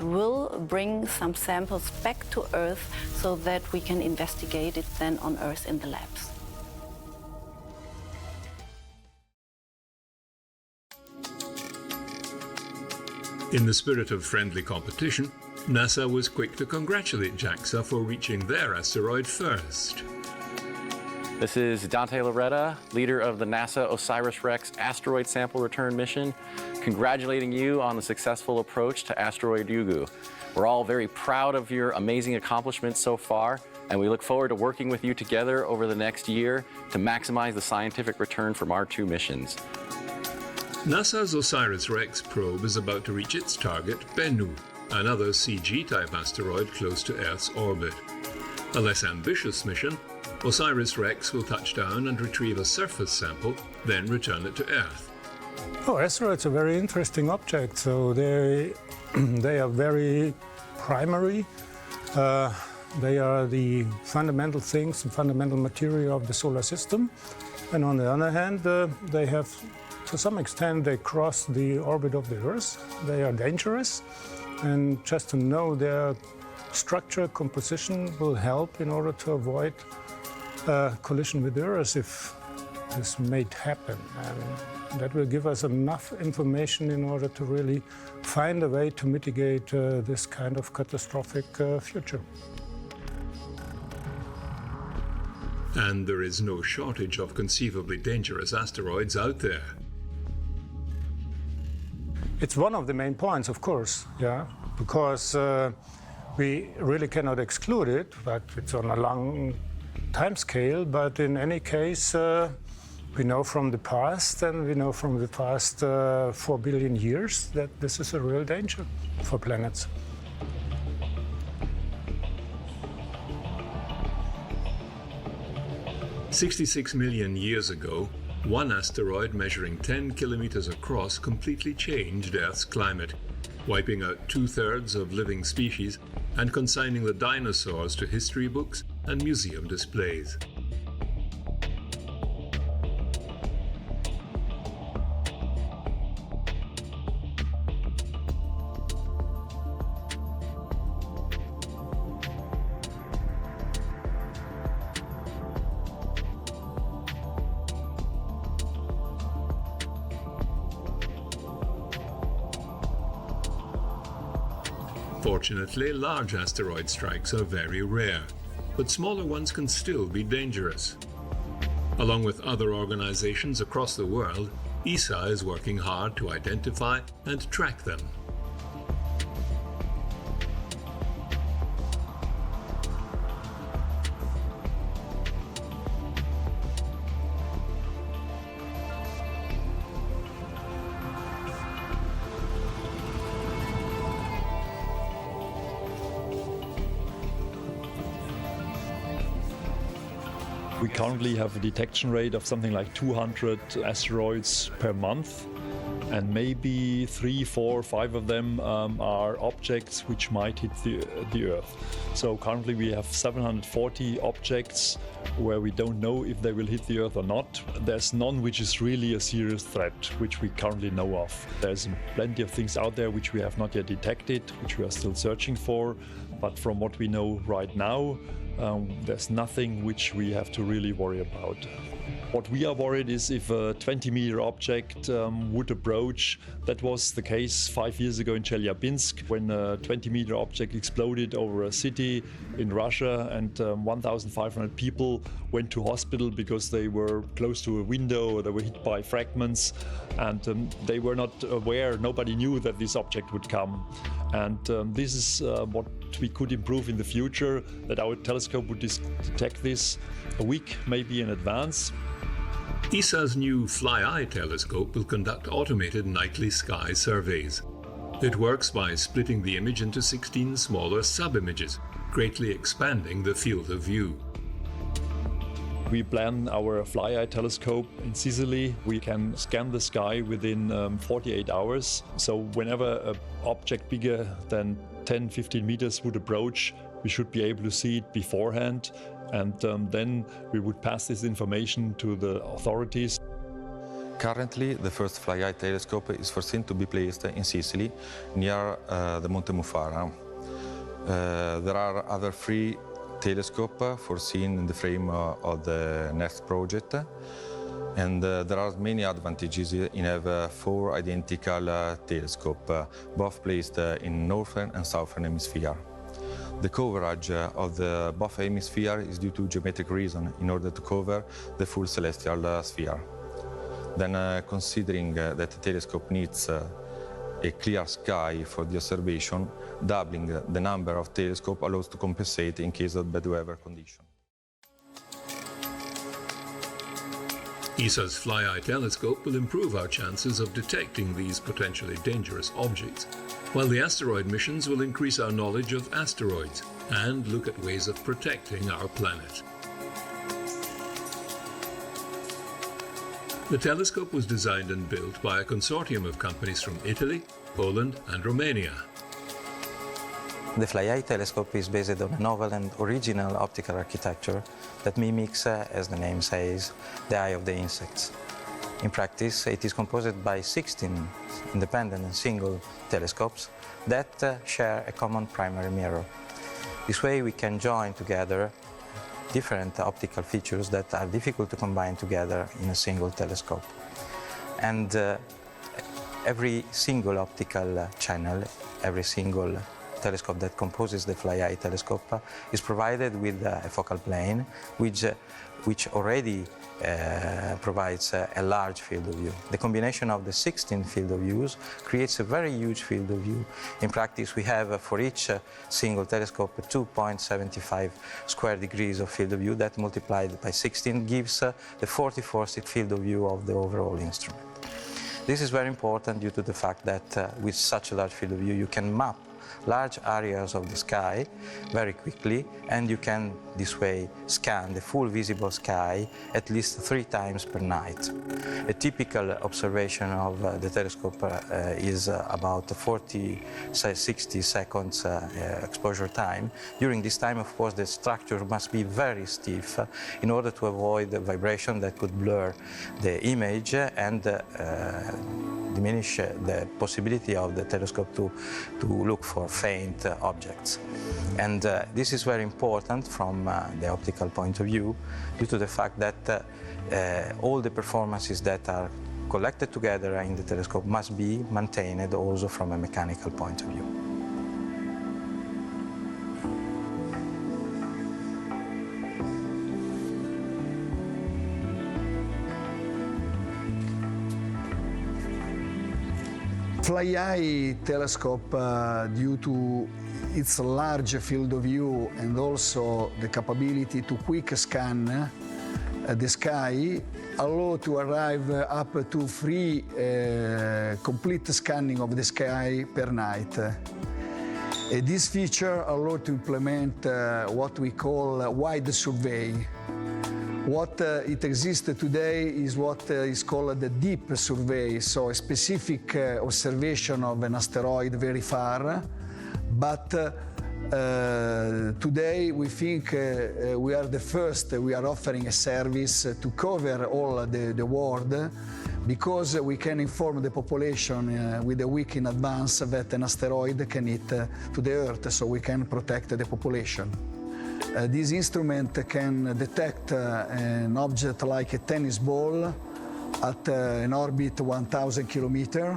will bring some samples back to Earth so that we can investigate it then on Earth in the labs. In the spirit of friendly competition, NASA was quick to congratulate JAXA for reaching their asteroid first. This is Dante Loretta, leader of the NASA OSIRIS-REx asteroid sample return mission, congratulating you on the successful approach to asteroid Ryugu. We're all very proud of your amazing accomplishments so far, and we look forward to working with you together over the next year to maximize the scientific return from our 2 missions. NASA's OSIRIS-REx probe is about to reach its target, Bennu, another CG-type asteroid close to Earth's orbit. A less ambitious mission, OSIRIS-REx will touch down and retrieve a surface sample, then return it to Earth. Oh, asteroids are very interesting objects. So they are very primary. They are the fundamental things, the fundamental material of the solar system. And on the other hand, they have, to some extent, they cross the orbit of the Earth. They are dangerous. And just to know their structure, composition will help in order to avoid collision with the Earth if this may happen. And that will give us enough information in order to really find a way to mitigate this kind of catastrophic future. And there is no shortage of conceivably dangerous asteroids out there. It's one of the main points, of course, yeah, because we really cannot exclude it, but it's on a long time scale. But in any case, we know from the past, and we know from the past 4 billion years, that this is a real danger for planets. "66 million years ago, one asteroid measuring 10 kilometers across completely changed Earth's climate, wiping out 2/3 of living species and consigning the dinosaurs to history books and museum displays. Fortunately, large asteroid strikes are very rare, but smaller ones can still be dangerous. Along with other organizations across the world, ESA is working hard to identify and track them. We currently have a detection rate of something like 200 asteroids per month, and maybe 3, 4, 5 of them are objects which might hit the Earth. So currently we have 740 objects where we don't know if they will hit the Earth or not. There's none which is really a serious threat, which we currently know of. There's plenty of things out there which we have not yet detected, which we are still searching for, but from what we know right now, there's nothing which we have to really worry about. What we are worried is if a 20-meter object would approach. That was the case 5 years ago in Chelyabinsk, when a 20-meter object exploded over a city in Russia, and 1,500 people went to hospital because they were close to a window or they were hit by fragments, and they were not aware, nobody knew that this object would come. And this is what we could improve in the future, that our telescope would detect this a week maybe in advance. ESA's new Fly-Eye telescope will conduct automated nightly sky surveys. It works by splitting the image into 16 smaller sub-images, greatly expanding the field of view. We plan our Fly-Eye telescope in Sicily. We can scan the sky within 48 hours. So whenever an object bigger than 10-15 meters would approach, we should be able to see it beforehand, and then we would pass this information to the authorities. Currently, the first Fly-Eye telescope is foreseen to be placed in Sicily, near the Monte Mufara. There are other 3 telescopes foreseen in the frame of the next project, and there are many advantages in having 4 identical telescopes, both placed in northern and southern hemisphere. The coverage of the both hemispheres is due to geometric reason, in order to cover the full celestial sphere. Then, considering that the telescope needs a clear sky for the observation, doubling the number of telescopes allows to compensate in case of bad weather conditions. ESA's Fly-Eye telescope will improve our chances of detecting these potentially dangerous objects, while the asteroid missions will increase our knowledge of asteroids and look at ways of protecting our planet. The telescope was designed and built by a consortium of companies from Italy, Poland, and Romania. The Fly-Eye telescope is based on a novel and original optical architecture that mimics, as the name says, the eye of the insects. In practice, it is composed by 16 independent and single telescopes that share a common primary mirror. This way we can join together different optical features that are difficult to combine together in a single telescope. And every single optical channel, every single telescope that composes the Fly-Eye telescope is provided with a focal plane which already provides a large field of view. The combination of the 16 field of views creates a very huge field of view. In practice, we have for each single telescope 2.75 square degrees of field of view that multiplied by 16 gives the 44th field of view of the overall instrument. This is very important due to the fact that with such a large field of view you can map large areas of the sky very quickly, and you can this way scan the full visible sky at least 3 times per night. A typical observation of the telescope is about 40-60 seconds exposure time. During this time, of course, the structure must be very stiff in order to avoid the vibration that could blur the image and diminish the possibility of the telescope to look for faint objects. And this is very important from the optical point of view due to the fact that all the performances that are collected together in the telescope must be maintained also from a mechanical point of view. Fly-eye telescope, due to its large field of view and also the capability to quick scan the sky, allow to arrive up to 3 complete scanning of the sky per night. This feature allows to implement what we call wide survey. What it exists today is what is called the deep survey, so a specific observation of an asteroid very far. But today we think we are the first, we are offering a service to cover all the world, because we can inform the population with a week in advance that an asteroid can hit to the Earth, so we can protect the population. This instrument can detect an object like a tennis ball at an orbit 1,000 kilometers,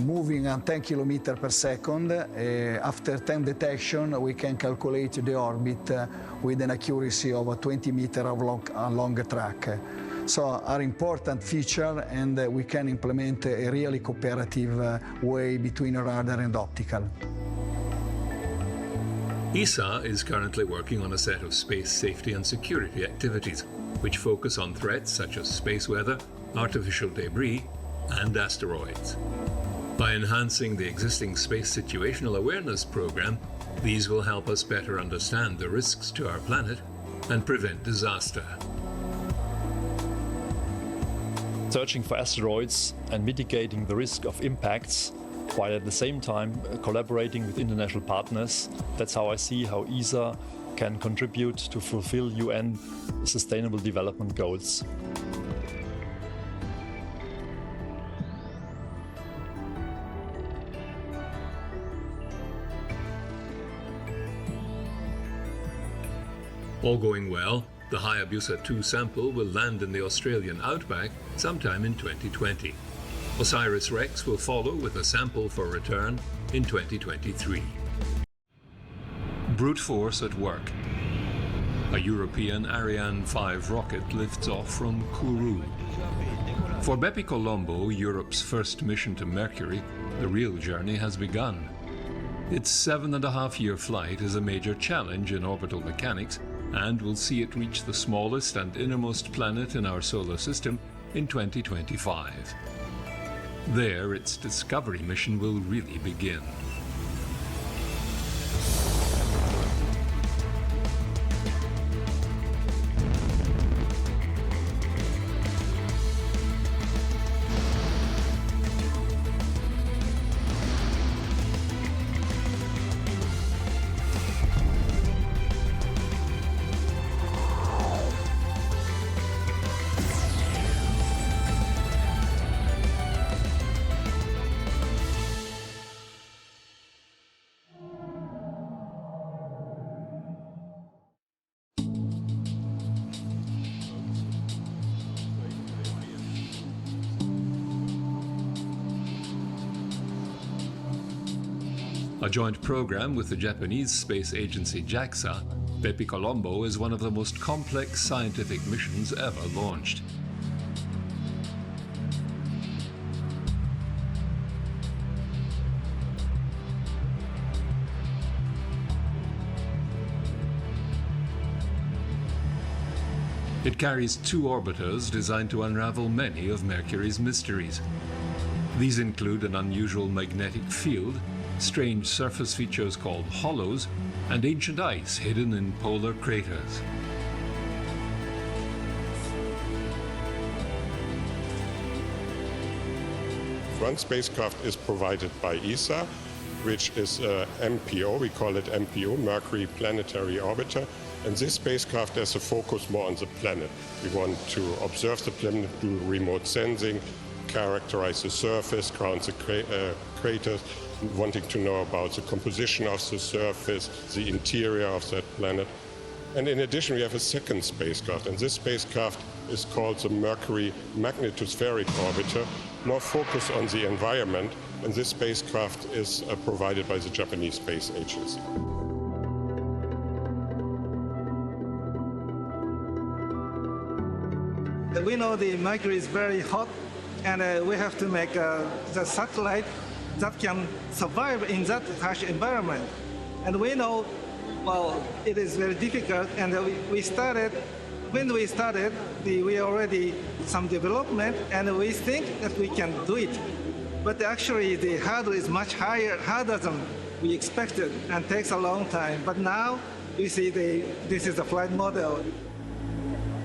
moving at 10 kilometers per second. After 10 detection, we can calculate the orbit with an accuracy of 20 meters along a track. So are important feature, and we can implement a really cooperative way between radar and optical. ESA is currently working on a set of space safety and security activities, which focus on threats such as space weather, artificial debris, and asteroids. By enhancing the existing space situational awareness program, these will help us better understand the risks to our planet and prevent disaster. Searching for asteroids and mitigating the risk of impacts, while at the same time collaborating with international partners. That's how I see how ESA can contribute to fulfill UN Sustainable Development Goals. All going well, the Hayabusa 2 sample will land in the Australian outback sometime in 2020. OSIRIS-REx will follow with a sample for return in 2023. Brute force at work. A European Ariane 5 rocket lifts off from Kourou. For Bepi Colombo, Europe's first mission to Mercury, the real journey has begun. Its 7.5-year flight is a major challenge in orbital mechanics and will see it reach the smallest and innermost planet in our solar system in 2025. There, its discovery mission will really begin. A joint program with the Japanese space agency JAXA, Bepi Colombo is one of the most complex scientific missions ever launched. It carries 2 orbiters designed to unravel many of Mercury's mysteries. These include an unusual magnetic field strange surface features called hollows, and ancient ice hidden in polar craters. One spacecraft is provided by ESA, which is MPO, we call it MPO, Mercury Planetary Orbiter. And this spacecraft has a focus more on the planet. We want to observe the planet, do remote sensing, characterize the surface, ground the craters, wanting to know about the composition of the surface, the interior of that planet. And in addition, we have a second spacecraft, and this spacecraft is called the Mercury Magnetospheric Orbiter, more focused on the environment, and this spacecraft is provided by the Japanese Space Agency. We know the Mercury is very hot, and we have to make the satellite that can survive in that harsh environment. And we know, well, it is very difficult, and when we started, we already some development, and we think that we can do it. But actually, the hurdle is much harder than we expected, and takes a long time. But now, you see, this is the flight model.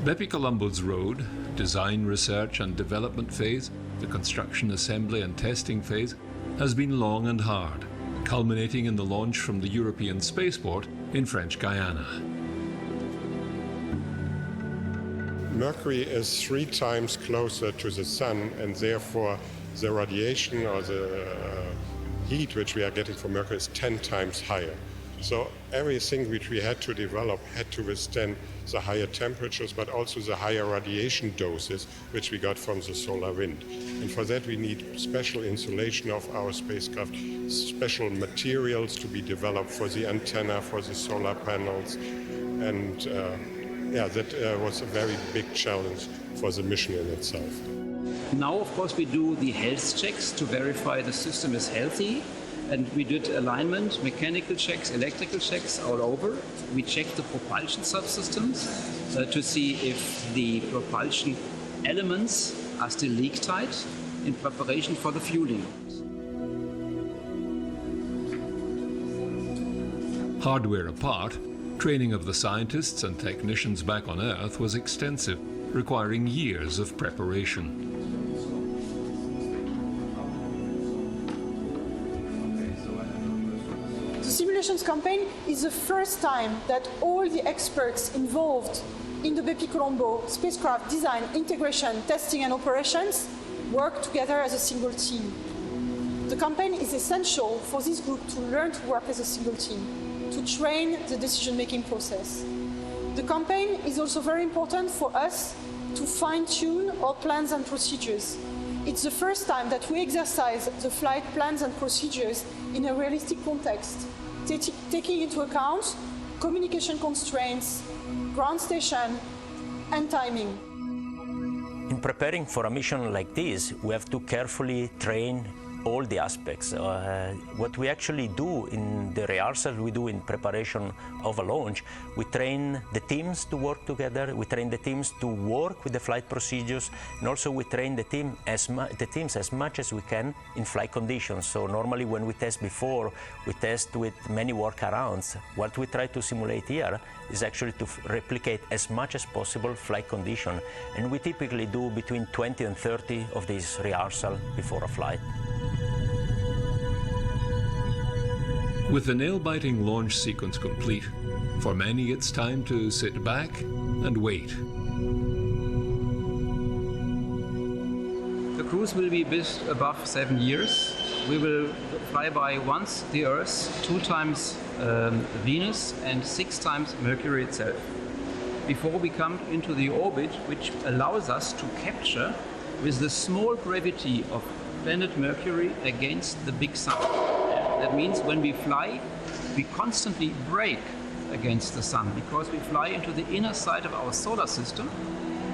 Bepi Colombo's road, design, research and development phase, the construction, assembly and testing phase, has been long and hard, culminating in the launch from the European spaceport in French Guiana. Mercury is 3 times closer to the Sun, and therefore the radiation or the heat which we are getting from Mercury is 10 times higher. So everything which we had to develop had to withstand the higher temperatures, but also the higher radiation doses which we got from the solar wind. And for that we need special insulation of our spacecraft, special materials to be developed for the antenna, for the solar panels. And that was a very big challenge for the mission in itself. Now, of course, we do the health checks to verify the system is healthy. And we did alignment, mechanical checks, electrical checks all over. We checked the propulsion subsystems to see if the propulsion elements are still leak tight in preparation for the fueling. Hardware apart, training of the scientists and technicians back on Earth was extensive, requiring years of preparation. The simulations campaign is the first time that all the experts involved in the Bepi Colombo spacecraft design, integration, testing and operations work together as a single team. The campaign is essential for this group to learn to work as a single team, to train the decision-making process. The campaign is also very important for us to fine-tune our plans and procedures. It's the first time that we exercise the flight plans and procedures in a realistic context, taking into account communication constraints, ground station, and timing. In preparing for a mission like this, we have to carefully train all the aspects. What we actually do in the rehearsal we do in preparation of a launch, we train the teams to work together, we train the teams to work with the flight procedures, and also we train the teams as much as we can in flight conditions. So normally when we test before, we test with many workarounds. What we try to simulate here is actually to replicate as much as possible flight condition, and we typically do between 20 and 30 of these rehearsals before a flight. With the nail-biting launch sequence complete, for many it's time to sit back and wait. The cruise will be a bit above 7 years. We will fly by once the Earth, 2 times Venus and 6 times Mercury itself, before we come into the orbit, which allows us to capture with the small gravity of planet Mercury against the big sun. That means when we fly, we constantly brake against the sun because we fly into the inner side of our solar system.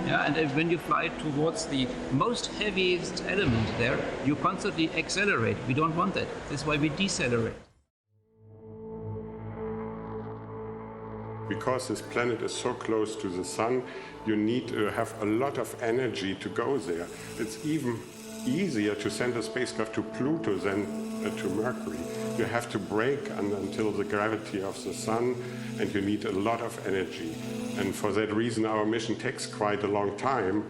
And when you fly towards the most heaviest element there, you constantly accelerate. We don't want that. That's why we decelerate. Because this planet is so close to the sun, you need to have a lot of energy to go there. It's even easier to send a spacecraft to Pluto than to Mercury. You have to brake until the gravity of the Sun, and you need a lot of energy. And for that reason, our mission takes quite a long time,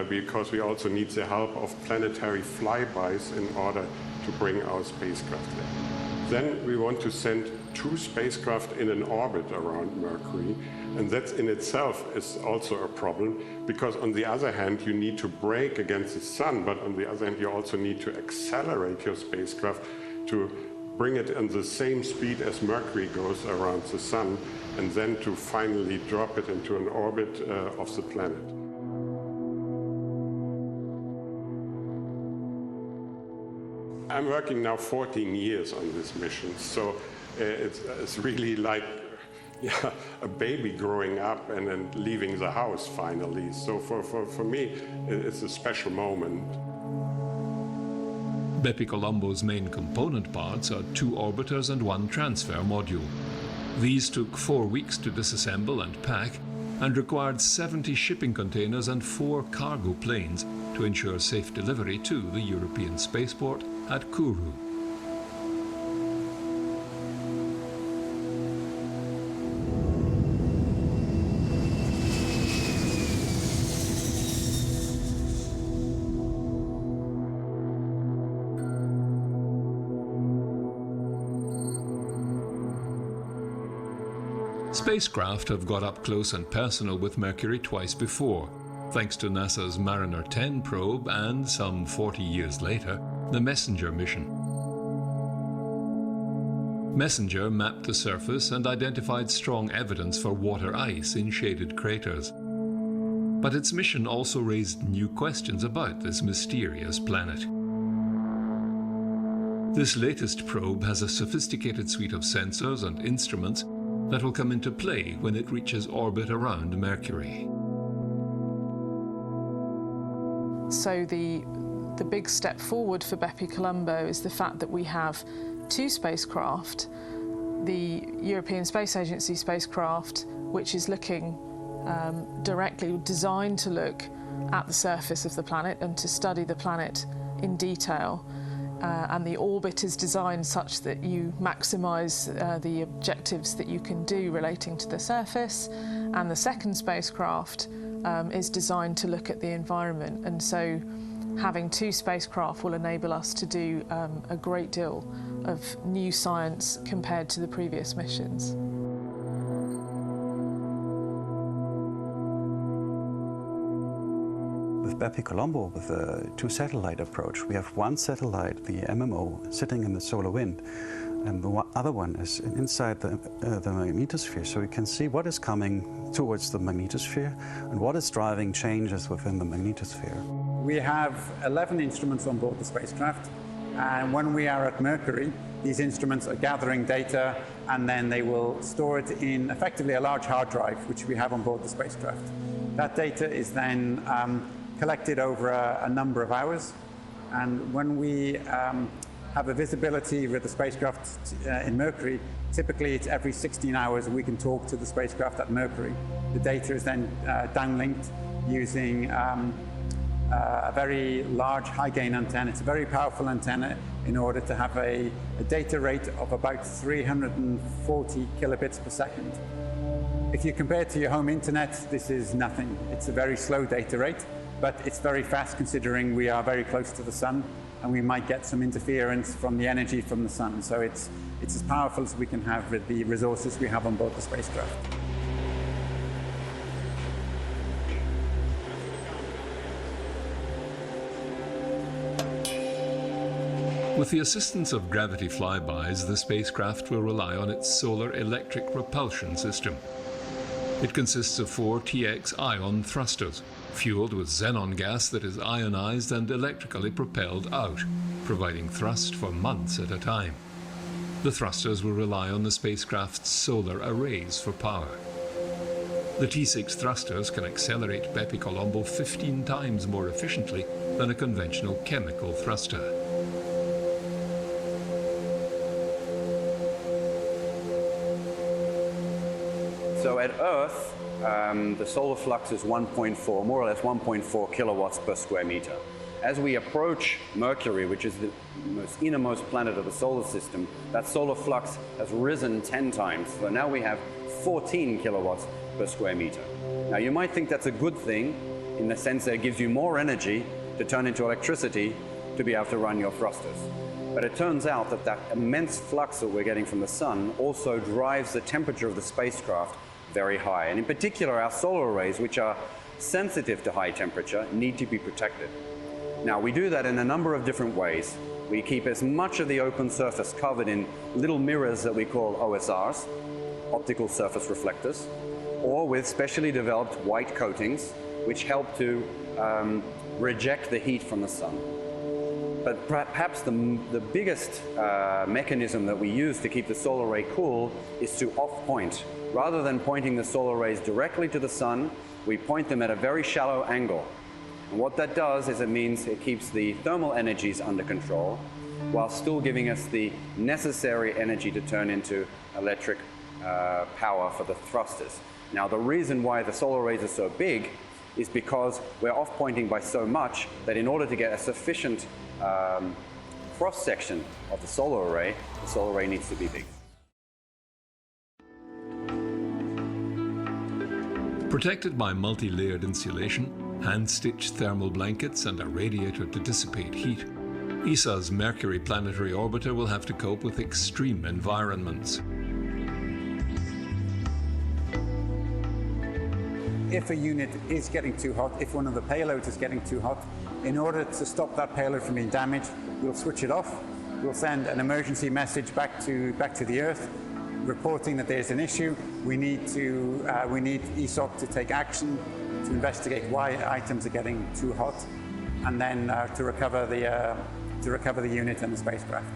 because we also need the help of planetary flybys in order to bring our spacecraft there. Then we want to send 2 spacecraft in an orbit around Mercury, and that in itself is also a problem, because on the other hand, you need to brake against the Sun, but on the other hand, you also need to accelerate your spacecraft to bring it in the same speed as Mercury goes around the Sun, and then to finally drop it into an orbit of the planet. I'm working now 14 years on this mission, so it's really like a baby growing up and then leaving the house finally. So for me, it's a special moment. Bepi Colombo's main component parts are 2 orbiters and 1 transfer module. These took 4 weeks to disassemble and pack, and required 70 shipping containers and 4 cargo planes to ensure safe delivery to the European spaceport at Kourou. Spacecraft have got up close and personal with Mercury twice before, thanks to NASA's Mariner 10 probe and, some 40 years later, the Messenger mission. Messenger mapped the surface and identified strong evidence for water ice in shaded craters. But its mission also raised new questions about this mysterious planet. This latest probe has a sophisticated suite of sensors and instruments that will come into play when it reaches orbit around Mercury. So the big step forward for Bepi Colombo is the fact that we have 2 spacecraft, the European Space Agency spacecraft, which is looking directly designed to look at the surface of the planet and to study the planet in detail. And the orbit is designed such that you maximise the objectives that you can do relating to the surface, and the second spacecraft is designed to look at the environment. And so having 2 spacecraft will enable us to do a great deal of new science compared to the previous missions. With Bepi Colombo, with a 2-satellite approach, we have 1 satellite, the MMO, sitting in the solar wind, and the other one is inside the magnetosphere, so we can see what is coming towards the magnetosphere and what is driving changes within the magnetosphere. We have 11 instruments on board the spacecraft, and when we are at Mercury, these instruments are gathering data, and then they will store it in effectively a large hard drive, which we have on board the spacecraft. That data is then collected over a number of hours, and when we have a visibility with the spacecraft in Mercury, typically it's every 16 hours we can talk to the spacecraft at Mercury. The data is then downlinked using a very large high-gain antenna. It's a very powerful antenna in order to have a data rate of about 340 kilobits per second. If you compare it to your home internet, this is nothing. It's a very slow data rate, but it's very fast considering we are very close to the Sun, and we might get some interference from the energy from the Sun. So it's as powerful as we can have with the resources we have on board the spacecraft. With the assistance of gravity flybys, the spacecraft will rely on its solar electric propulsion system. It consists of 4 TX ion thrusters, fueled with xenon gas that is ionized and electrically propelled out, providing thrust for months at a time. The thrusters will rely on the spacecraft's solar arrays for power. The T6 thrusters can accelerate Bepi Colombo 15 times more efficiently than a conventional chemical thruster. So at Earth, the solar flux is 1.4, more or less 1.4 kilowatts per square meter. As we approach Mercury, which is the innermost planet of the solar system, that solar flux has risen 10 times. So now we have 14 kilowatts per square meter. Now you might think that's a good thing in the sense that it gives you more energy to turn into electricity to be able to run your thrusters. But it turns out that that immense flux that we're getting from the sun also drives the temperature of the spacecraft very high. And in particular, our solar arrays, which are sensitive to high temperature, need to be protected. Now, we do that in a number of different ways. We keep as much of the open surface covered in little mirrors that we call OSRs, optical surface reflectors, or with specially developed white coatings, which help to reject the heat from the sun. But perhaps the biggest mechanism that we use to keep the solar array cool is to off-point. Rather than pointing the solar rays directly to the sun, we point them at a very shallow angle. And what that does is it means it keeps the thermal energies under control while still giving us the necessary energy to turn into electric power for the thrusters. Now, the reason why the solar arrays are so big is because we're off-pointing by so much that in order to get a sufficient cross-section of the solar array needs to be big. Protected by multi-layered insulation, hand-stitched thermal blankets and a radiator to dissipate heat, ESA's Mercury Planetary Orbiter will have to cope with extreme environments. If a unit is getting too hot, if one of the payloads is getting too hot, in order to stop that payload from being damaged, we'll switch it off. We'll send an emergency message back to the Earth, reporting that there's an issue. We need ESOC to take action to investigate why items are getting too hot, and then to recover the unit and the spacecraft.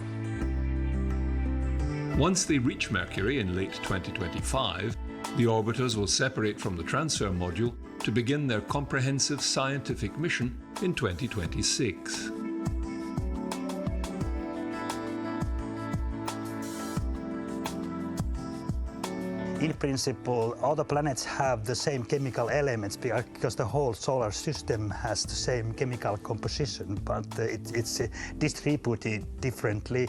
Once they reach Mercury in late 2025, the orbiters will separate from the transfer module to begin their comprehensive scientific mission in 2026. In principle, all the planets have the same chemical elements because the whole solar system has the same chemical composition, but it's distributed differently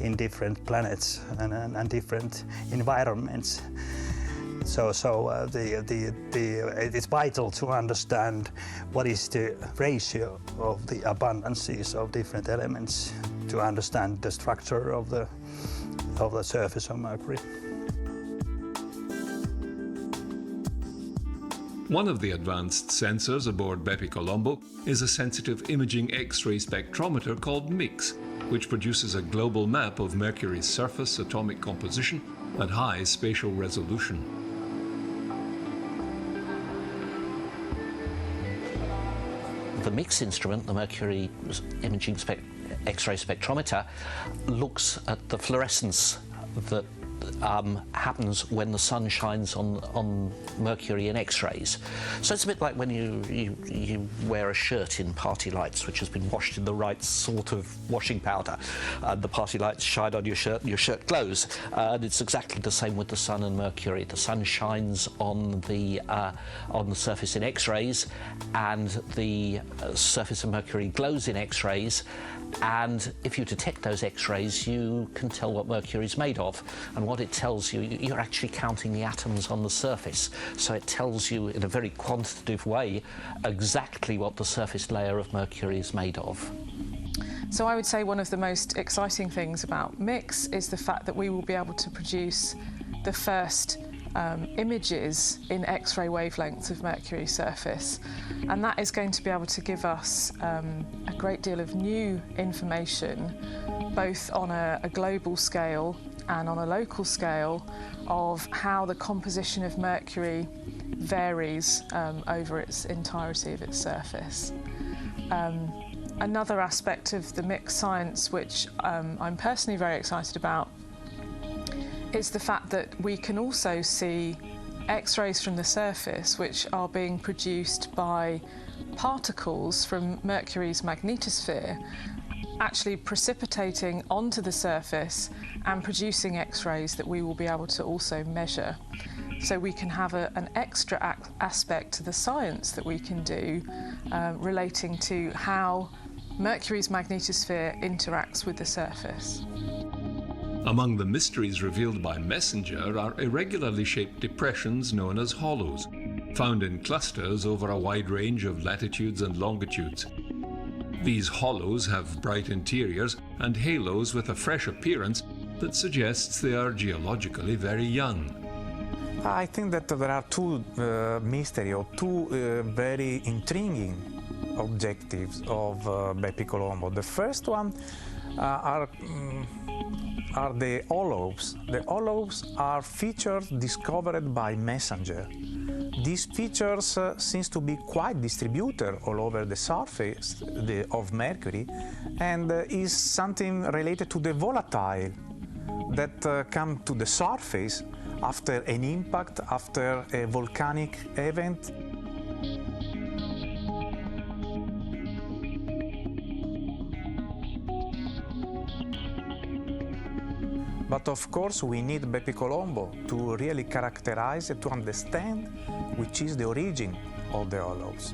in different planets and different environments. So it's vital to understand what is the ratio of the abundances of different elements to understand the structure of the surface of Mercury. One of the advanced sensors aboard Bepi Colombo is a sensitive imaging X-ray spectrometer called MIX, which produces a global map of Mercury's surface atomic composition at high spatial resolution. The MIX instrument, the Mercury imaging X-ray spectrometer, looks at the fluorescence that happens when the sun shines on Mercury in X-rays. So it's a bit like when you wear a shirt in party lights which has been washed in the right sort of washing powder. The party lights shine on your shirt glows. And it's exactly the same with the sun and Mercury. The sun shines on the surface in X-rays, and the surface of Mercury glows in X-rays. And if you detect those X-rays, you can tell what Mercury is made of. And what it tells you, you're actually counting the atoms on the surface. So it tells you in a very quantitative way exactly what the surface layer of Mercury is made of. So I would say one of the most exciting things about MIX is the fact that we will be able to produce the first images in X-ray wavelengths of Mercury's surface, and that is going to be able to give us a great deal of new information, both on a global scale and on a local scale, of how the composition of Mercury varies over its entirety of its surface. Another aspect of the MIX science which I'm personally very excited about is the fact that we can also see X-rays from the surface which are being produced by particles from Mercury's magnetosphere actually precipitating onto the surface and producing X-rays that we will be able to also measure. So we can have an extra aspect to the science that we can do relating to how Mercury's magnetosphere interacts with the surface. Among the mysteries revealed by MESSENGER are irregularly shaped depressions known as hollows, found in clusters over a wide range of latitudes and longitudes. These hollows have bright interiors and halos with a fresh appearance that suggests they are geologically very young. I think that there are two mystery or two very intriguing objectives of Bepi Colombo. The first one are the hollows. The hollows are features discovered by MESSENGER. These features seem to be quite distributed all over the surface of Mercury, and is something related to the volatile that come to the surface after an impact, after a volcanic event. But of course we need Bepi Colombo to really characterize and to understand which is the origin of the hollows.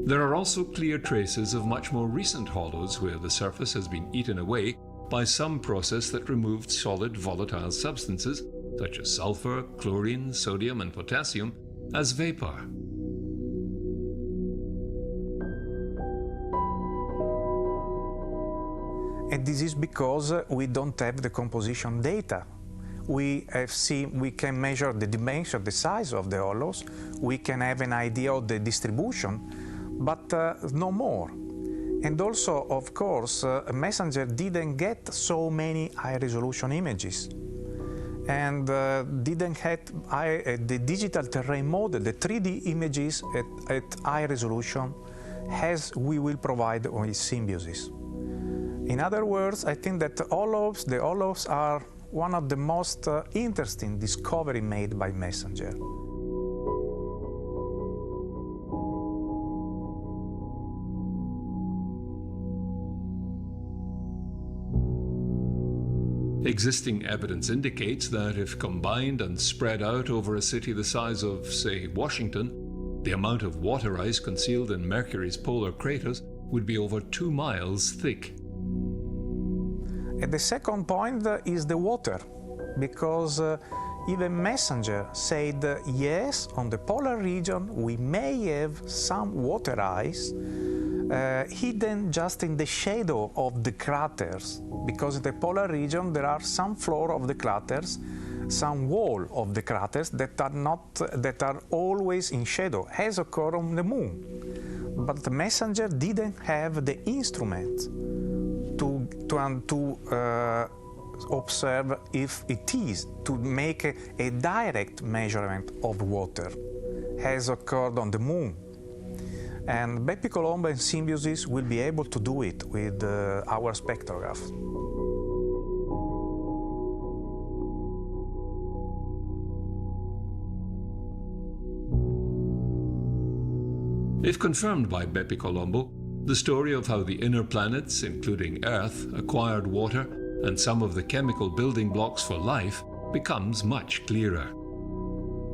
There are also clear traces of much more recent hollows where the surface has been eaten away by some process that removed solid volatile substances such as sulfur, chlorine, sodium and potassium as vapor. And this is because we don't have the composition data. We can measure the dimension, the size of the hollows, we can have an idea of the distribution, but no more. And also, of course, MESSENGER didn't get so many high-resolution images, and didn't have the digital terrain model, the 3D images at high resolution, as we will provide with Symbiosis. In other words, I think that the hollows are one of the most interesting discoveries made by MESSENGER. Existing evidence indicates that if combined and spread out over a city the size of, say, Washington, the amount of water ice concealed in Mercury's polar craters would be over 2 miles thick. And the second point is the water, because even MESSENGER said, yes, on the polar region we may have some water ice, hidden just in the shadow of the craters, because in the polar region there are some floor of the craters, some wall of the craters that are always in shadow, as occur on the Moon. But the MESSENGER didn't have the instrument to observe if it is, to make a direct measurement of water, as occurred on the Moon. And Bepi Colombo and Symbiosis will be able to do it with our spectrograph. If confirmed by Bepi Colombo, the story of how the inner planets, including Earth, acquired water and some of the chemical building blocks for life becomes much clearer.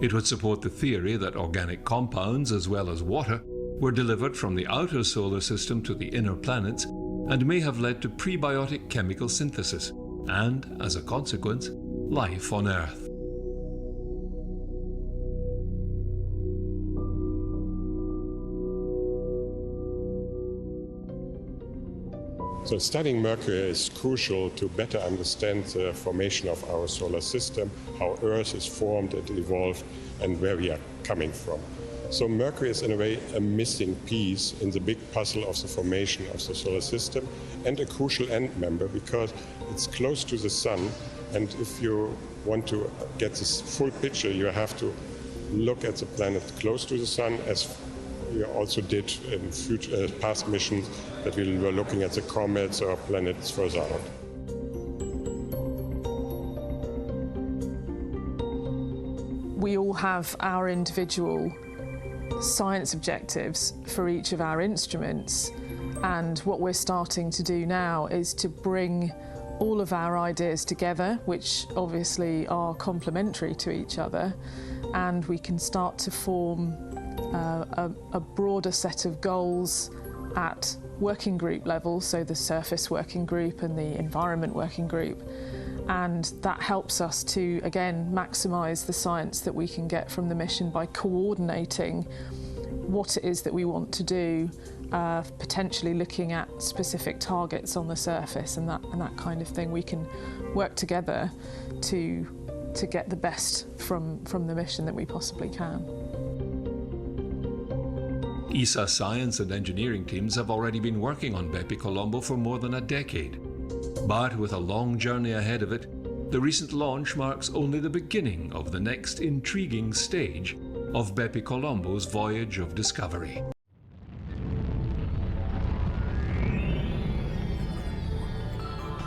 It would support the theory that organic compounds, as well as water, were delivered from the outer solar system to the inner planets and may have led to prebiotic chemical synthesis and, as a consequence, life on Earth. So studying Mercury is crucial to better understand the formation of our solar system, how Earth is formed and evolved, and where we are coming from. So Mercury is in a way a missing piece in the big puzzle of the formation of the solar system, and a crucial end member because it's close to the Sun, and if you want to get this full picture you have to look at the planet close to the Sun, as we also did in past missions that we were looking at the comets or planets further out. We all have our individual science objectives for each of our instruments, And what we're starting to do now is to bring all of our ideas together, which obviously are complementary to each other, and we can start to form a broader set of goals at working group level, so the surface working group and the environment working group. And that helps us to, again, maximise the science that we can get from the mission by coordinating what it is that we want to do, potentially looking at specific targets on the surface and that kind of thing. We can work together to get the best from the mission that we possibly can. ESA science and engineering teams have already been working on Bepi Colombo for more than a decade. But with a long journey ahead of it, the recent launch marks only the beginning of the next intriguing stage of Bepi Colombo's voyage of discovery.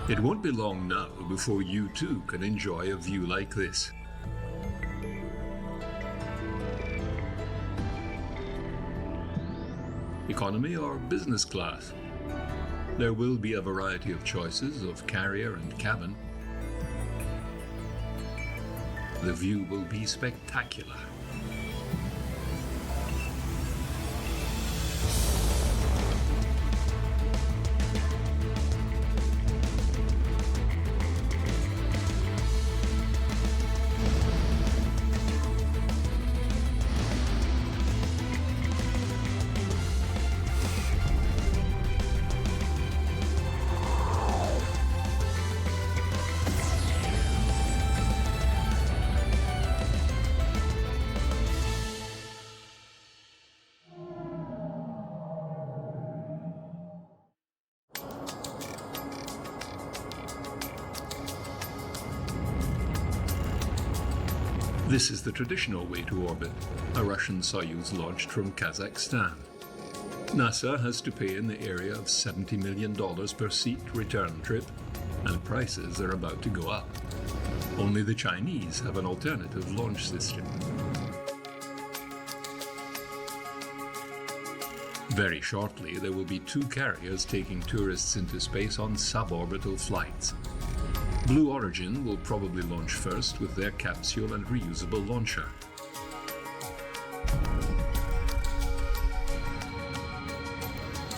It won't be long now before you too can enjoy a view like this. Economy or business class? There will be a variety of choices of carrier and cabin. The view will be spectacular. This is the traditional way to orbit, a Russian Soyuz launched from Kazakhstan. NASA has to pay in the area of $70 million per seat return trip, and prices are about to go up. Only the Chinese have an alternative launch system. Very shortly, there will be 2 carriers taking tourists into space on suborbital flights. Blue Origin will probably launch first with their capsule and reusable launcher.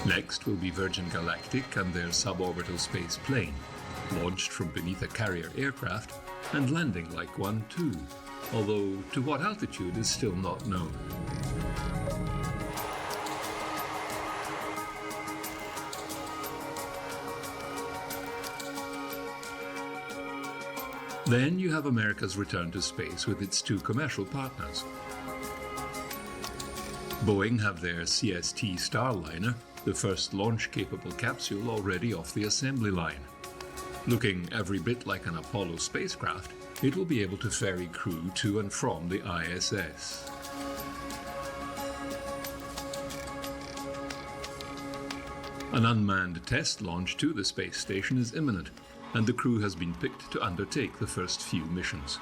Next will be Virgin Galactic and their suborbital space plane, launched from beneath a carrier aircraft and landing like one too, although to what altitude is still not known. Then you have America's return to space with its 2 commercial partners. Boeing have their CST Starliner, the first launch-capable capsule already off the assembly line. Looking every bit like an Apollo spacecraft, it will be able to ferry crew to and from the ISS. An unmanned test launch to the space station is imminent, and the crew has been picked to undertake the first few missions.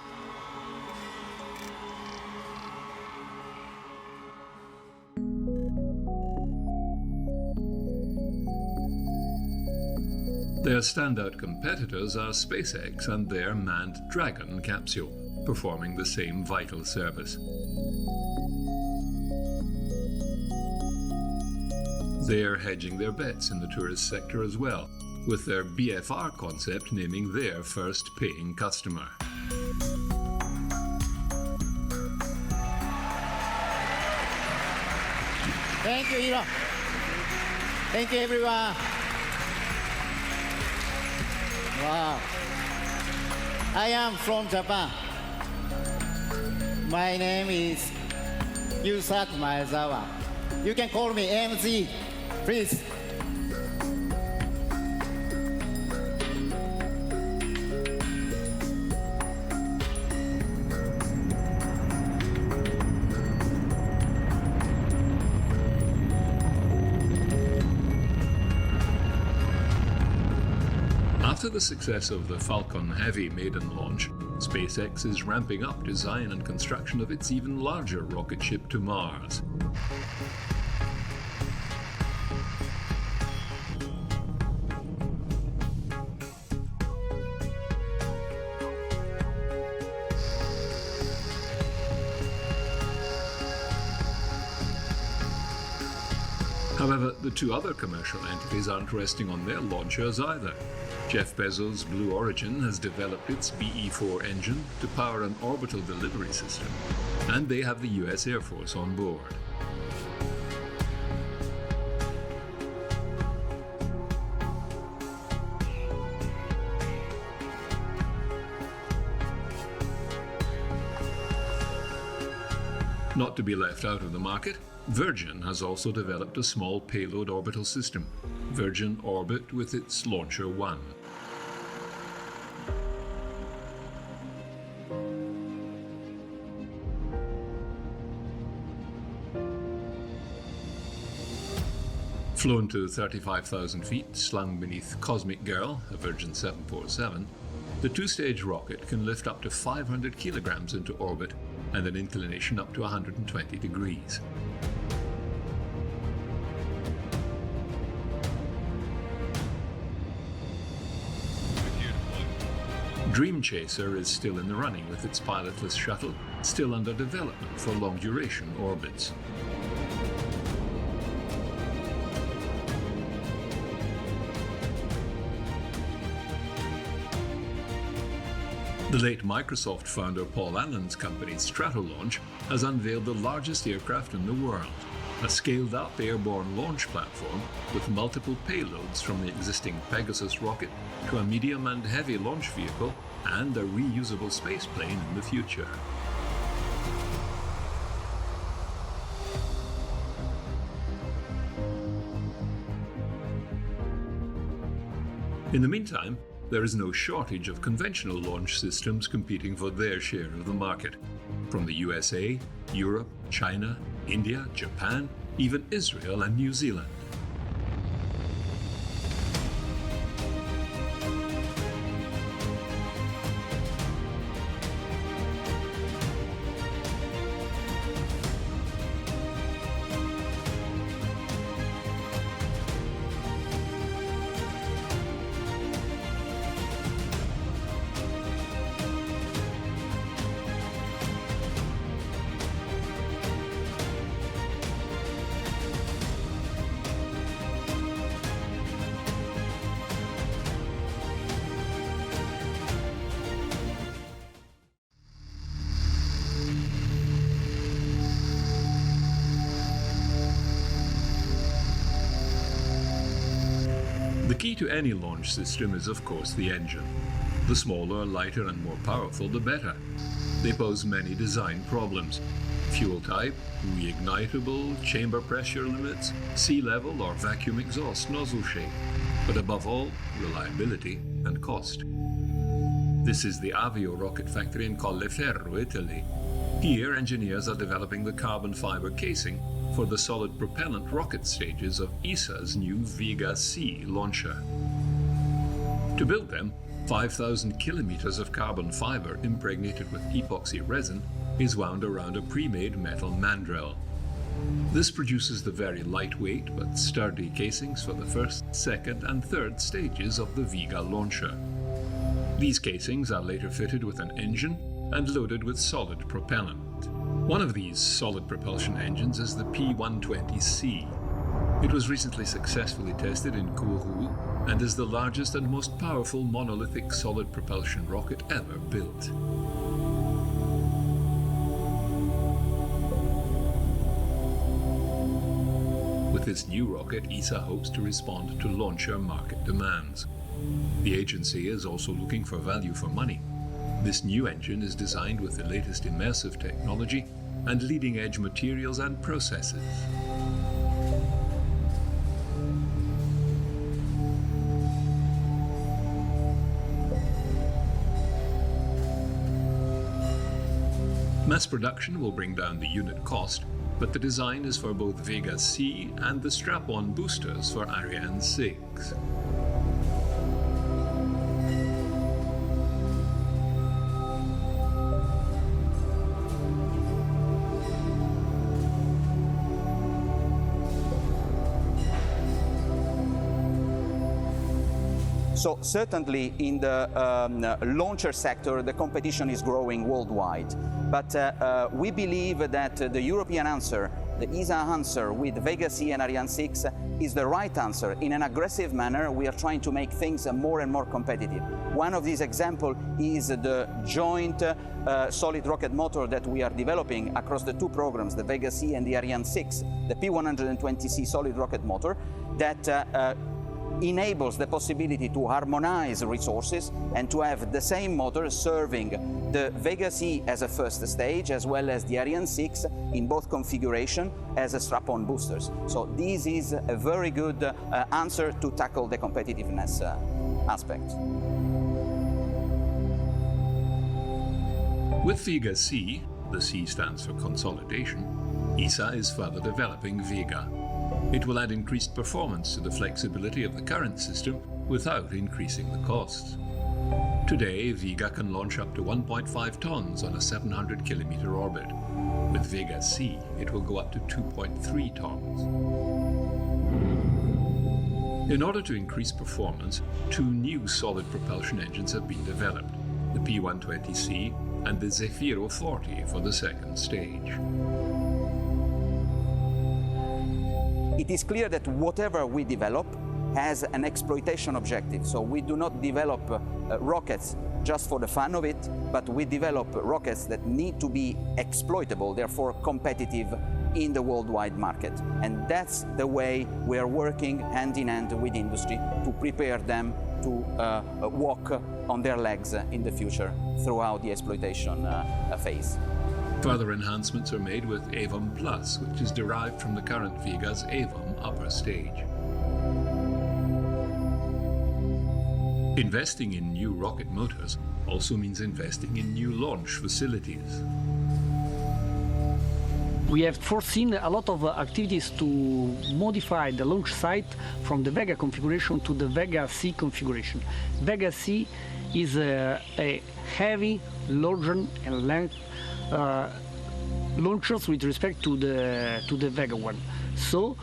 Their standout competitors are SpaceX and their manned Dragon capsule, performing the same vital service. They're hedging their bets in the tourist sector as well, with their BFR concept naming their first paying customer. Thank you, Elon. Thank you, everyone. Wow. I am from Japan. My name is Yusaku Maezawa. You can call me MZ, please. After the success of the Falcon Heavy maiden launch, SpaceX is ramping up design and construction of its even larger rocket ship to Mars. However, the two other commercial entities aren't resting on their launchers either. Jeff Bezos' Blue Origin has developed its BE-4 engine to power an orbital delivery system, and they have the US Air Force on board. Not to be left out of the market, Virgin has also developed a small payload orbital system, Virgin Orbit, with its Launcher 1. Flown to 35,000 feet, slung beneath Cosmic Girl, a Virgin 747, the two-stage rocket can lift up to 500 kilograms into orbit and an inclination up to 120 degrees. Dream Chaser is still in the running with its pilotless shuttle, still under development for long-duration orbits. The late Microsoft founder Paul Allen's company Stratolaunch has unveiled the largest aircraft in the world, a scaled-up airborne launch platform with multiple payloads from the existing Pegasus rocket to a medium and heavy launch vehicle and a reusable spaceplane in the future. In the meantime, there is no shortage of conventional launch systems competing for their share of the market. From the USA, Europe, China, India, Japan, even Israel and New Zealand. The key to any launch system is, of course, the engine. The smaller, lighter, and more powerful, the better. They pose many design problems. Fuel type, reignitable, chamber pressure limits, sea level or vacuum exhaust nozzle shape, but above all, reliability and cost. This is the Avio rocket factory in Colleferro, Italy. Here, engineers are developing the carbon fiber casing for the solid propellant rocket stages of ESA's new Vega-C launcher. To build them, 5,000 kilometers of carbon fiber impregnated with epoxy resin is wound around a pre-made metal mandrel. This produces the very lightweight but sturdy casings for the first, second, and third stages of the Vega launcher. These casings are later fitted with an engine and loaded with solid propellant. One of these solid propulsion engines is the P120C. It was recently successfully tested in Kourou and is the largest and most powerful monolithic solid propulsion rocket ever built. With this new rocket, ESA hopes to respond to launcher market demands. The agency is also looking for value for money. This new engine is designed with the latest immersive technology and leading-edge materials and processes. Mass production will bring down the unit cost, but the design is for both Vega-C and the strap-on boosters for Ariane 6. So certainly in the launcher sector, the competition is growing worldwide. But we believe that the European answer the ESA answer with Vega C and Ariane 6 is the right answer. In an aggressive manner, we are trying to make things more and more competitive. One of these examples is the joint solid rocket motor that we are developing across the two programs, the Vega C and the Ariane 6, the P120C solid rocket motor that enables the possibility to harmonize resources and to have the same motor serving the Vega C as a first stage as well as the Ariane 6 in both configuration as a strap-on boosters. So this is a very good answer to tackle the competitiveness aspect. With Vega C, the C stands for consolidation, ESA is further developing Vega. It will add increased performance to the flexibility of the current system without increasing the costs. Today, Vega can launch up to 1.5 tons on a 700-kilometer orbit. With Vega C, it will go up to 2.3 tons. In order to increase performance, two new solid propulsion engines have been developed, the P120C and the Zefiro 40 for the second stage. It is clear that whatever we develop has an exploitation objective. So we do not develop rockets just for the fun of it, but we develop rockets that need to be exploitable, therefore competitive in the worldwide market. And that's the way we are working hand in hand with industry to prepare them to walk on their legs in the future throughout the exploitation phase. Further enhancements are made with Avom Plus, which is derived from the current Vega's Avom upper stage. Investing in new rocket motors also means investing in new launch facilities. We have foreseen a lot of activities to modify the launch site from the Vega configuration to the Vega C configuration. Vega C is a heavy, larger and length launchers with respect to the Vega one. So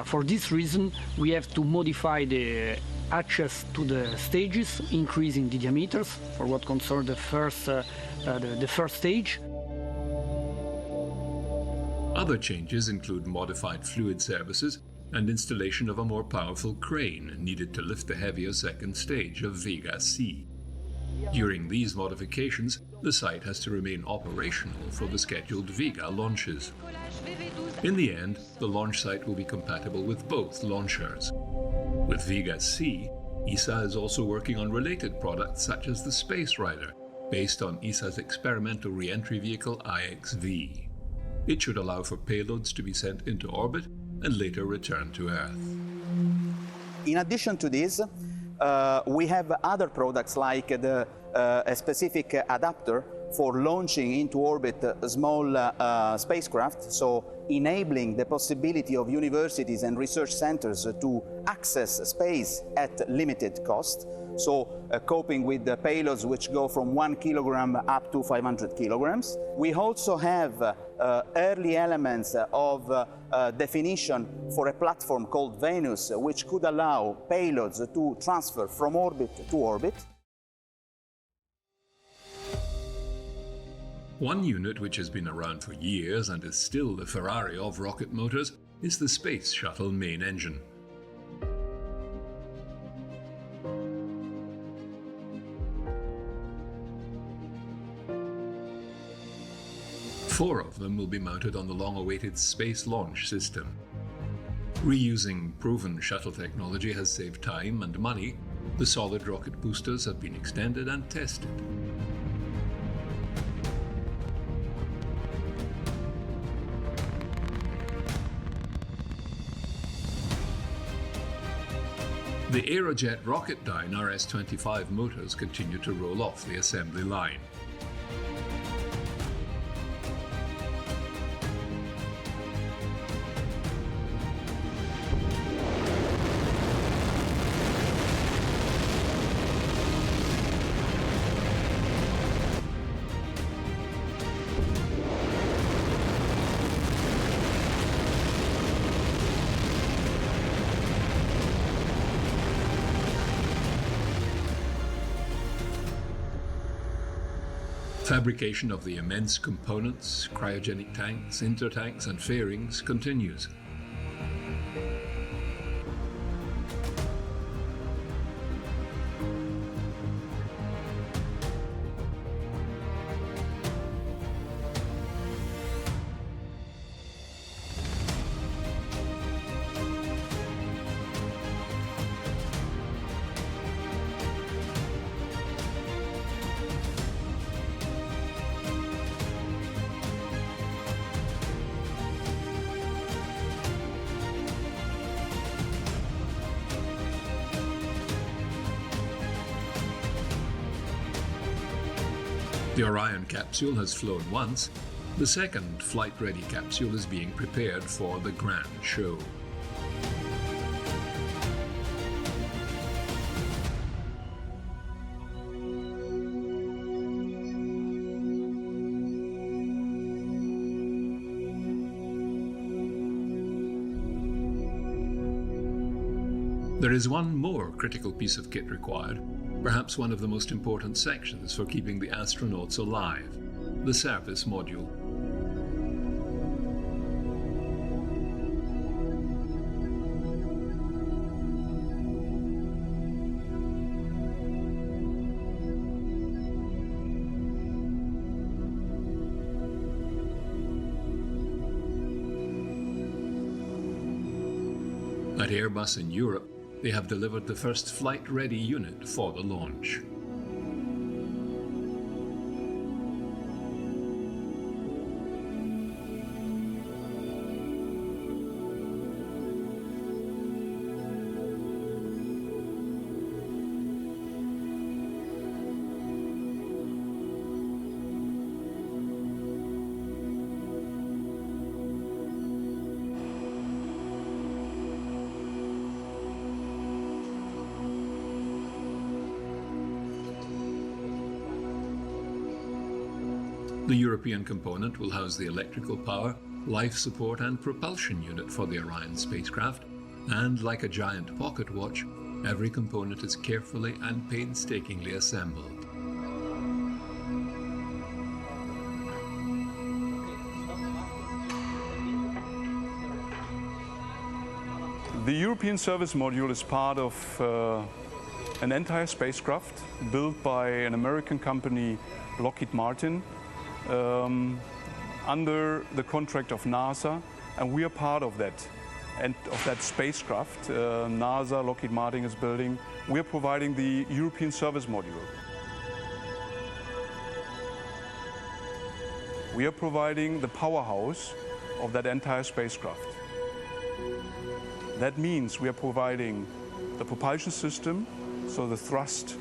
for this reason we have to modify the access to the stages, increasing the diameters for what concerns the first stage. Other changes include modified fluid services and installation of a more powerful crane needed to lift the heavier second stage of Vega C. During these modifications, the site has to remain operational for the scheduled Vega launches. In the end, the launch site will be compatible with both launchers. With Vega C, ESA is also working on related products such as the Space Rider, based on ESA's experimental re-entry vehicle IXV. It should allow for payloads to be sent into orbit and later return to Earth. In addition to this, we have other products like a specific adapter for launching into orbit small spacecraft, so enabling the possibility of universities and research centers to access space at limited cost, so coping with the payloads which go from 1 kilogram up to 500 kilograms. We also have early elements of definition for a platform called Venus, which could allow payloads to transfer from orbit to orbit. One unit which has been around for years and is still the Ferrari of rocket motors is the Space Shuttle main engine. Four of them will be mounted on the long-awaited Space Launch System. Reusing proven shuttle technology has saved time and money. The solid rocket boosters have been extended and tested. The Aerojet Rocketdyne RS-25 motors continue to roll off the assembly line. Fabrication of the immense components, cryogenic tanks, intertanks and fairings continues. The Orion capsule has flown once. The second flight-ready capsule is being prepared for the grand show. There is one more critical piece of kit required, perhaps one of the most important sections for keeping the astronauts alive, the service module. At Airbus in Europe, they have delivered the first flight-ready unit for the launch. The European component will house the electrical power, life support and propulsion unit for the Orion spacecraft, and like a giant pocket watch, every component is carefully and painstakingly assembled. The European service module is part of an entire spacecraft built by an American company, Lockheed Martin, under the contract of NASA, and we are part of that. And of that spacecraft, NASA, Lockheed Martin is building. We are providing the European service module. We are providing the powerhouse of that entire spacecraft. That means we are providing the propulsion system, so the thrust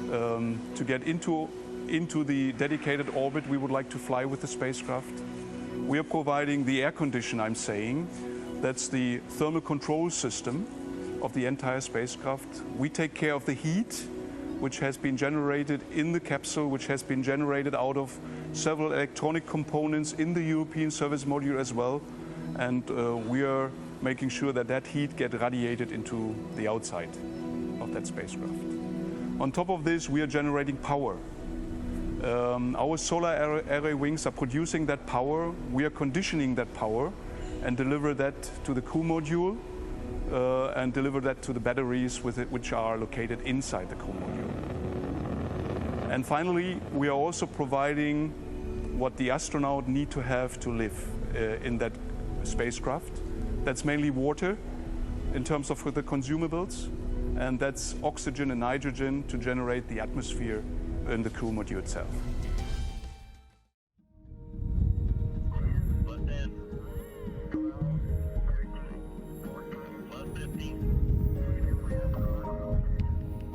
to get into the dedicated orbit we would like to fly with the spacecraft. We are providing the air condition, I'm saying. That's the thermal control system of the entire spacecraft. We take care of the heat, which has been generated in the capsule, which has been generated out of several electronic components in the European service module as well. And we are making sure that that heat gets radiated into the outside of that spacecraft. On top of this, we are generating power. Our solar array wings are producing that power. We are conditioning that power and deliver that to the crew module and deliver that to the batteries which are located inside the crew module. And finally, we are also providing what the astronaut need to have to live in that spacecraft. That's mainly water in terms of the consumables, and that's oxygen and nitrogen to generate the atmosphere in the crew module itself.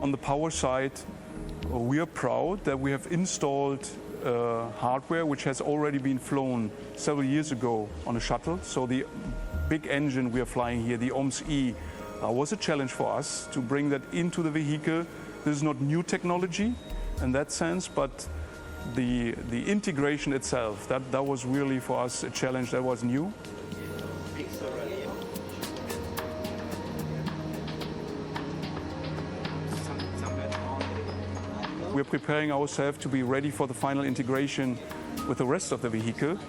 On the power side, we are proud that we have installed hardware which has already been flown several years ago on a shuttle. So the big engine we are flying here, the OMS-E, was a challenge for us to bring that into the vehicle. This is not new technology in that sense, but the integration itself, that was really for us a challenge that was new. We're preparing ourselves to be ready for the final integration with the rest of the vehicle.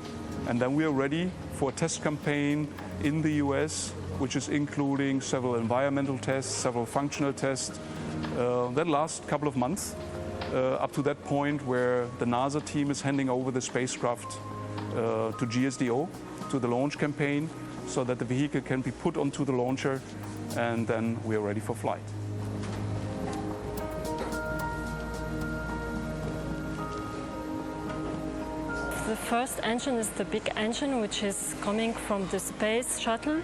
And then we are ready for a test campaign in the US, which is including several environmental tests, several functional tests. That lasts a couple of months, up to that point where the NASA team is handing over the spacecraft to GSDO, to the launch campaign, so that the vehicle can be put onto the launcher, and then we are ready for flight. The first engine is the big engine, which is coming from the space shuttle.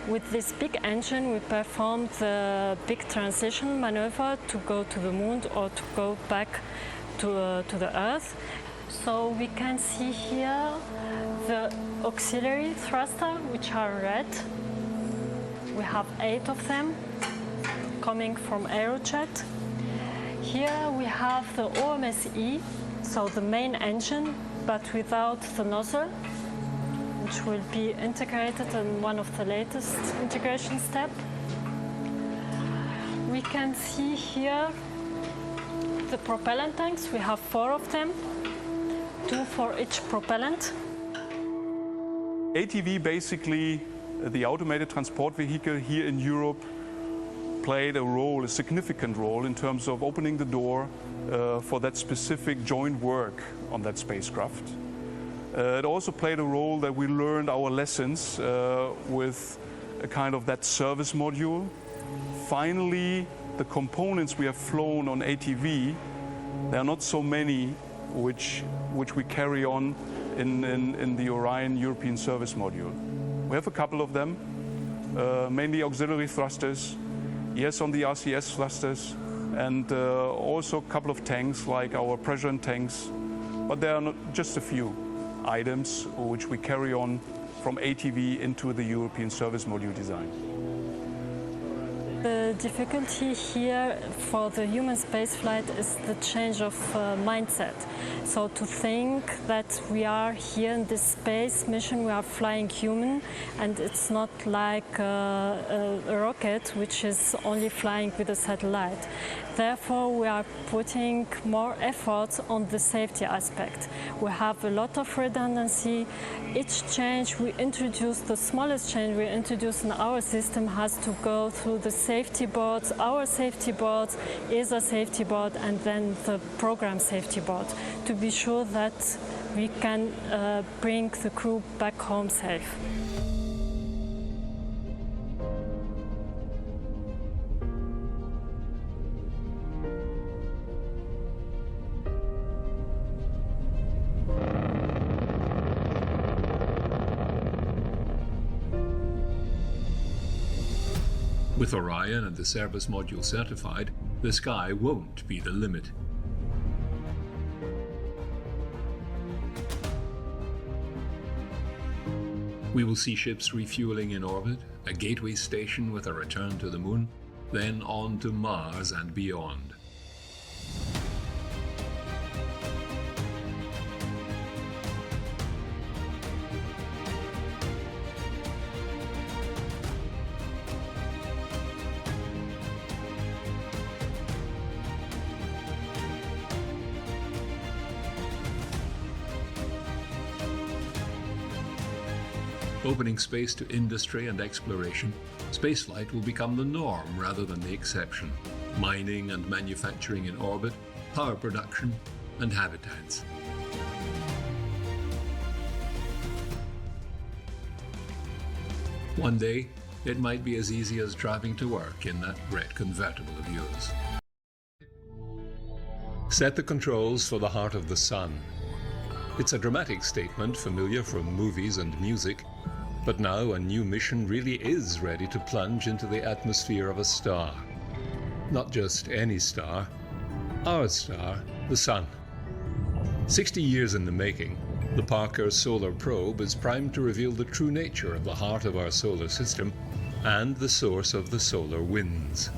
With this big engine, we perform the big transition maneuver to go to the moon or to go back to the Earth. So we can see here the auxiliary thruster, which are red. We have 8 of them coming from Aerojet. Here we have the OMSE, so the main engine, but without the nozzle, which will be integrated in one of the latest integration steps. We can see here the propellant tanks. We have 4 of them, 2 for each propellant. ATV, basically the automated transport vehicle here in Europe, played a role, a significant role, in terms of opening the door for that specific joint work on that spacecraft. It also played a role that we learned our lessons with a kind of that service module. Finally, the components we have flown on ATV, there are not so many which we carry on in the Orion European Service Module. We have a couple of them, mainly auxiliary thrusters, yes, on the RCS thrusters, and also a couple of tanks like our pressure tanks, but there are not just a few items which we carry on from ATV into the European Service Module design. The difficulty here for the human spaceflight is the change of mindset. So to think that we are here in this space mission, we are flying human, and it's not like a rocket which is only flying with a satellite. Therefore, we are putting more effort on the safety aspect. We have a lot of redundancy. Each change we introduce, the smallest change we introduce in our system, has to go through the safety boards, our safety boards, ESA safety board, and then the program safety board, to be sure that we can bring the crew back home safe. With Orion and the service module certified, the sky won't be the limit. We will see ships refueling in orbit, a gateway station with a return to the moon, then on to Mars and beyond. Opening space to industry and exploration, spaceflight will become the norm rather than the exception. Mining and manufacturing in orbit, power production, and habitats. One day, it might be as easy as driving to work in that red convertible of yours. Set the controls for the heart of the sun. It's a dramatic statement familiar from movies and music, but now a new mission really is ready to plunge into the atmosphere of a star. Not just any star, our star, the Sun. 60 years in the making, the Parker Solar Probe is primed to reveal the true nature of the heart of our solar system and the source of the solar winds.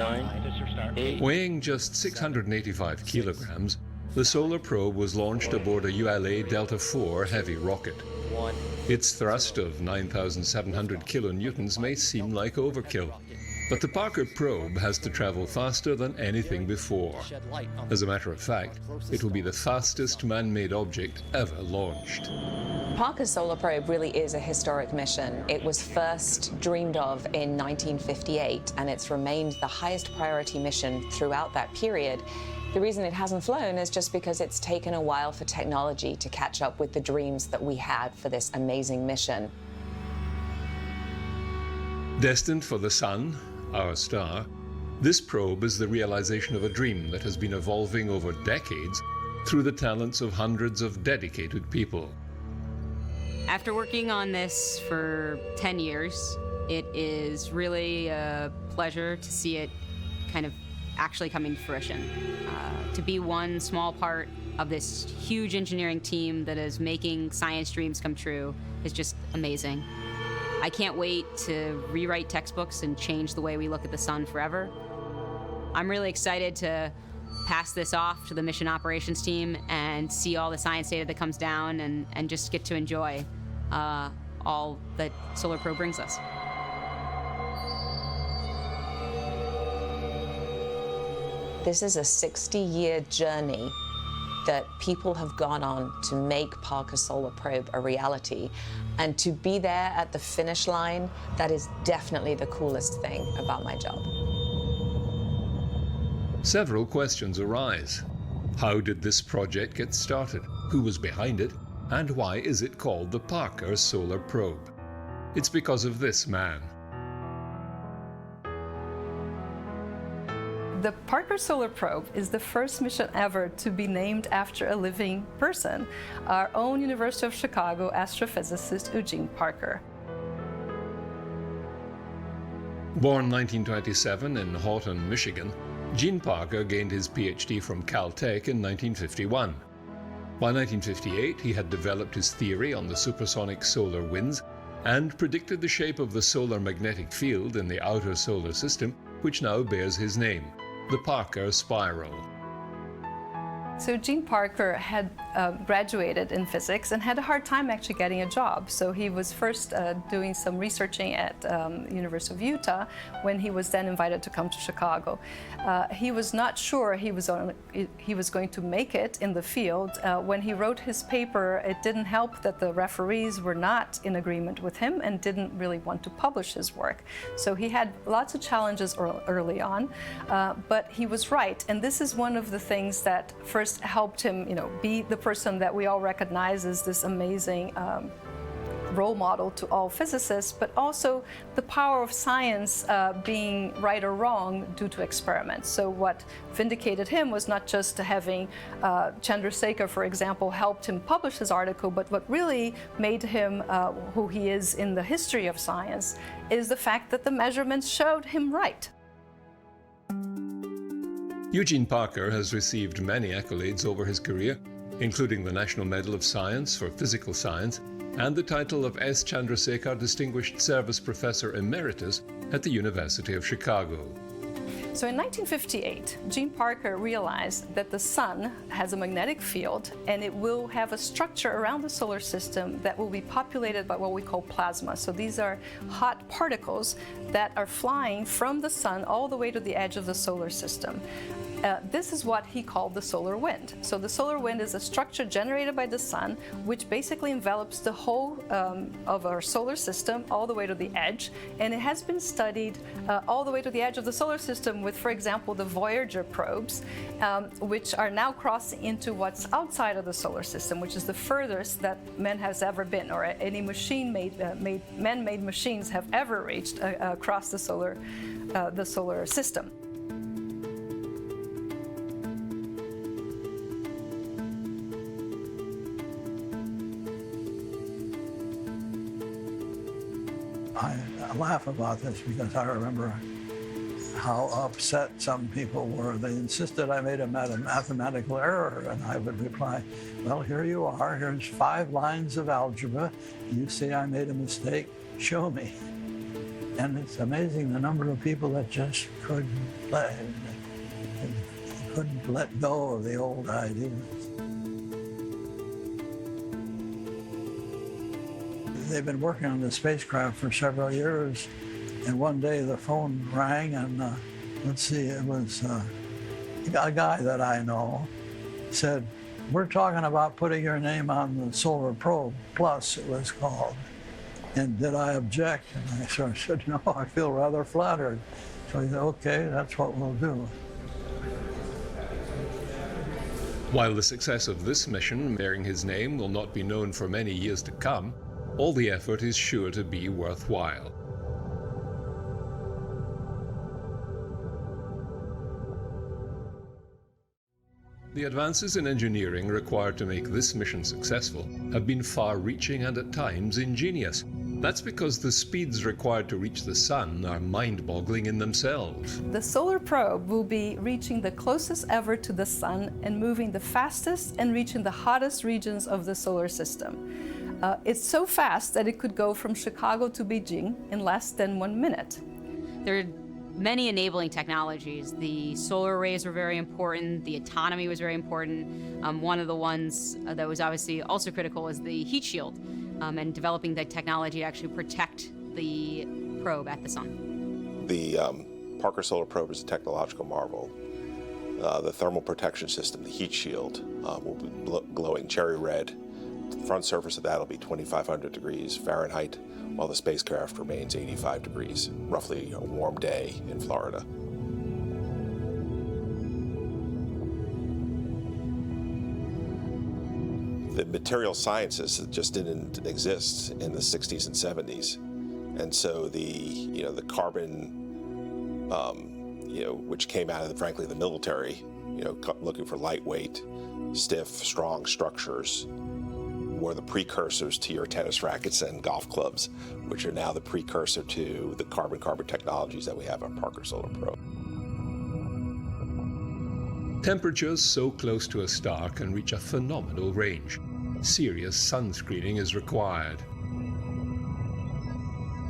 9, 8. Weighing just 685 kilograms, the solar probe was launched aboard a ULA Delta IV heavy rocket. Its thrust of 9,700 kilonewtons may seem like overkill, but the Parker probe has to travel faster than anything before. As a matter of fact, it will be the fastest man-made object ever launched. Parker's solar probe really is a historic mission. It was first dreamed of in 1958, and it's remained the highest priority mission throughout that period. The reason it hasn't flown is just because it's taken a while for technology to catch up with the dreams that we had for this amazing mission. Destined for the Sun, our star, this probe is the realization of a dream that has been evolving over decades through the talents of hundreds of dedicated people. After working on this for 10 years, it is really a pleasure to see it kind of actually coming to fruition. To be one small part of this huge engineering team that is making science dreams come true is just amazing. I can't wait to rewrite textbooks and change the way we look at the sun forever. I'm really excited to pass this off to the mission operations team and see all the science data that comes down and just get to enjoy all that Solar Probe brings us. This is a 60-year journey that people have gone on to make Parker Solar Probe a reality. And to be there at the finish line, that is definitely the coolest thing about my job. Several questions arise. How did this project get started? Who was behind it? And why is it called the Parker Solar Probe? It's because of this man. The Parker Solar Probe is the first mission ever to be named after a living person, our own University of Chicago astrophysicist Eugene Parker. Born 1927 in Houghton, Michigan, Gene Parker gained his PhD from Caltech in 1951. By 1958, he had developed his theory on the supersonic solar winds and predicted the shape of the solar magnetic field in the outer solar system, which now bears his name, the Parker Spiral. So Gene Parker had graduated in physics and had a hard time actually getting a job. So he was first doing some researching at University of Utah when he was then invited to come to Chicago. He was not sure he was going to make it in the field. When he wrote his paper, it didn't help that the referees were not in agreement with him and didn't really want to publish his work. So he had lots of challenges early on, but he was right. And this is one of the things that first helped him, be the person that we all recognize as this amazing role model to all physicists, but also the power of science being right or wrong due to experiments. So what vindicated him was not just having Chandrasekhar, for example, helped him publish his article, but what really made him who he is in the history of science is the fact that the measurements showed him right. Eugene Parker has received many accolades over his career, including the National Medal of Science for Physical Science and the title of S. Chandrasekhar Distinguished Service Professor Emeritus at the University of Chicago. So in 1958, Gene Parker realized that the sun has a magnetic field and it will have a structure around the solar system that will be populated by what we call plasma. So these are hot particles that are flying from the sun all the way to the edge of the solar system. This is what he called the solar wind. So the solar wind is a structure generated by the sun, which basically envelops the whole of our solar system all the way to the edge. And it has been studied all the way to the edge of the solar system with, for example, the Voyager probes, which are now crossing into what's outside of the solar system, which is the furthest that man has ever been, or any man-made machines have ever reached across the solar system. I laugh about this because I remember how upset some people were. They insisted I made a mathematical error, and I would reply, well, here you are. Here's 5 lines of algebra. You say I made a mistake. Show me. And it's amazing the number of people that just couldn't let go of the old ideas. They've been working on the spacecraft for several years, and one day the phone rang, and let's see, it was a guy that I know said, "We're talking about putting your name on the Solar Probe Plus," it was called. And did I object? And I sort of said, "No, I feel rather flattered." So he said, "Okay, that's what we'll do." While the success of this mission, bearing his name, will not be known for many years to come, all the effort is sure to be worthwhile. The advances in engineering required to make this mission successful have been far-reaching and at times ingenious. That's because the speeds required to reach the sun are mind-boggling in themselves. The solar probe will be reaching the closest ever to the sun and moving the fastest and reaching the hottest regions of the solar system. It's so fast that it could go from Chicago to Beijing in less than 1 minute. There are many enabling technologies. The solar arrays were very important. The autonomy was very important. One of the ones that was obviously also critical is the heat shield, and developing the technology to actually protect the probe at the sun. The Parker Solar Probe is a technological marvel. The thermal protection system, the heat shield, will be glowing cherry red. The front surface of that will be 2,500 degrees Fahrenheit, while the spacecraft remains 85 degrees, roughly a warm day in Florida. The material sciences just didn't exist in the 60s and 70s. And so the carbon, which came out of, frankly, the military, looking for lightweight, stiff, strong structures, were the precursors to your tennis rackets and golf clubs, which are now the precursor to the carbon-carbon technologies that we have on Parker Solar Probe. Temperatures so close to a star can reach a phenomenal range. Serious sun screening is required.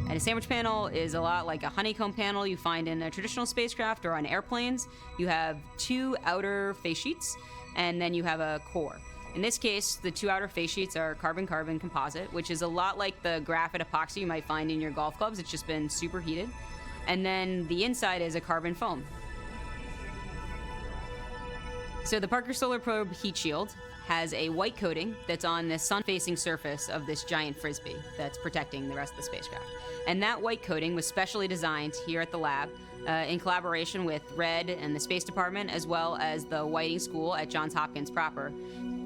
And a sandwich panel is a lot like a honeycomb panel you find in a traditional spacecraft or on airplanes. You have 2 outer face sheets, and then you have a core. In this case, the 2 outer face sheets are carbon-carbon composite, which is a lot like the graphite epoxy you might find in your golf clubs. It's just been superheated. And then the inside is a carbon foam. So the Parker Solar Probe heat shield has a white coating that's on the sun-facing surface of this giant frisbee that's protecting the rest of the spacecraft. And that white coating was specially designed here at the lab in collaboration with RED and the Space Department, as well as the Whiting School at Johns Hopkins proper,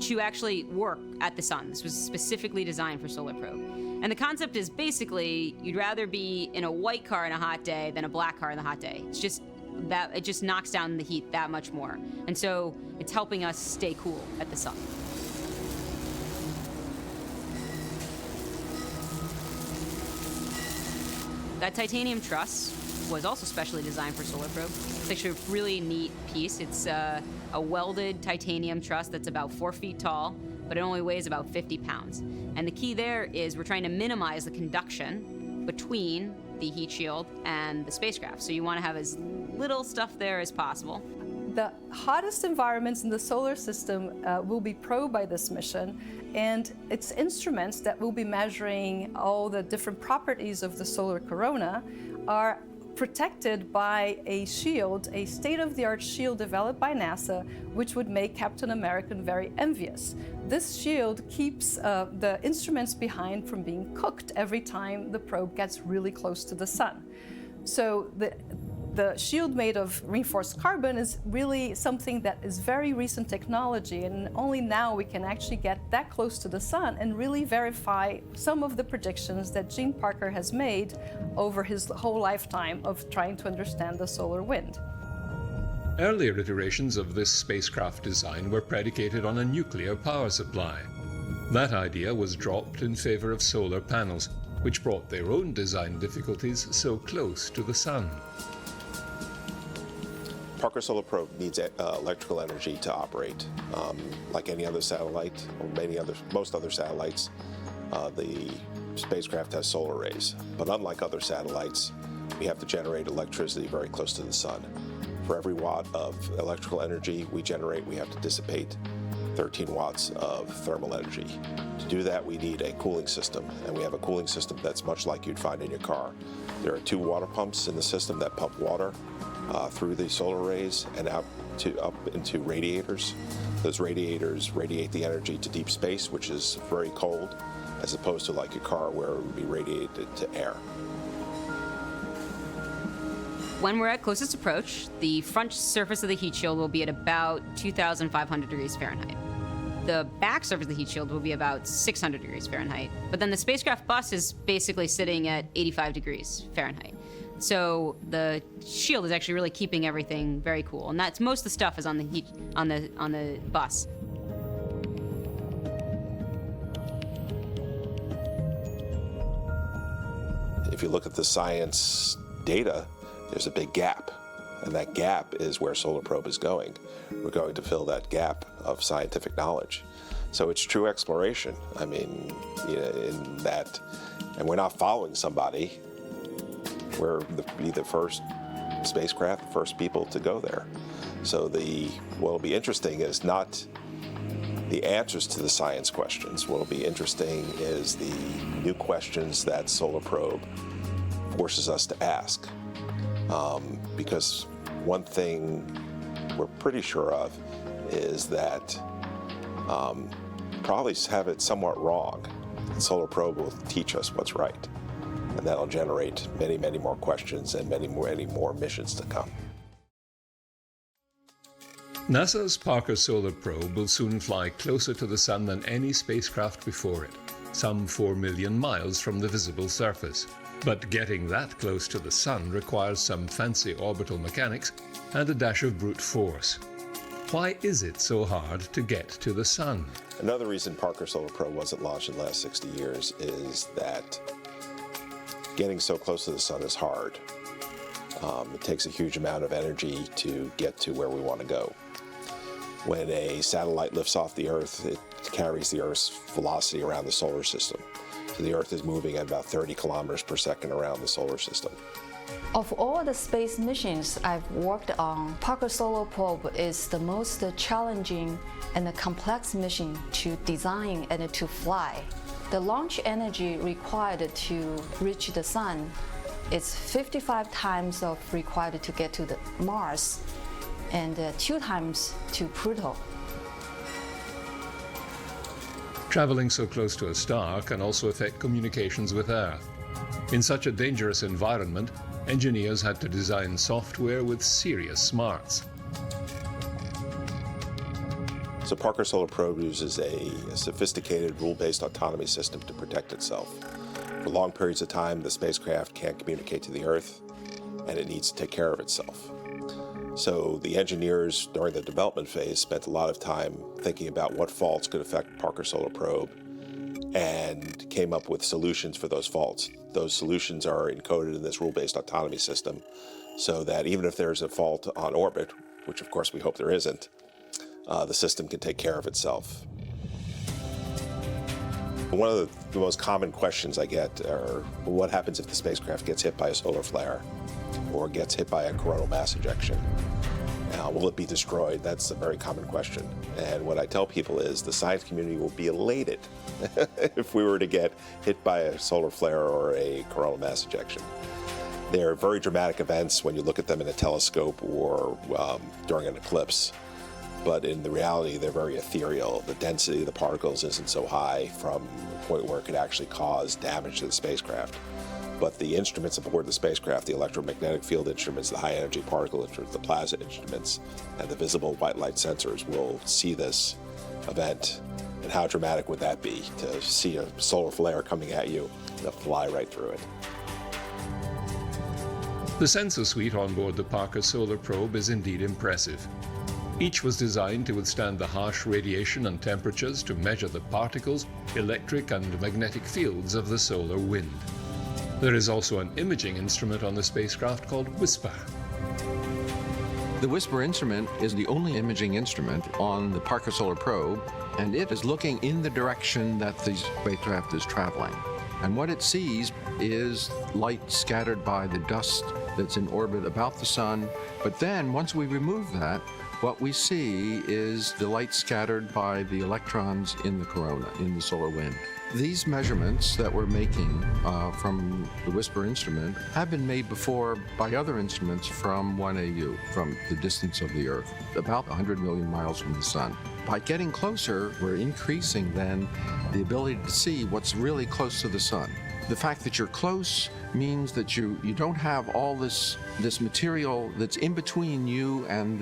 to actually work at the sun. This was specifically designed for Solar Probe. And the concept is basically you'd rather be in a white car on a hot day than a black car on a hot day. It's just that it just knocks down the heat that much more. And so it's helping us stay cool at the sun. That titanium truss was also specially designed for Solar Probe. It's actually a really neat piece. It's a welded titanium truss that's about 4 feet tall, but it only weighs about 50 pounds. And the key there is we're trying to minimize the conduction between the heat shield and the spacecraft. So you want to have as little stuff there as possible. The hottest environments in the solar system will be probed by this mission, and its instruments that will be measuring all the different properties of the solar corona are protected by a shield, a state-of-the-art shield developed by NASA, which would make Captain America very envious. This shield keeps the instruments behind from being cooked every time the probe gets really close to the sun. So the shield made of reinforced carbon is really something that is very recent technology, and only now we can actually get that close to the sun and really verify some of the predictions that Gene Parker has made over his whole lifetime of trying to understand the solar wind. Earlier iterations of this spacecraft design were predicated on a nuclear power supply. That idea was dropped in favor of solar panels, which brought their own design difficulties so close to the sun. Parker Solar Probe needs electrical energy to operate. Like any other satellite, or most other satellites, the spacecraft has solar arrays. But unlike other satellites, we have to generate electricity very close to the sun. For every watt of electrical energy we generate, we have to dissipate 13 watts of thermal energy. To do that, we need a cooling system, and we have a cooling system that's much like you'd find in your car. There are 2 water pumps in the system that pump water through the solar rays and up into radiators. Those radiators radiate the energy to deep space, which is very cold, as opposed to like a car where it would be radiated to air. When we're at closest approach, the front surface of the heat shield will be at about 2,500 degrees Fahrenheit. The back surface of the heat shield will be about 600 degrees Fahrenheit. But then the spacecraft bus is basically sitting at 85 degrees Fahrenheit. So the shield is actually really keeping everything very cool. And that's most of the stuff is on the heat on the bus. If you look at the science data, there's a big gap, and that gap is where Solar Probe is going. We're going to fill that gap of scientific knowledge. So it's true exploration. I mean, in that, and we're not following somebody. We're the first spacecraft, the first people to go there. So what'll be interesting is not the answers to the science questions. What'll be interesting is the new questions that Solar Probe forces us to ask. Because one thing we're pretty sure of is that probably have it somewhat wrong. Solar Probe will teach us what's right, and that'll generate many, many more questions and many more missions to come. NASA's Parker Solar Probe will soon fly closer to the Sun than any spacecraft before it, some 4 million miles from the visible surface. But getting that close to the Sun requires some fancy orbital mechanics and a dash of brute force. Why is it so hard to get to the Sun? Another reason Parker Solar Probe wasn't launched in the last 60 years is that getting so close to the Sun is hard. It takes a huge amount of energy to get to where we want to go. When a satellite lifts off the Earth, it carries the Earth's velocity around the solar system. So the Earth is moving at about 30 kilometers per second around the solar system. Of all the space missions I've worked on, Parker Solar Probe is the most challenging and complex mission to design and to fly. The launch energy required to reach the Sun is 55 times of required to get to the Mars and 2 times to Pluto. Traveling so close to a star can also affect communications with Earth. In such a dangerous environment, engineers had to design software with serious smarts. So Parker Solar Probe uses a sophisticated rule-based autonomy system to protect itself. For long periods of time, the spacecraft can't communicate to the Earth, and it needs to take care of itself. So the engineers during the development phase spent a lot of time thinking about what faults could affect Parker Solar Probe and came up with solutions for those faults. Those solutions are encoded in this rule-based autonomy system so that even if there's a fault on orbit, which of course we hope there isn't, the system can take care of itself. One of the most common questions I get are, what happens if the spacecraft gets hit by a solar flare or gets hit by a coronal mass ejection? Will it be destroyed? That's a very common question. And what I tell people is the science community will be elated if we were to get hit by a solar flare or a coronal mass ejection. They're very dramatic events when you look at them in a telescope or during an eclipse. But in the reality, they're very ethereal. The density of the particles isn't so high from the point where it could actually cause damage to the spacecraft. But the instruments aboard the spacecraft, the electromagnetic field instruments, the high-energy particle instruments, the plasma instruments, and the visible white light sensors will see this event. And how dramatic would that be to see a solar flare coming at you and fly right through it? The sensor suite on board the Parker Solar Probe is indeed impressive. Each was designed to withstand the harsh radiation and temperatures to measure the particles, electric and magnetic fields of the solar wind. There is also an imaging instrument on the spacecraft called WISPER. The WISPER instrument is the only imaging instrument on the Parker Solar Probe, and it is looking in the direction that the spacecraft is traveling. And what it sees is light scattered by the dust that's in orbit about the sun. But then, once we remove that, what we see is the light scattered by the electrons in the corona, in the solar wind. These measurements that we're making from the WSPR instrument have been made before by other instruments from 1 AU, from the distance of the Earth, about 100 million miles from the sun. By getting closer, we're increasing then the ability to see what's really close to the sun. The fact that you're close means that you don't have all this material that's in between you and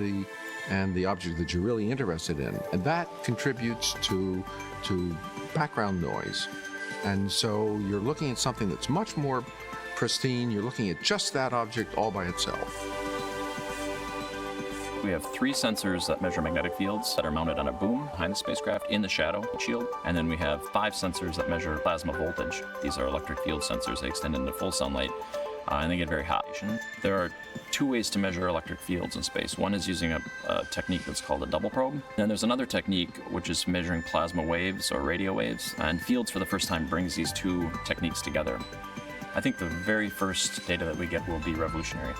the object that you're really interested in. And that contributes to background noise. And so you're looking at something that's much more pristine. You're looking at just that object all by itself. We have 3 sensors that measure magnetic fields that are mounted on a boom behind the spacecraft in the shadow shield. And then we have 5 sensors that measure plasma voltage. These are electric field sensors. They extend into full sunlight and they get very hot. There are 2 ways to measure electric fields in space. One is using a technique that's called a double probe. Then there's another technique which is measuring plasma waves or radio waves. And Fields for the first time brings these 2 techniques together. I think the very first data that we get will be revolutionary.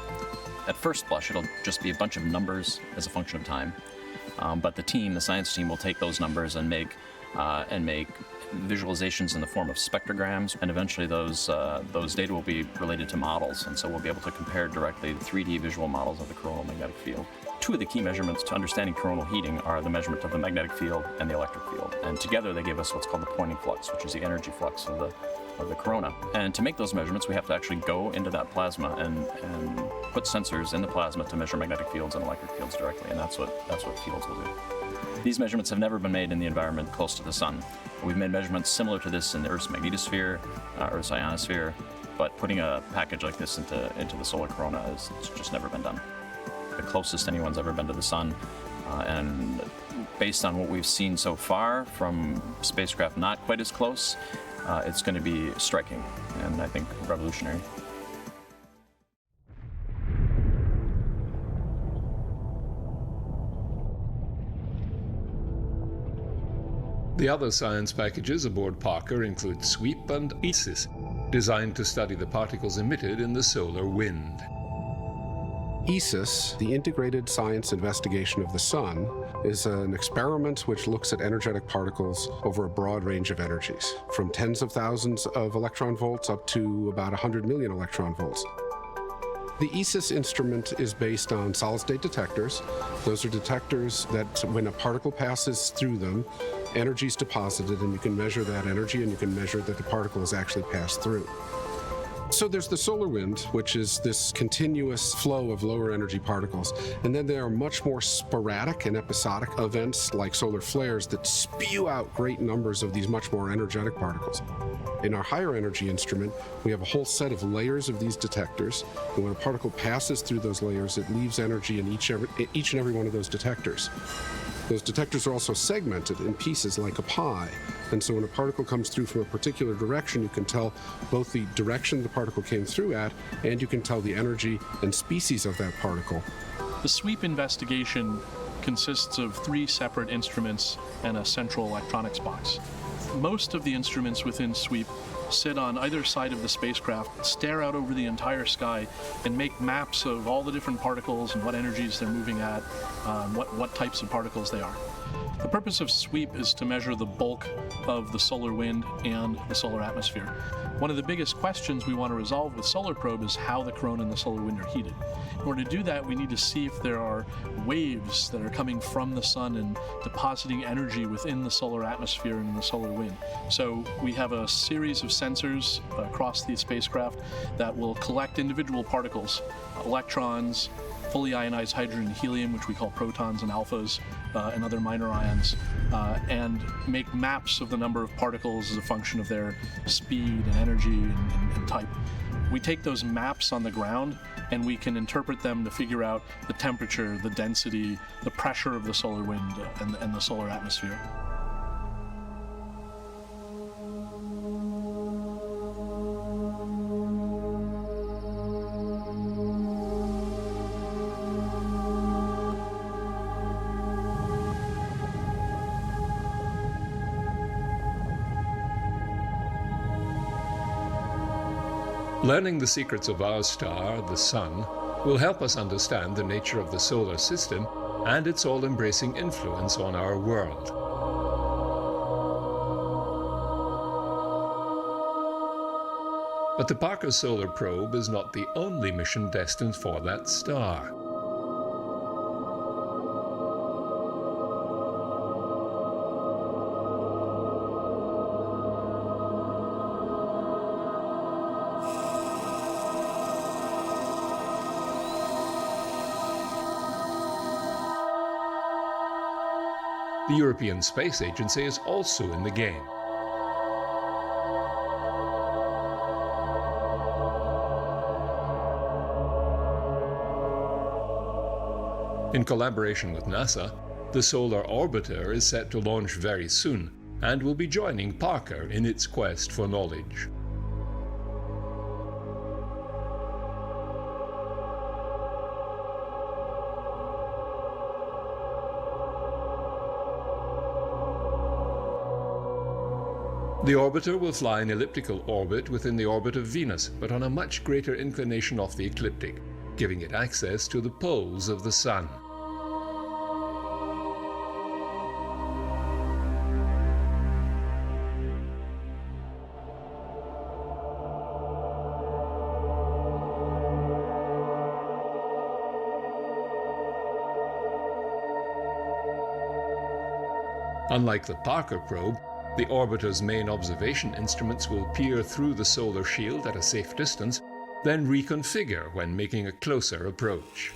At first blush, it'll just be a bunch of numbers as a function of time. But the science team, will take those numbers and make visualizations in the form of spectrograms, and eventually those data will be related to models, and so we'll be able to compare directly 3D visual models of the coronal magnetic field. 2 of the key measurements to understanding coronal heating are the measurement of the magnetic field and the electric field, and together they give us what's called the Poynting flux, which is the energy flux of the corona. And to make those measurements, we have to actually go into that plasma and put sensors in the plasma to measure magnetic fields and electric fields directly, and that's what Fields will do. These measurements have never been made in the environment close to the sun. We've made measurements similar to this in the Earth's magnetosphere, Earth's ionosphere, but putting a package like this into the solar corona it's just never been done. The closest anyone's ever been to the sun, and based on what we've seen so far from spacecraft not quite as close, it's going to be striking and I think revolutionary. The other science packages aboard Parker include SWEEP and ISIS, designed to study the particles emitted in the solar wind. ISIS, the Integrated Science Investigation of the Sun, is an experiment which looks at energetic particles over a broad range of energies, from tens of thousands of electron volts up to about 100 million electron volts. The ISIS instrument is based on solid-state detectors. Those are detectors that when a particle passes through them, energy is deposited, and you can measure that energy and you can measure that the particle has actually passed through. So there's the solar wind, which is this continuous flow of lower energy particles. And then there are much more sporadic and episodic events like solar flares that spew out great numbers of these much more energetic particles. In our higher energy instrument, we have a whole set of layers of these detectors. And when a particle passes through those layers, it leaves energy in each and every one of those detectors. Those detectors are also segmented in pieces like a pie. And so when a particle comes through from a particular direction, you can tell both the direction the particle came through at, and you can tell the energy and species of that particle. The SWEEP investigation consists of 3 separate instruments and a central electronics box. Most of the instruments within SWEEP sit on either side of the spacecraft, stare out over the entire sky, and make maps of all the different particles and what energies they're moving at, what types of particles they are. The purpose of SWEEP is to measure the bulk of the solar wind and the solar atmosphere. One of the biggest questions we want to resolve with Solar Probe is how the corona and the solar wind are heated. In order to do that, we need to see if there are waves that are coming from the sun and depositing energy within the solar atmosphere and in the solar wind. So we have a series of sensors across the spacecraft that will collect individual particles, electrons, fully ionized hydrogen and helium, which we call protons and alphas, and other minor ions, and make maps of the number of particles as a function of their speed and energy and type. We take those maps on the ground and we can interpret them to figure out the temperature, the density, the pressure of the solar wind and the solar atmosphere. Learning the secrets of our star, the Sun, will help us understand the nature of the solar system and its all-embracing influence on our world. But the Parker Solar Probe is not the only mission destined for that star. The European Space Agency is also in the game. In collaboration with NASA, the Solar Orbiter is set to launch very soon and will be joining Parker in its quest for knowledge. The orbiter will fly an elliptical orbit within the orbit of Venus, but on a much greater inclination off the ecliptic, giving it access to the poles of the Sun. Unlike the Parker probe, the orbiter's main observation instruments will peer through the solar shield at a safe distance, then reconfigure when making a closer approach.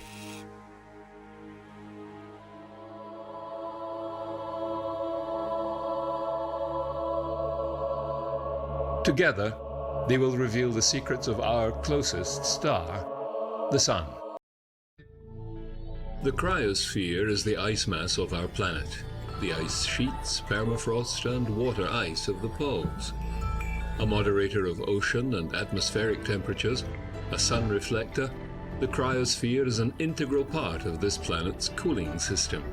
Together, they will reveal the secrets of our closest star, the Sun. The cryosphere is the ice mass of our planet. The ice sheets, permafrost, and water ice of the poles. A moderator of ocean and atmospheric temperatures, a sun reflector, the cryosphere is an integral part of this planet's cooling system.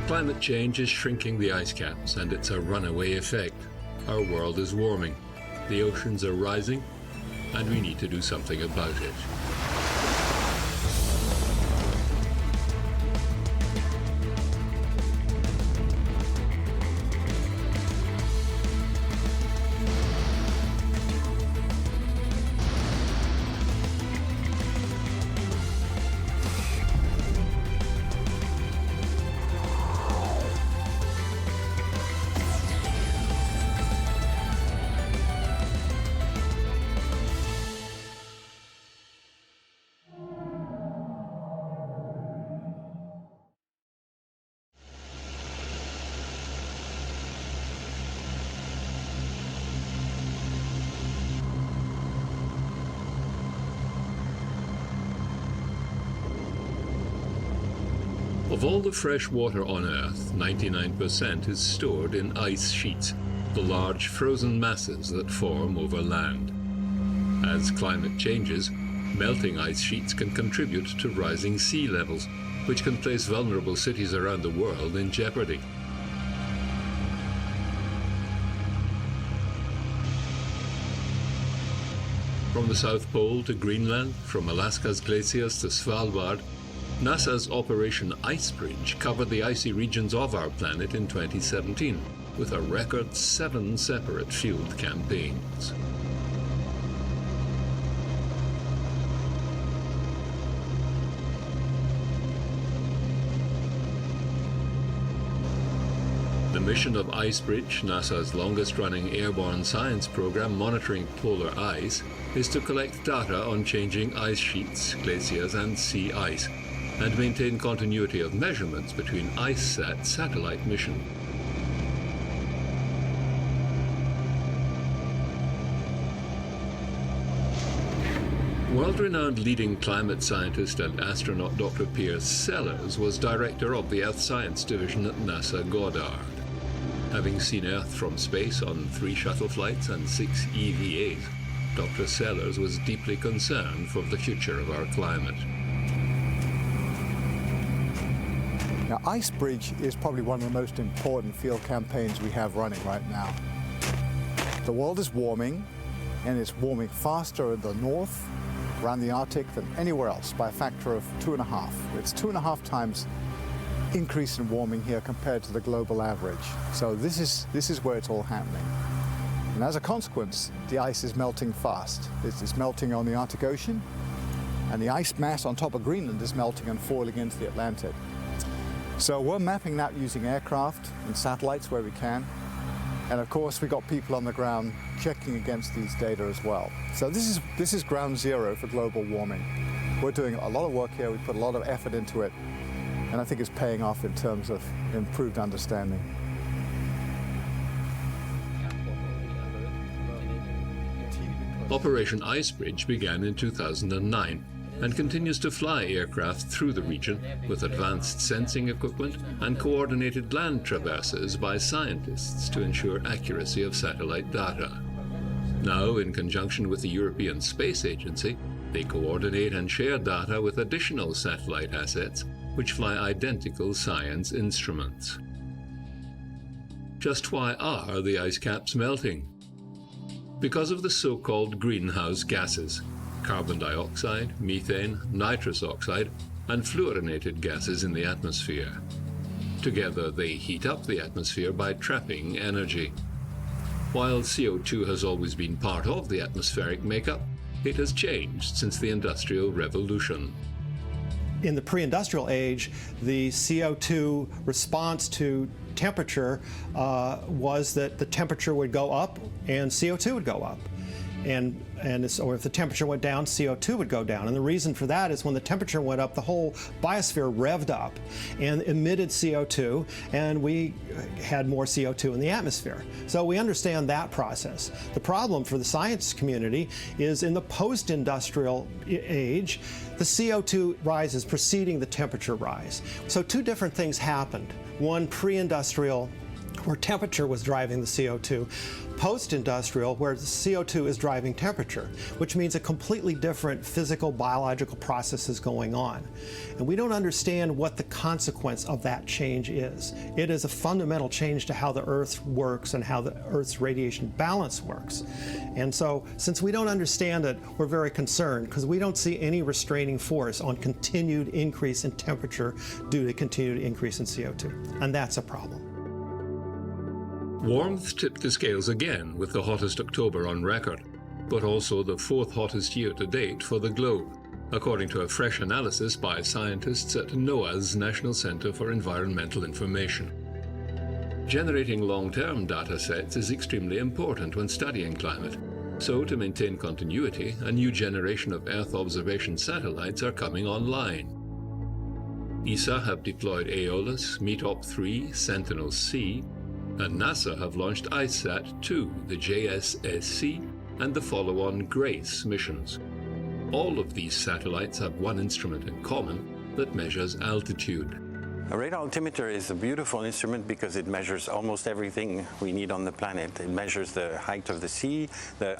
Climate change is shrinking the ice caps, and it's a runaway effect. Our world is warming, the oceans are rising, and we need to do something about it. Of all the fresh water on Earth, 99% is stored in ice sheets, the large frozen masses that form over land. As climate changes, melting ice sheets can contribute to rising sea levels, which can place vulnerable cities around the world in jeopardy. From the South Pole to Greenland, from Alaska's glaciers to Svalbard, NASA's Operation Icebridge covered the icy regions of our planet in 2017, with a record 7 separate field campaigns. The mission of Icebridge, NASA's longest-running airborne science program monitoring polar ice, is to collect data on changing ice sheets, glaciers, and sea ice, and maintain continuity of measurements between IceSat satellite missions. World-renowned leading climate scientist and astronaut Dr. Piers Sellers was director of the Earth Science Division at NASA Goddard. Having seen Earth from space on 3 shuttle flights and 6 EVAs, Dr. Sellers was deeply concerned for the future of our climate. Now, Icebridge is probably one of the most important field campaigns we have running right now. The world is warming, and it's warming faster in the north, around the Arctic, than anywhere else by a factor of 2.5. It's 2.5 times increase in warming here compared to the global average. So this is where it's all happening. And as a consequence, the ice is melting fast. It's melting on the Arctic Ocean, and the ice mass on top of Greenland is melting and falling into the Atlantic. So we're mapping that using aircraft and satellites where we can. And of course, we've got people on the ground checking against these data as well. So this is ground zero for global warming. We're doing a lot of work here. We put a lot of effort into it. And I think it's paying off in terms of improved understanding. Operation Icebridge began in 2009 and continues to fly aircraft through the region with advanced sensing equipment and coordinated land traverses by scientists to ensure accuracy of satellite data. Now, in conjunction with the European Space Agency, they coordinate and share data with additional satellite assets which fly identical science instruments. Just why are the ice caps melting? Because of the so-called greenhouse gases, carbon dioxide, methane, nitrous oxide, and fluorinated gases in the atmosphere. Together, they heat up the atmosphere by trapping energy. While CO2 has always been part of the atmospheric makeup, it has changed since the Industrial Revolution. In the pre-industrial age, the CO2 response to temperature was that the temperature would go up and CO2 would go up. Or if the temperature went down, CO2 would go down. And the reason for that is when the temperature went up, the whole biosphere revved up and emitted CO2, and we had more CO2 in the atmosphere. So we understand that process. The problem for the science community is in the post-industrial age, the CO2 rise is preceding the temperature rise. So two different things happened. One, pre-industrial, where temperature was driving the CO2, post-industrial, where the CO2 is driving temperature, which means a completely different physical, biological process is going on. And we don't understand what the consequence of that change is. It is a fundamental change to how the Earth works and how the Earth's radiation balance works. And so, since we don't understand it, we're very concerned because we don't see any restraining force on continued increase in temperature due to continued increase in CO2. And that's a problem. Warmth tipped the scales again with the hottest October on record, but also the fourth hottest year to date for the globe, according to a fresh analysis by scientists at NOAA's National Center for Environmental Information. Generating long-term data sets is extremely important when studying climate. So, to maintain continuity, a new generation of Earth observation satellites are coming online. ESA have deployed Aeolus, METOP-3, Sentinel-C, and NASA have launched ICESat-2, the JSSC, and the follow-on GRACE missions. All of these satellites have one instrument in common that measures altitude. A radar altimeter is a beautiful instrument because it measures almost everything we need on the planet. It measures the height of the sea, the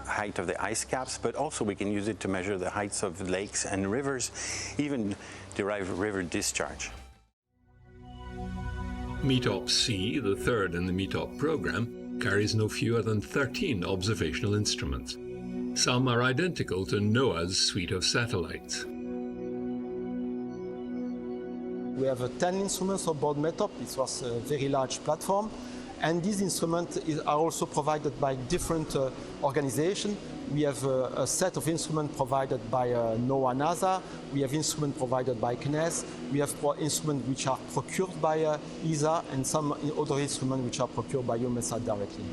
height of the ice caps, but also we can use it to measure the heights of lakes and rivers, even derive river discharge. METOP-C, the third in the METOP program, carries no fewer than 13 observational instruments. Some are identical to NOAA's suite of satellites. We have 10 instruments on board METOP. It was a very large platform. And these instruments are also provided by different organizations. We have a set of instruments provided by NOAA NASA. We have instruments provided by CNES. We have instruments which are procured by ESA, and some other instruments which are procured by EUMETSAT directly.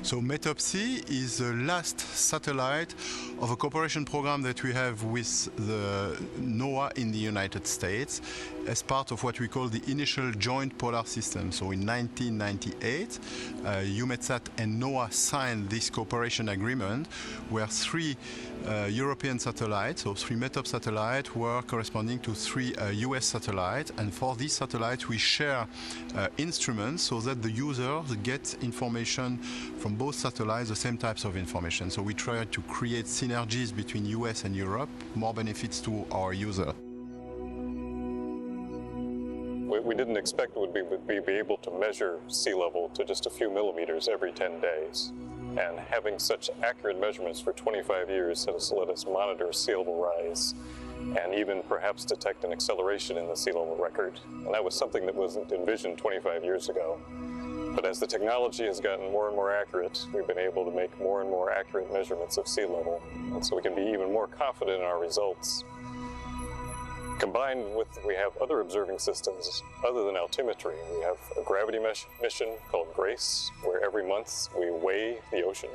So METOP-C is the last satellite of a cooperation program that we have with the NOAA in the United States as part of what we call the initial joint polar system. So in 1998, EUMETSAT and NOAA signed this cooperation agreement where three European satellites, so three METOP satellites, were corresponding to three US satellites. And for these satellites, we share instruments so that the users get information from both satellites, the same types of information. So we try to create synergies between US and Europe, more benefits to our user. We didn't expect we'd be able to measure sea level to just a few millimeters every 10 days. And having such accurate measurements for 25 years has let us monitor sea level rise and even perhaps detect an acceleration in the sea level record. And that was something that wasn't envisioned 25 years ago. But as the technology has gotten more and more accurate, we've been able to make more and more accurate measurements of sea level. And so we can be even more confident in our results. Combined with, we have other observing systems other than altimetry. We have a gravity mission called GRACE, where every month we weigh the ocean.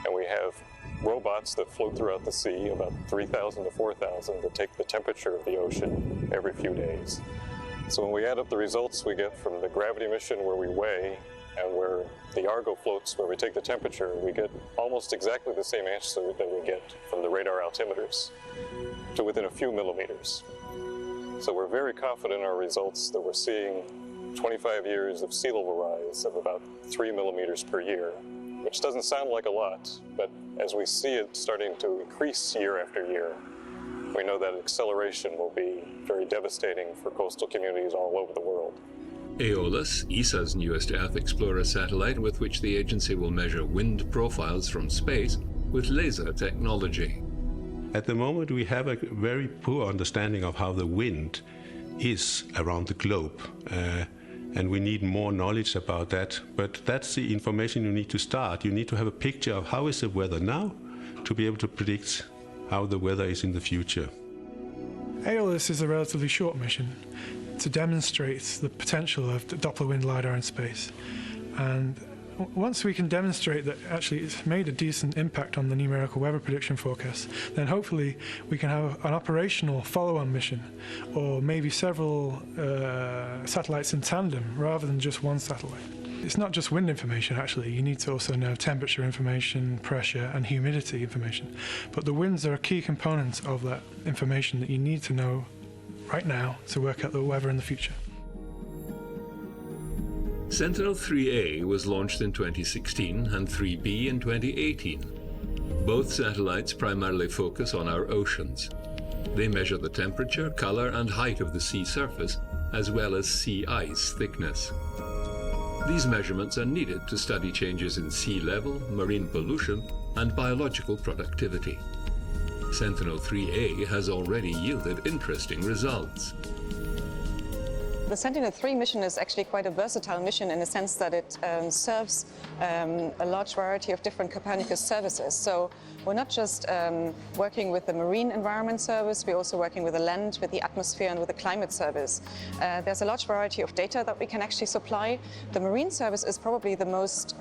And we have robots that float throughout the sea, about 3,000 to 4,000, that take the temperature of the ocean every few days. So when we add up the results we get from the gravity mission where we weigh and where the Argo floats where we take the temperature, we get almost exactly the same answer that we get from the radar altimeters, to within a few millimeters. So we're very confident in our results that we're seeing 25 years of sea level rise of about 3 millimeters per year, which doesn't sound like a lot, but as we see it starting to increase year after year, we know that acceleration will be very devastating for coastal communities all over the world. Aeolus, ESA's newest Earth Explorer satellite, with which the agency will measure wind profiles from space with laser technology. At the moment, we have a very poor understanding of how the wind is around the globe, and we need more knowledge about that. But that's the information you need to start. You need to have a picture of how is the weather now to be able to predict how the weather is in the future. Aeolus is a relatively short mission to demonstrate the potential of the Doppler wind LiDAR in space. And once we can demonstrate that actually it's made a decent impact on the numerical weather prediction forecast, then hopefully we can have an operational follow-on mission, or maybe several satellites in tandem rather than just one satellite. It's not just wind information, actually. You need to also know temperature information, pressure, and humidity information. But the winds are a key component of that information that you need to know right now to work out the weather in the future. Sentinel-3A was launched in 2016 and 3B in 2018. Both satellites primarily focus on our oceans. They measure the temperature, color, and height of the sea surface, as well as sea ice thickness. These measurements are needed to study changes in sea level, marine pollution, and biological productivity. Sentinel-3A has already yielded interesting results. The Sentinel-3 mission is actually quite a versatile mission in the sense that it serves a large variety of different Copernicus services. So we're not just working with the Marine Environment Service, we're also working with the land, with the atmosphere, and with the climate service. There's a large variety of data that we can actually supply. The Marine Service is probably the most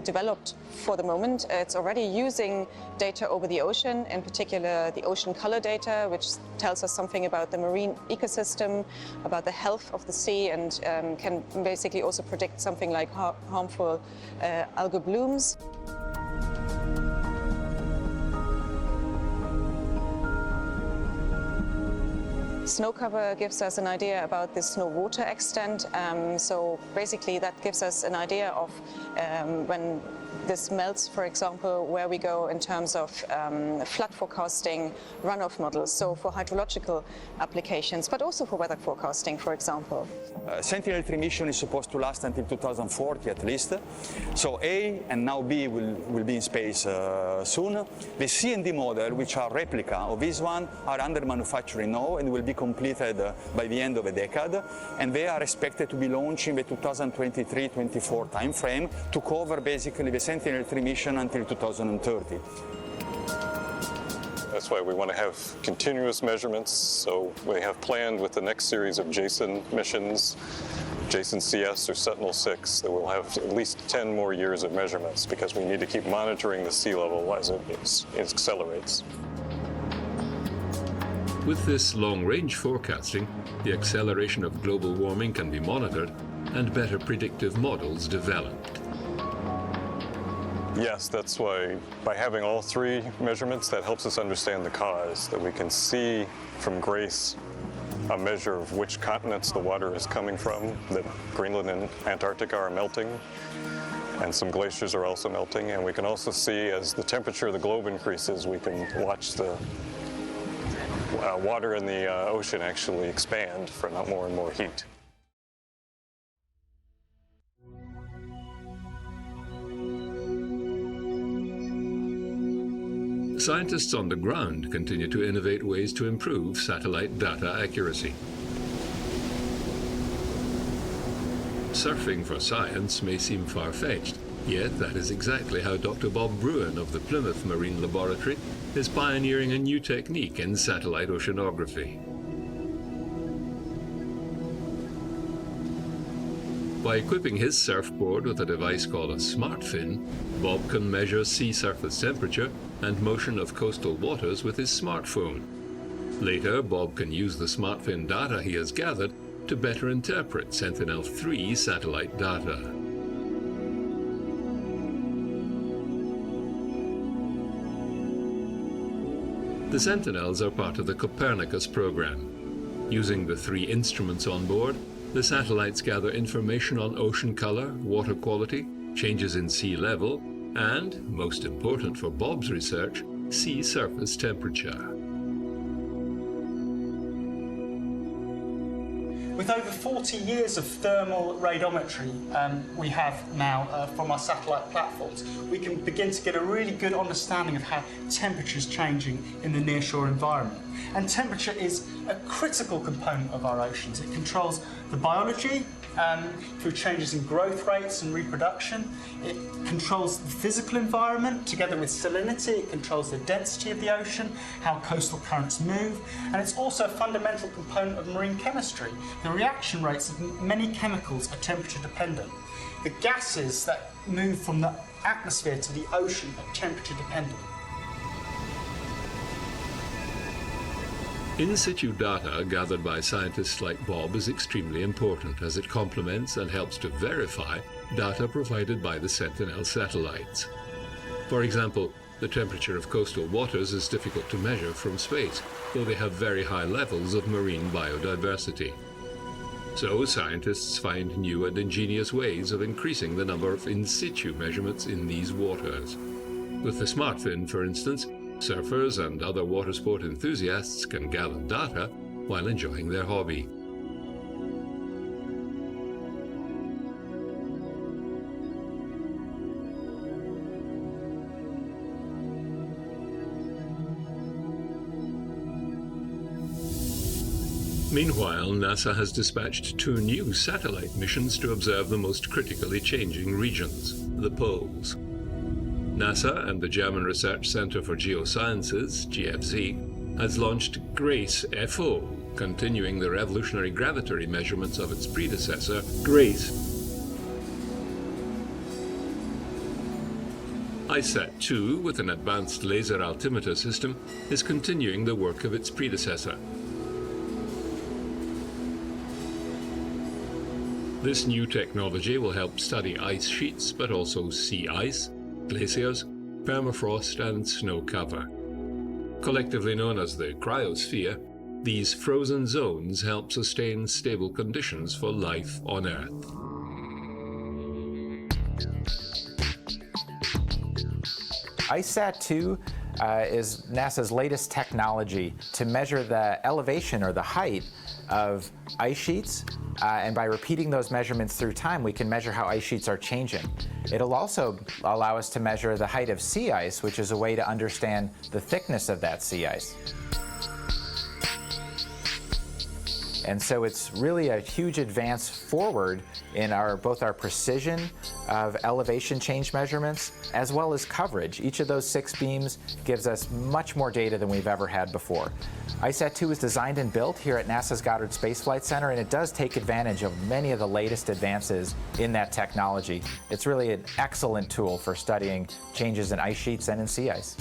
developed for the moment. It's already using data over the ocean, in particular the ocean color data, which tells us something about the marine ecosystem, about the health of the sea, and can basically also predict something like harmful algal blooms. Snow cover gives us an idea about the snow water extent. So basically that gives us an idea of when this melts, for example, where we go in terms of flood forecasting, runoff models, so for hydrological applications, but also for weather forecasting, for example. Sentinel-3 mission is supposed to last until 2040 at least. So A and now B will be in space soon. The C and D model, which are replica of this one, are under manufacturing now and will be completed by the end of a decade. And they are expected to be launched in the 2023-24 timeframe to cover basically the Sentinel-3 mission until 2030. That's why we want to have continuous measurements. So we have planned with the next series of JASON missions, JASON CS or Sentinel-6, that we'll have at least 10 more years of measurements because we need to keep monitoring the sea level as it accelerates. With this long-range forecasting, the acceleration of global warming can be monitored and better predictive models developed. Yes, that's why by having all three measurements, that helps us understand the cause, that we can see from GRACE a measure of which continents the water is coming from, that Greenland and Antarctica are melting, and some glaciers are also melting. And we can also see as the temperature of the globe increases, we can watch the water in the ocean actually expand for more and more heat. Scientists on the ground continue to innovate ways to improve satellite data accuracy. Surfing for science may seem far-fetched, yet that is exactly how Dr. Bob Bruin of the Plymouth Marine Laboratory is pioneering a new technique in satellite oceanography. By equipping his surfboard with a device called a smart fin, Bob can measure sea surface temperature and motion of coastal waters with his smartphone. Later, Bob can use the smart fin data he has gathered to better interpret Sentinel-3 satellite data. The Sentinels are part of the Copernicus program. Using the 3 instruments on board, the satellites gather information on ocean color, water quality, changes in sea level, and, most important for Bob's research, sea surface temperature. With over 40 years of thermal radiometry we have now from our satellite platforms, we can begin to get a really good understanding of how temperature is changing in the nearshore environment. And temperature is a critical component of our oceans. It controls the biology through changes in growth rates and reproduction. It controls the physical environment together with salinity. It controls the density of the ocean, how coastal currents move, and it's also a fundamental component of marine chemistry. The reaction rates of many chemicals are temperature dependent. The gases that move from the atmosphere to the ocean are temperature dependent. In situ data gathered by scientists like Bob is extremely important as it complements and helps to verify data provided by the Sentinel satellites. For example, the temperature of coastal waters is difficult to measure from space, though they have very high levels of marine biodiversity. So scientists find new and ingenious ways of increasing the number of in situ measurements in these waters. With the SmartFin, for instance, surfers and other water sport enthusiasts can gather data while enjoying their hobby. Meanwhile, NASA has dispatched 2 new satellite missions to observe the most critically changing regions, the poles. NASA and the German Research Center for Geosciences, GFZ, has launched GRACE-FO, continuing the revolutionary gravitary measurements of its predecessor, GRACE. ICET-2, with an advanced laser altimeter system, is continuing the work of its predecessor. This new technology will help study ice sheets, but also sea ice, glaciers, permafrost, and snow cover. Collectively known as the cryosphere, these frozen zones help sustain stable conditions for life on Earth. ICET-2 is NASA's latest technology to measure the elevation or the height of ice sheets, and by repeating those measurements through time, we can measure how ice sheets are changing. It'll also allow us to measure the height of sea ice, which is a way to understand the thickness of that sea ice. And so it's really a huge advance forward in both our precision of elevation change measurements as well as coverage. Each of those 6 beams gives us much more data than we've ever had before. ICET-2 is designed and built here at NASA's Goddard Space Flight Center, and it does take advantage of many of the latest advances in that technology. It's really an excellent tool for studying changes in ice sheets and in sea ice.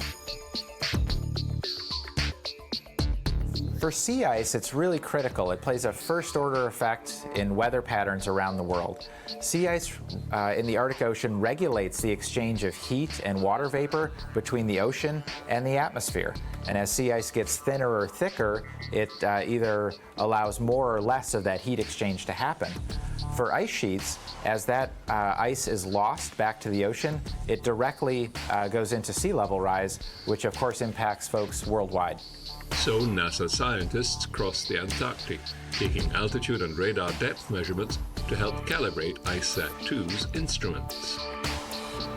For sea ice, it's really critical. It plays a first-order effect in weather patterns around the world. Sea ice in the Arctic Ocean regulates the exchange of heat and water vapor between the ocean and the atmosphere. And as sea ice gets thinner or thicker, it either allows more or less of that heat exchange to happen. For ice sheets, as that ice is lost back to the ocean, it directly goes into sea level rise, which of course impacts folks worldwide. So NASA scientists crossed the Antarctic, taking altitude and radar depth measurements to help calibrate ICET-2's instruments.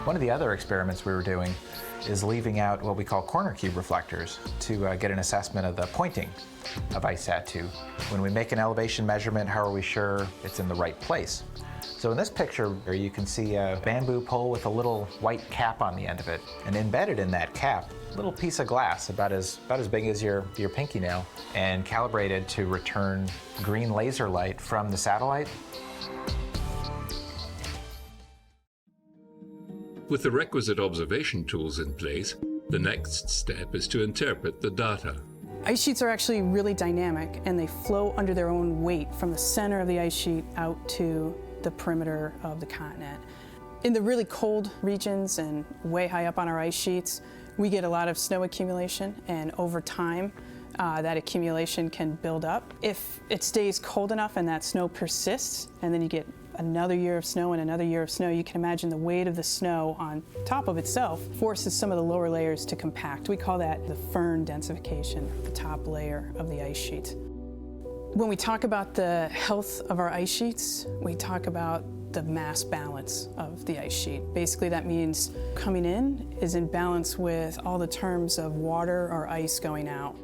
One of the other experiments we were doing is leaving out what we call corner cube reflectors to get an assessment of the pointing of ICESat-2. When we make an elevation measurement, how are we sure it's in the right place? So in this picture, you can see a bamboo pole with a little white cap on the end of it. And embedded in that cap, a little piece of glass about as big as your pinky nail, and calibrated to return green laser light from the satellite. With the requisite observation tools in place, the next step is to interpret the data. Ice sheets are actually really dynamic, and they flow under their own weight from the center of the ice sheet out to the perimeter of the continent. In the really cold regions and way high up on our ice sheets, we get a lot of snow accumulation, and over time, that accumulation can build up. If it stays cold enough and that snow persists, and then you get another year of snow and another year of snow, you can imagine the weight of the snow on top of itself forces some of the lower layers to compact. We call that the firn densification, the top layer of the ice sheet. When we talk about the health of our ice sheets, we talk about the mass balance of the ice sheet. Basically, that means coming in is in balance with all the terms of water or ice going out.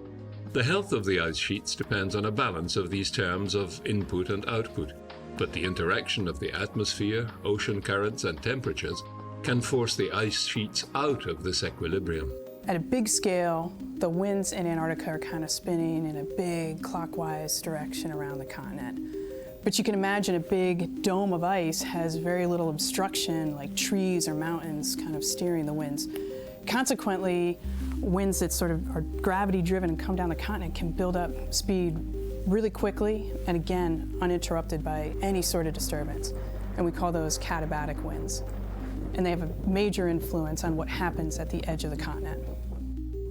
The health of the ice sheets depends on a balance of these terms of input and output, but the interaction of the atmosphere, ocean currents, and temperatures can force the ice sheets out of this equilibrium. At a big scale, the winds in Antarctica are kind of spinning in a big clockwise direction around the continent. But you can imagine a big dome of ice has very little obstruction, like trees or mountains kind of steering the winds. Consequently, winds that sort of are gravity-driven and come down the continent can build up speed really quickly, and again, uninterrupted by any sort of disturbance. And we call those katabatic winds. And they have a major influence on what happens at the edge of the continent.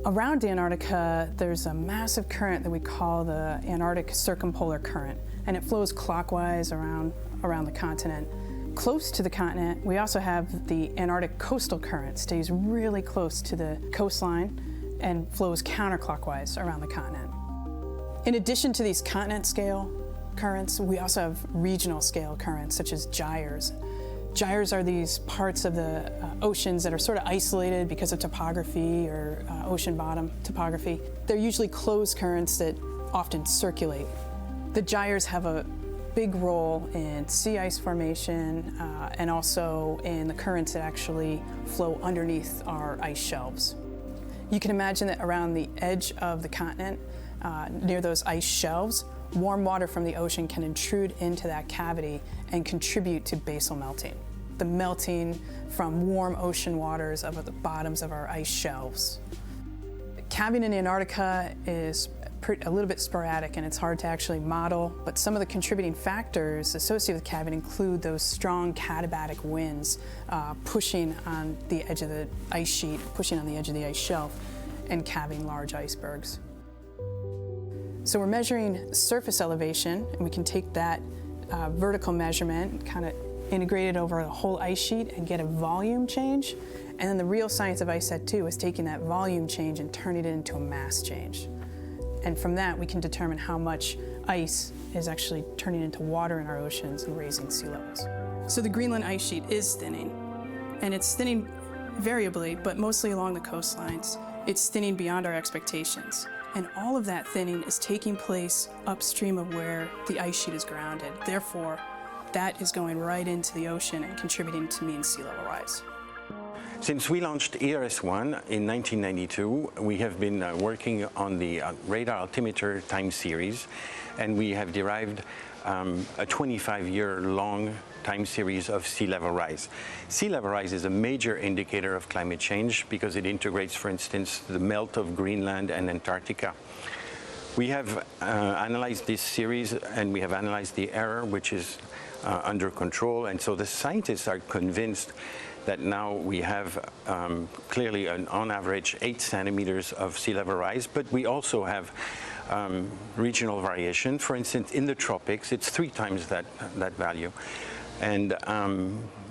Around Antarctica, there's a massive current that we call the Antarctic Circumpolar Current, and it flows clockwise around the continent. Close to the continent, we also have the Antarctic Coastal Current, stays really close to the coastline and flows counterclockwise around the continent. In addition to these continent-scale currents, we also have regional-scale currents, such as gyres. Gyres are these parts of the oceans that are sort of isolated because of topography or ocean bottom topography. They're usually closed currents that often circulate. The gyres have a big role in sea ice formation and also in the currents that actually flow underneath our ice shelves. You can imagine that around the edge of the continent, near those ice shelves, warm water from the ocean can intrude into that cavity and contribute to basal melting, the melting from warm ocean waters of the bottoms of our ice shelves. Calving in Antarctica is a little bit sporadic and it's hard to actually model, but some of the contributing factors associated with calving include those strong katabatic winds pushing on the edge of the ice sheet, pushing on the edge of the ice shelf, and calving large icebergs. So we're measuring surface elevation, and we can take that vertical measurement, kind of integrate it over the whole ice sheet and get a volume change. And then the real science of ICESat-2 is taking that volume change and turning it into a mass change. And from that, we can determine how much ice is actually turning into water in our oceans and raising sea levels. So the Greenland ice sheet is thinning, and it's thinning variably, but mostly along the coastlines. It's thinning beyond our expectations. And all of that thinning is taking place upstream of where the ice sheet is grounded. Therefore, that is going right into the ocean and contributing to mean sea level rise. Since we launched ERS-1 in 1992, we have been working on the radar altimeter time series, and we have derived a 25-year-long time series of sea level rise. Sea level rise is a major indicator of climate change because it integrates, for instance, the melt of Greenland and Antarctica. We have analyzed this series, and we have analyzed the error, which is under control, and so the scientists are convinced that now we have clearly on average 8 centimeters of sea level rise, but we also have regional variation. For instance, in the tropics, it's 3 times that value. And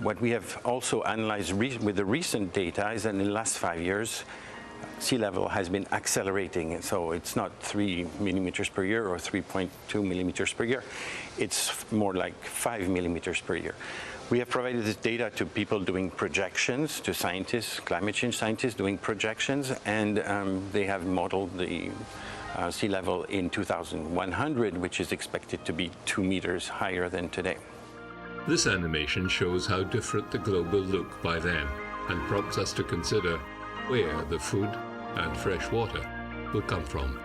what we have also analyzed with the recent data is that in the last 5 years, sea level has been accelerating. And so it's not 3 millimeters per year or 3.2 millimeters per year. It's more like 5 millimeters per year. We have provided this data to people doing projections, to scientists, climate change scientists doing projections, and they have modeled the sea level in 2100, which is expected to be 2 meters higher than today. This animation shows how different the globe will look by then, and prompts us to consider where the food and fresh water will come from.